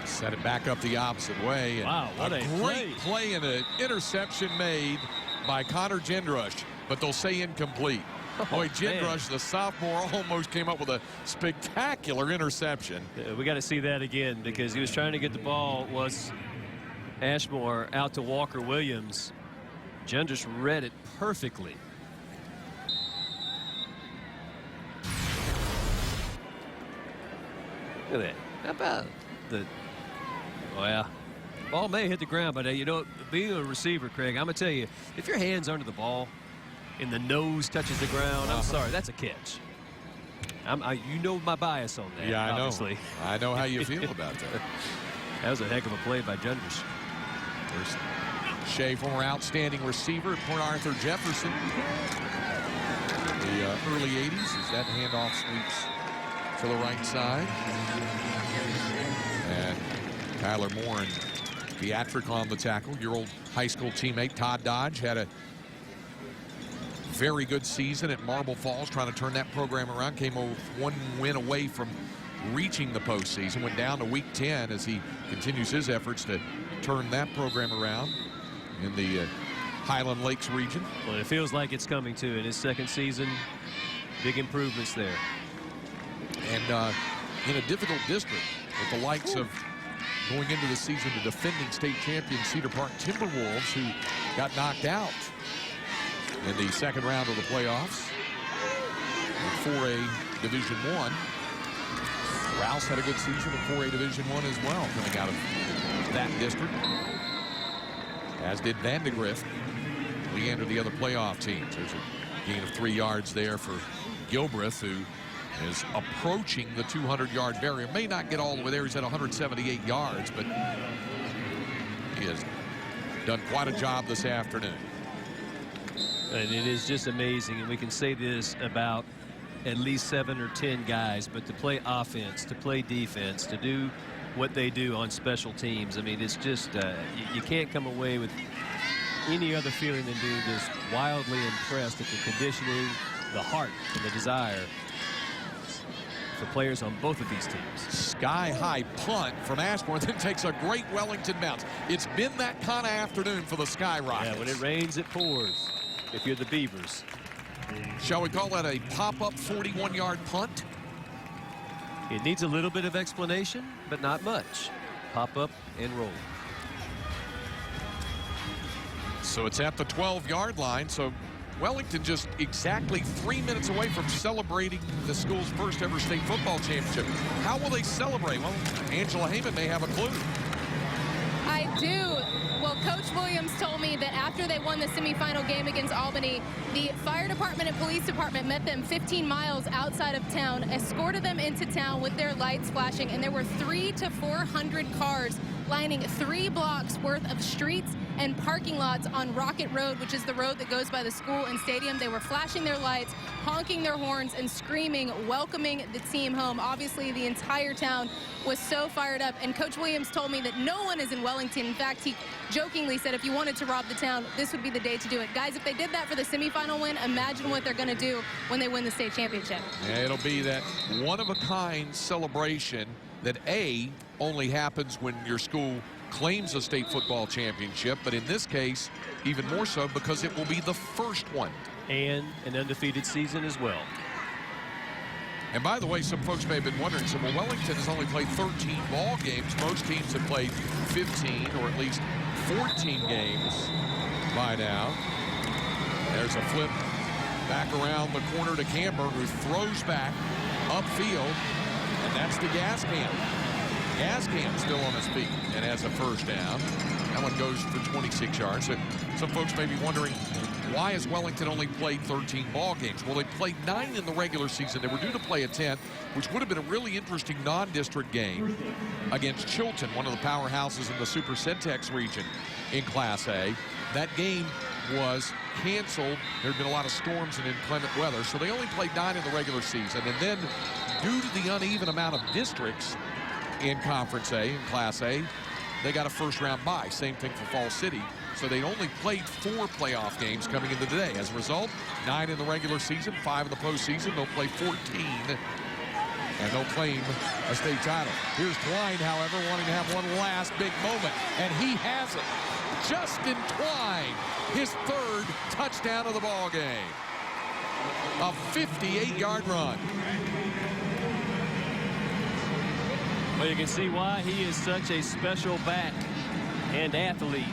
Set it back up the opposite way. And wow, what a great play and an interception made by Connor Gendrush, but they'll say incomplete. Boy, Gendrush, the sophomore, almost came up with a spectacular interception. We got to see that again, because he was trying to get the ball, was Ashmore, out to Walker Williams. Gendrush read it perfectly. Look at that. How about the... Well, the ball may hit the ground, but you know, being a receiver, Craig, I'm going to tell you, if your hand's under the ball, and the nose touches the ground. I'm sorry, that's a catch. You know my bias on that. Yeah, I know. Obviously. I know how you feel about that. That was a heck of a play by Junders. There's Shea, former outstanding receiver at Port Arthur Jefferson. The early 80s as that handoff sweeps to the right side. And Kyler Moore and Beatrick on the tackle. Your old high school teammate Todd Dodge had a very good season at Marble Falls, trying to turn that program around. Came one win away from reaching the postseason. Went down to week 10 as he continues his efforts to turn that program around in the Highland Lakes region. Well, it feels like it's coming too in his second season. Big improvements there. And in a difficult district with the likes of going into the season the defending state champion Cedar Park Timberwolves, who got knocked out in the second round of the playoffs in 4A Division I. Rouse had a good season in 4A Division I as well, coming out of that district, as did Vandegrift. We entered the other playoff teams. There's a gain of 3 yards there for Gilbreth, who is approaching the 200-yard barrier. May not get all the way there. He's at 178 yards, but he has done quite a job this afternoon. And it is just amazing, and we can say this about at least 7 or 10 guys, but to play offense, to play defense, to do what they do on special teams, I mean, it's just you can't come away with any other feeling than being just wildly impressed at the conditioning, the heart, and the desire for players on both of these teams. Sky-high punt from Ashmore, then takes a great Wellington bounce. It's been that kind of afternoon for the Sky Rockets. Yeah, when it rains, it pours, if you're the Beavers. Shall we call that a pop-up 41-yard punt? It needs a little bit of explanation, but not much. Pop up and roll. So it's at the 12-yard line. So Wellington just exactly 3 minutes away from celebrating the school's first ever state football championship. How will they celebrate? Well, Angela Heyman may have a clue. I do. Well, Coach Williams told me that after they won the semifinal game against Albany, the fire department and police department met them 15 miles outside of town, escorted them into town with their lights flashing, and there were 300 to 400 cars lining 3 blocks worth of streets and parking lots on Rocket Road, which is the road that goes by the school and stadium. They were flashing their lights, honking their horns, and screaming, welcoming the team home. Obviously, the entire town was so fired up, and Coach Williams told me that no one is in Wellington. In fact, he jokingly said if you wanted to rob the town, this would be the day to do it. Guys, if they did that for the semifinal win, imagine what they're going to do when they win the state championship. Yeah, it'll be that one-of-a-kind celebration that only happens when your school claims a state football championship, but in this case, even more so because it will be the first one. And an undefeated season as well. And by the way, some folks may have been wondering, so well, Wellington has only played 13 ball games. Most teams have played 15 or at least 14 games by now. There's a flip back around the corner to Camber, who throws back upfield, and that's the gas can. Gas can still on his feet and has a first down. That one goes for 26 yards. So some folks may be wondering, why has Wellington only played 13 ball games? Well, they played 9 in the regular season. They were due to play a 10th, which would have been a really interesting non-district game against Chilton, one of the powerhouses in the Super Centex region in Class A. That game was canceled. There had been a lot of storms and inclement weather, so they only played 9 in the regular season. And then, due to the uneven amount of districts in Conference A, in Class A, they got a first-round bye. Same thing for Fall City. So they only played 4 playoff games coming into today. As a result, 9 in the regular season, 5 in the postseason. They'll play 14, and they'll claim a state title. Here's Twine, however, wanting to have one last big moment, and he has it. Justin Twine, his 3rd touchdown of the ball game. A 58-yard run. Well, you can see why he is such a special back and athlete.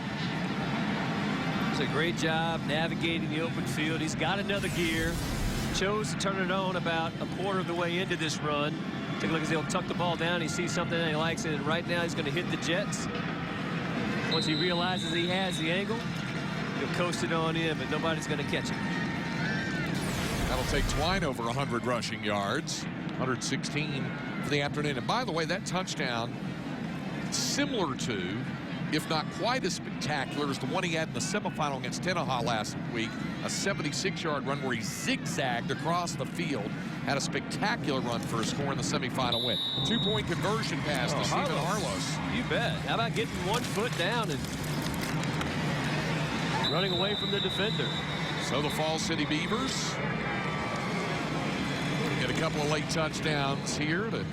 Does a great job navigating the open field. He's got another gear. Chose to turn it on about a quarter of the way into this run. Take a look as he'll tuck the ball down. He sees something and he likes it. And right now he's going to hit the jets. Once he realizes he has the angle, he'll coast it on in, but nobody's going to catch him. take Twine over 100 rushing yards, 116 for the afternoon. And by the way, that touchdown, similar to, if not quite as spectacular as the one he had in the semifinal against Tenaha last week, a 76-yard run where he zigzagged across the field, had a spectacular run for a score in the semifinal win. 2-point conversion pass to Steven Harlos. You bet. How about getting 1 foot down and running away from the defender? So the Falls City Beavers get a couple of late touchdowns here to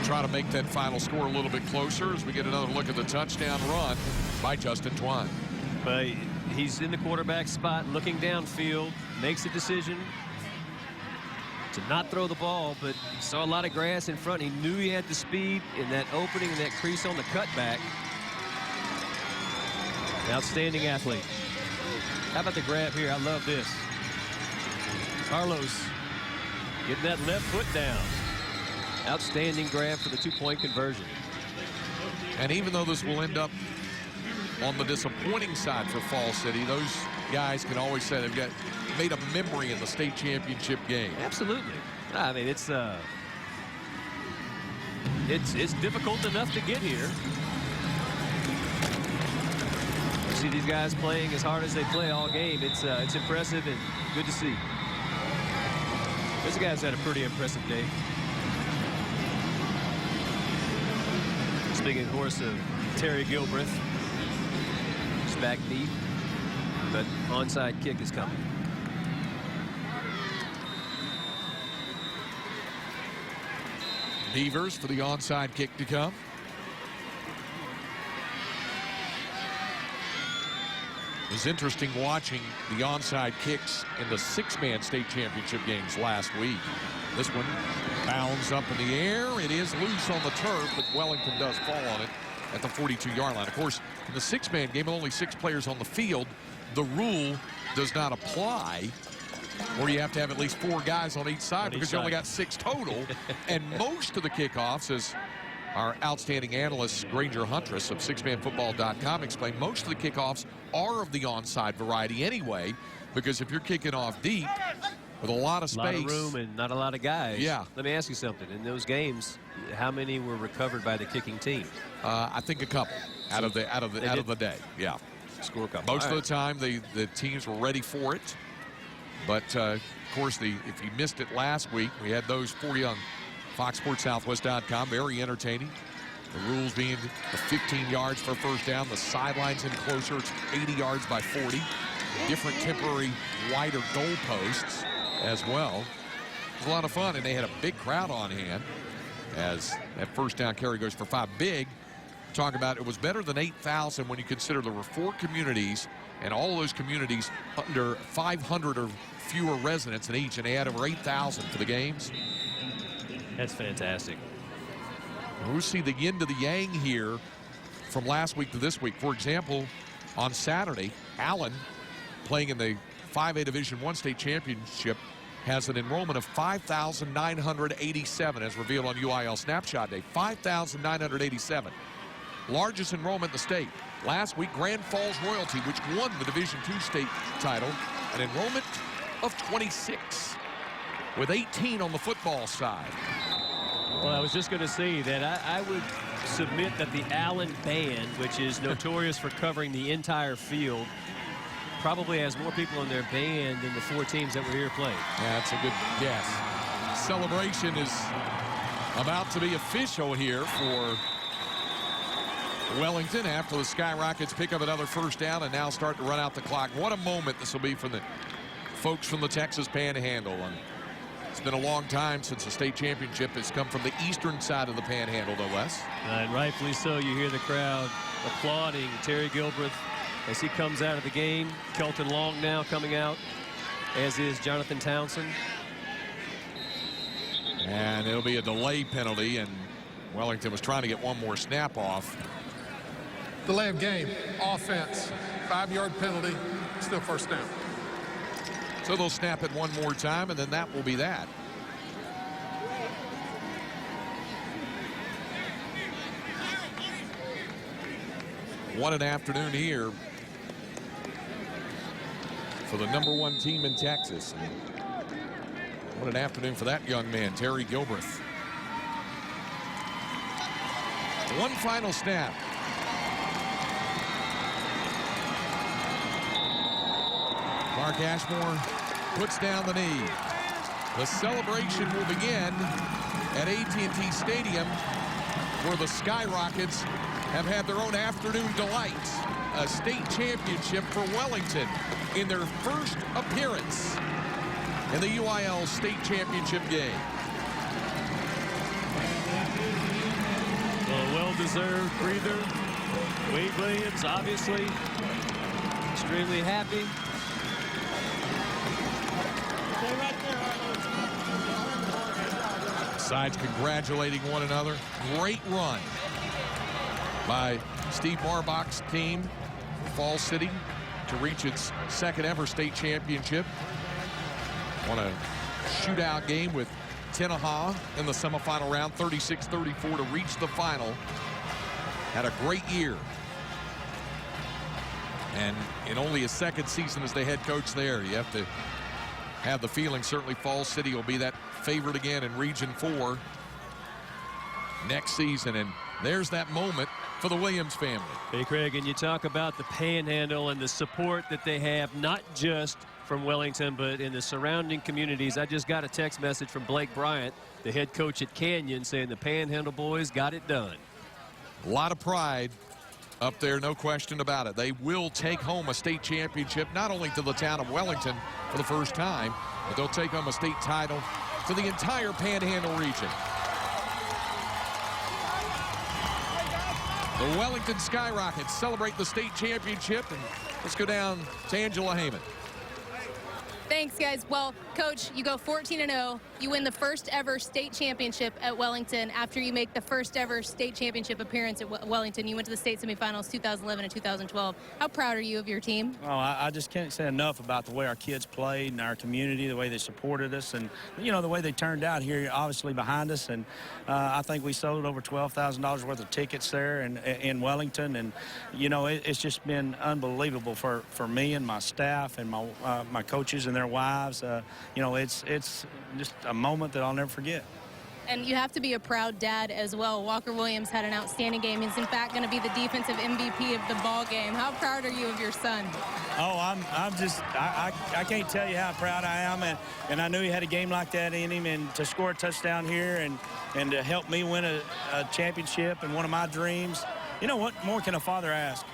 try to make that final score a little bit closer as we get another look at the touchdown run by Justin Twine. But he's in the quarterback spot, looking downfield, makes a decision to not throw the ball, but saw a lot of grass in front. He knew he had the speed in that opening and that crease on the cutback. Outstanding athlete. How about the grab here? I love this. Carlos getting that left foot down. Outstanding grab for the 2-point conversion. And even though this will end up on the disappointing side for Falls City, those guys can always say they've made a memory in the state championship game. Absolutely. I mean, it's difficult enough to get here. You see these guys playing as hard as they play all game. It's impressive and good to see. This guy's had a pretty impressive day. Speaking, of course, of Terry Gilbreth, he's back deep, but onside kick is coming. Beavers for the onside kick to come. It was interesting watching the onside kicks in the 6-man state championship games last week. This one bounds up in the air. It is loose on the turf, but Wellington does fall on it at the 42-yard line. Of course, in the 6-man game, with only 6 players on the field, the rule does not apply where you have to have at least 4 guys on each side because you only got 6 total. And most of the kickoffs, as our outstanding analyst, Granger Huntress of 6manfootball.com explained, most of the kickoffs are of the onside variety anyway, because if you're kicking off deep with a lot of space, a lot of room and not a lot of guys. Yeah. Let me ask you something. In those games, how many were recovered by the kicking team? I think a couple out of the day. Yeah. Score a couple. Most of the time, the teams were ready for it. But of course, if you missed it last week, we had those for you on FoxSportsSouthwest.com. Very entertaining. The rules being the 15 yards for first down. The sidelines in closer. It's 80 yards by 40. Different temporary wider goalposts as well. It was a lot of fun, and they had a big crowd on hand as that first down carry goes for 5. Big. Talk about it was better than 8,000 when you consider there were 4 communities, and all of those communities under 500 or fewer residents in each, and they had over 8,000 for the games. That's fantastic. We'll see the yin to the yang here from last week to this week. For example, on Saturday, Allen, playing in the 5A Division I state championship, has an enrollment of 5,987 as revealed on UIL Snapshot Day. 5,987. Largest enrollment in the state. Last week, Grand Falls Royalty, which won the Division II state title, an enrollment of 26, with 18 on the football side. Well, I was just going to say that I would submit that the Allen Band, which is notorious for covering the entire field, probably has more people in their band than the 4 teams that were here playing. Yeah, that's a good guess. Celebration is about to be official here for Wellington after the Skyrockets pick up another first down and now start to run out the clock. What a moment this will be for the folks from the Texas Panhandle. And it's been a long time since the state championship has come from the eastern side of the Panhandle, no less. And rightfully so. You hear the crowd applauding Terry Gilbreth as he comes out of the game. Kelton Long now coming out, as is Jonathan Townsend. And it'll be a delay penalty, and Wellington was trying to get one more snap off. Delay of game, offense, 5-yard penalty, still first down. So they'll snap it one more time, and then that will be that. What an afternoon here for the #1 team in Texas. What an afternoon for that young man, Terry Gilbreth. One final snap. Mark Ashmore puts down the knee. The celebration will begin at AT&T Stadium, where the Skyrockets have had their own afternoon delight. A state championship for Wellington in their first appearance in the UIL state championship game. Well, a well-deserved breather. Wade Williams, obviously, extremely happy. Sides congratulating one another. Great run by Steve Marbach's team, Fall City, to reach its second ever state championship. Won a shootout game with Tenaha in the semifinal round, 36-34 to reach the final. Had a great year. And in only his second season as the head coach there, you have to have the feeling certainly Fall City will be that favorite again in Region 4 next season. And there's that moment for the Williams family. Hey, Craig, and you talk about the Panhandle and the support that they have, not just from Wellington, but in the surrounding communities. I just got a text message from Blake Bryant, the head coach at Canyon, saying the Panhandle boys got it done. A lot of pride up there, no question about it. They will take home a state championship, not only to the town of Wellington for the first time, but they'll take home a state title to the entire Panhandle region. The Wellington Skyrockets celebrate the state championship, and let's go down to Angela Heyman. Thanks, guys. Well, Coach, you go 14-0. You win the first ever state championship at Wellington after you make the first ever state championship appearance at Wellington. You went to the state semifinals 2011 and 2012. How proud are you of your team? Oh, I just can't say enough about the way our kids played and our community, the way they supported us, and, you know, the way they turned out here, obviously, behind us. And I think we sold over $12,000 worth of tickets there in Wellington. And, you know, it's just been unbelievable for me and my staff and my coaches and their wives. You know, it's just a moment that I'll never forget. And you have to be a proud dad as well. Walker Williams had an outstanding game. He's in fact going to be the defensive MVP of the ball game. How proud are you of your son? Oh, I can't tell you how proud I am, and I knew he had a game like that in him, and to score a touchdown here and to help me win a championship and one of my dreams. You know, what more can a father ask?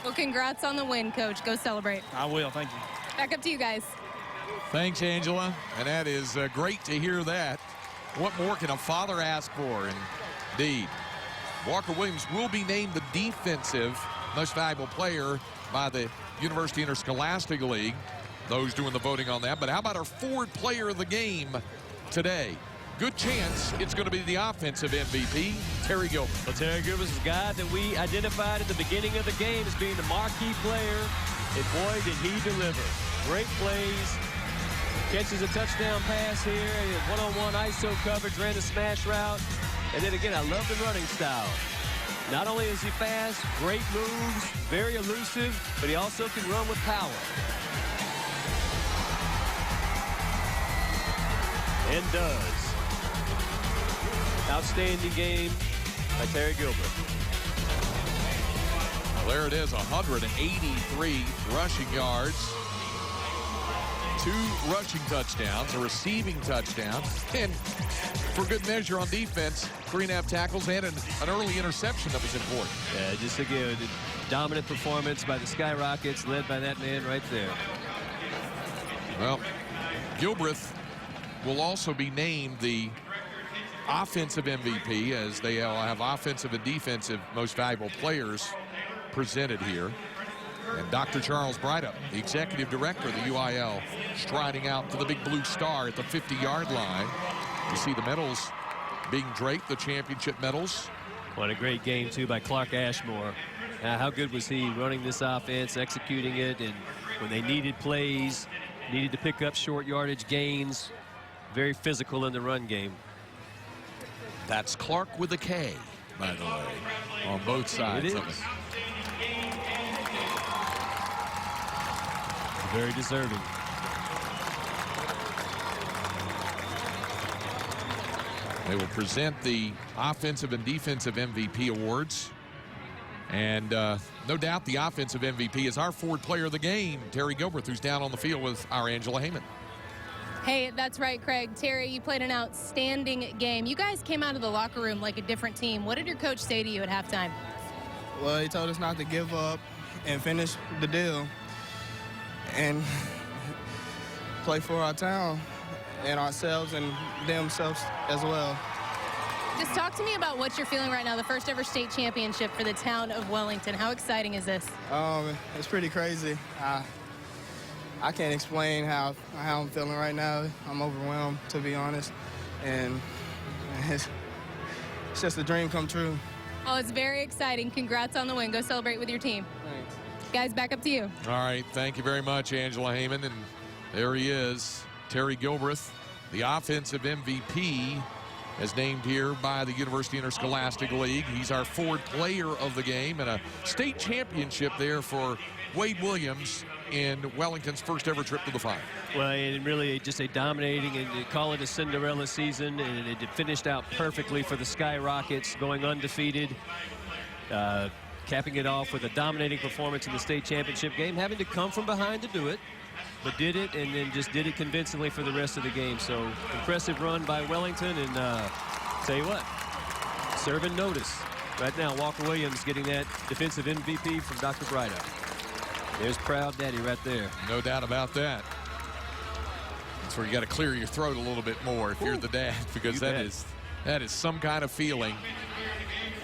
Well, congrats on the win, Coach. Go celebrate. I will. Thank you. Back up to you guys. Thanks, Angela. And that is great to hear that. What more can a father ask for? Indeed. Walker Williams will be named the defensive most valuable player by the University Interscholastic League. Those doing the voting on that. But how about our forward player of the game today? Good chance it's going to be the offensive MVP, Terry Gilbert. Well, Terry Gilbert is a guy that we identified at the beginning of the game as being the marquee player. And boy, did he deliver. Great plays. Catches a touchdown pass here. One-on-one ISO coverage, ran the smash route. And then again, I love the running style. Not only is he fast, great moves, very elusive, but he also can run with power. And does. Outstanding game by Terry Gilbert. Well, there it is, 183 rushing yards. 2 rushing touchdowns, a receiving touchdown, and for good measure on defense, 3.5 tackles and an early interception that was important. Yeah, just again, a dominant performance by the Skyrockets, led by that man right there. Well, Gilbreth will also be named the offensive MVP, as they all have offensive and defensive most valuable players presented here. And Dr. Charles Breidup, the executive director of the UIL, striding out to the big blue star at the 50-yard line. You see the medals being draped, the championship medals. What a great game, too, by Clark Ashmore. How good was he running this offense, executing it, and when they needed plays, needed to pick up short yardage gains, very physical in the run game. That's Clark with a K, by the way, on both sides of it. Very deserving. They will present the offensive and defensive MVP awards. And no doubt the offensive MVP is our forward player of the game, Terry Gilbreth, who's down on the field with our Angela Heyman. Hey, that's right, Craig. Terry, you played an outstanding game. You guys came out of the locker room like a different team. What did your coach say to you at halftime? Well, he told us not to give up and finish the deal and play for our town and ourselves and themselves as well. Just talk to me about what you're feeling right now, the first ever state championship for the town of Wellington. How exciting is this? It's pretty crazy. I can't explain how I'm feeling right now. I'm overwhelmed, to be honest. And it's just a dream come true. Oh, it's very exciting. Congrats on the win. Go celebrate with your team. Thanks. Guys, back up to you. All right, thank you very much, Angela Heyman. And there he is, Terry Gilbreth, the offensive MVP, as named here by the University Interscholastic League. He's our forward player of the game, and a state championship there for Wade Williams in Wellington's first ever trip to the final. Well, and really just a dominating, and they call it a Cinderella season, and it finished out perfectly for the Skyrockets, going undefeated, capping it off with a dominating performance in the state championship game, having to come from behind to do it, but did it, and then just did it convincingly for the rest of the game. So impressive run by Wellington, and tell you what, serving notice. Right now, Walker Williams getting that defensive MVP from Dr. Brighto. There's proud daddy right there. No doubt about that. That's where you got to clear your throat a little bit more if you're the dad, because that is some kind of feeling.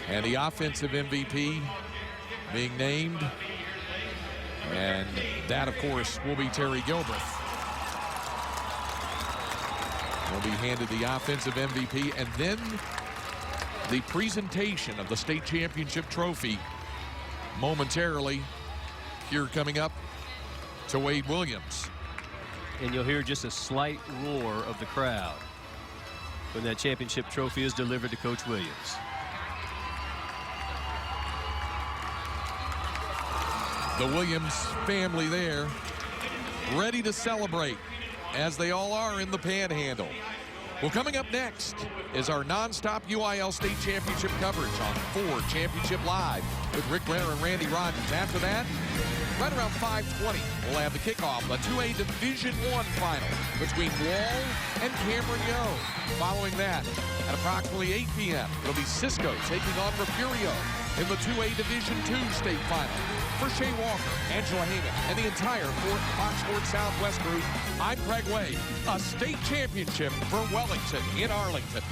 And the offensive MVP being named, and that, of course, will be Terry Gilbreth. Will be handed the offensive MVP, and then the presentation of the state championship trophy momentarily here coming up to Wade Williams. And you'll hear just a slight roar of the crowd when that championship trophy is delivered to Coach Williams. The Williams family there, ready to celebrate, as they all are in the Panhandle. Well, coming up next is our nonstop UIL State Championship coverage on 4 Championship Live with Rick Blair and Randy Rogers. After that, right around 5:20, we'll have the kickoff, the 2A Division I final between Wall and Cameron Yo. Following that, at approximately 8 p.m., it'll be Cisco taking on Refugio in the 2A Division II state final. For Shea Walker, Angela Heyman, and the entire Fox Sports Southwest group, I'm Craig Way. A state championship for Wellington in Arlington.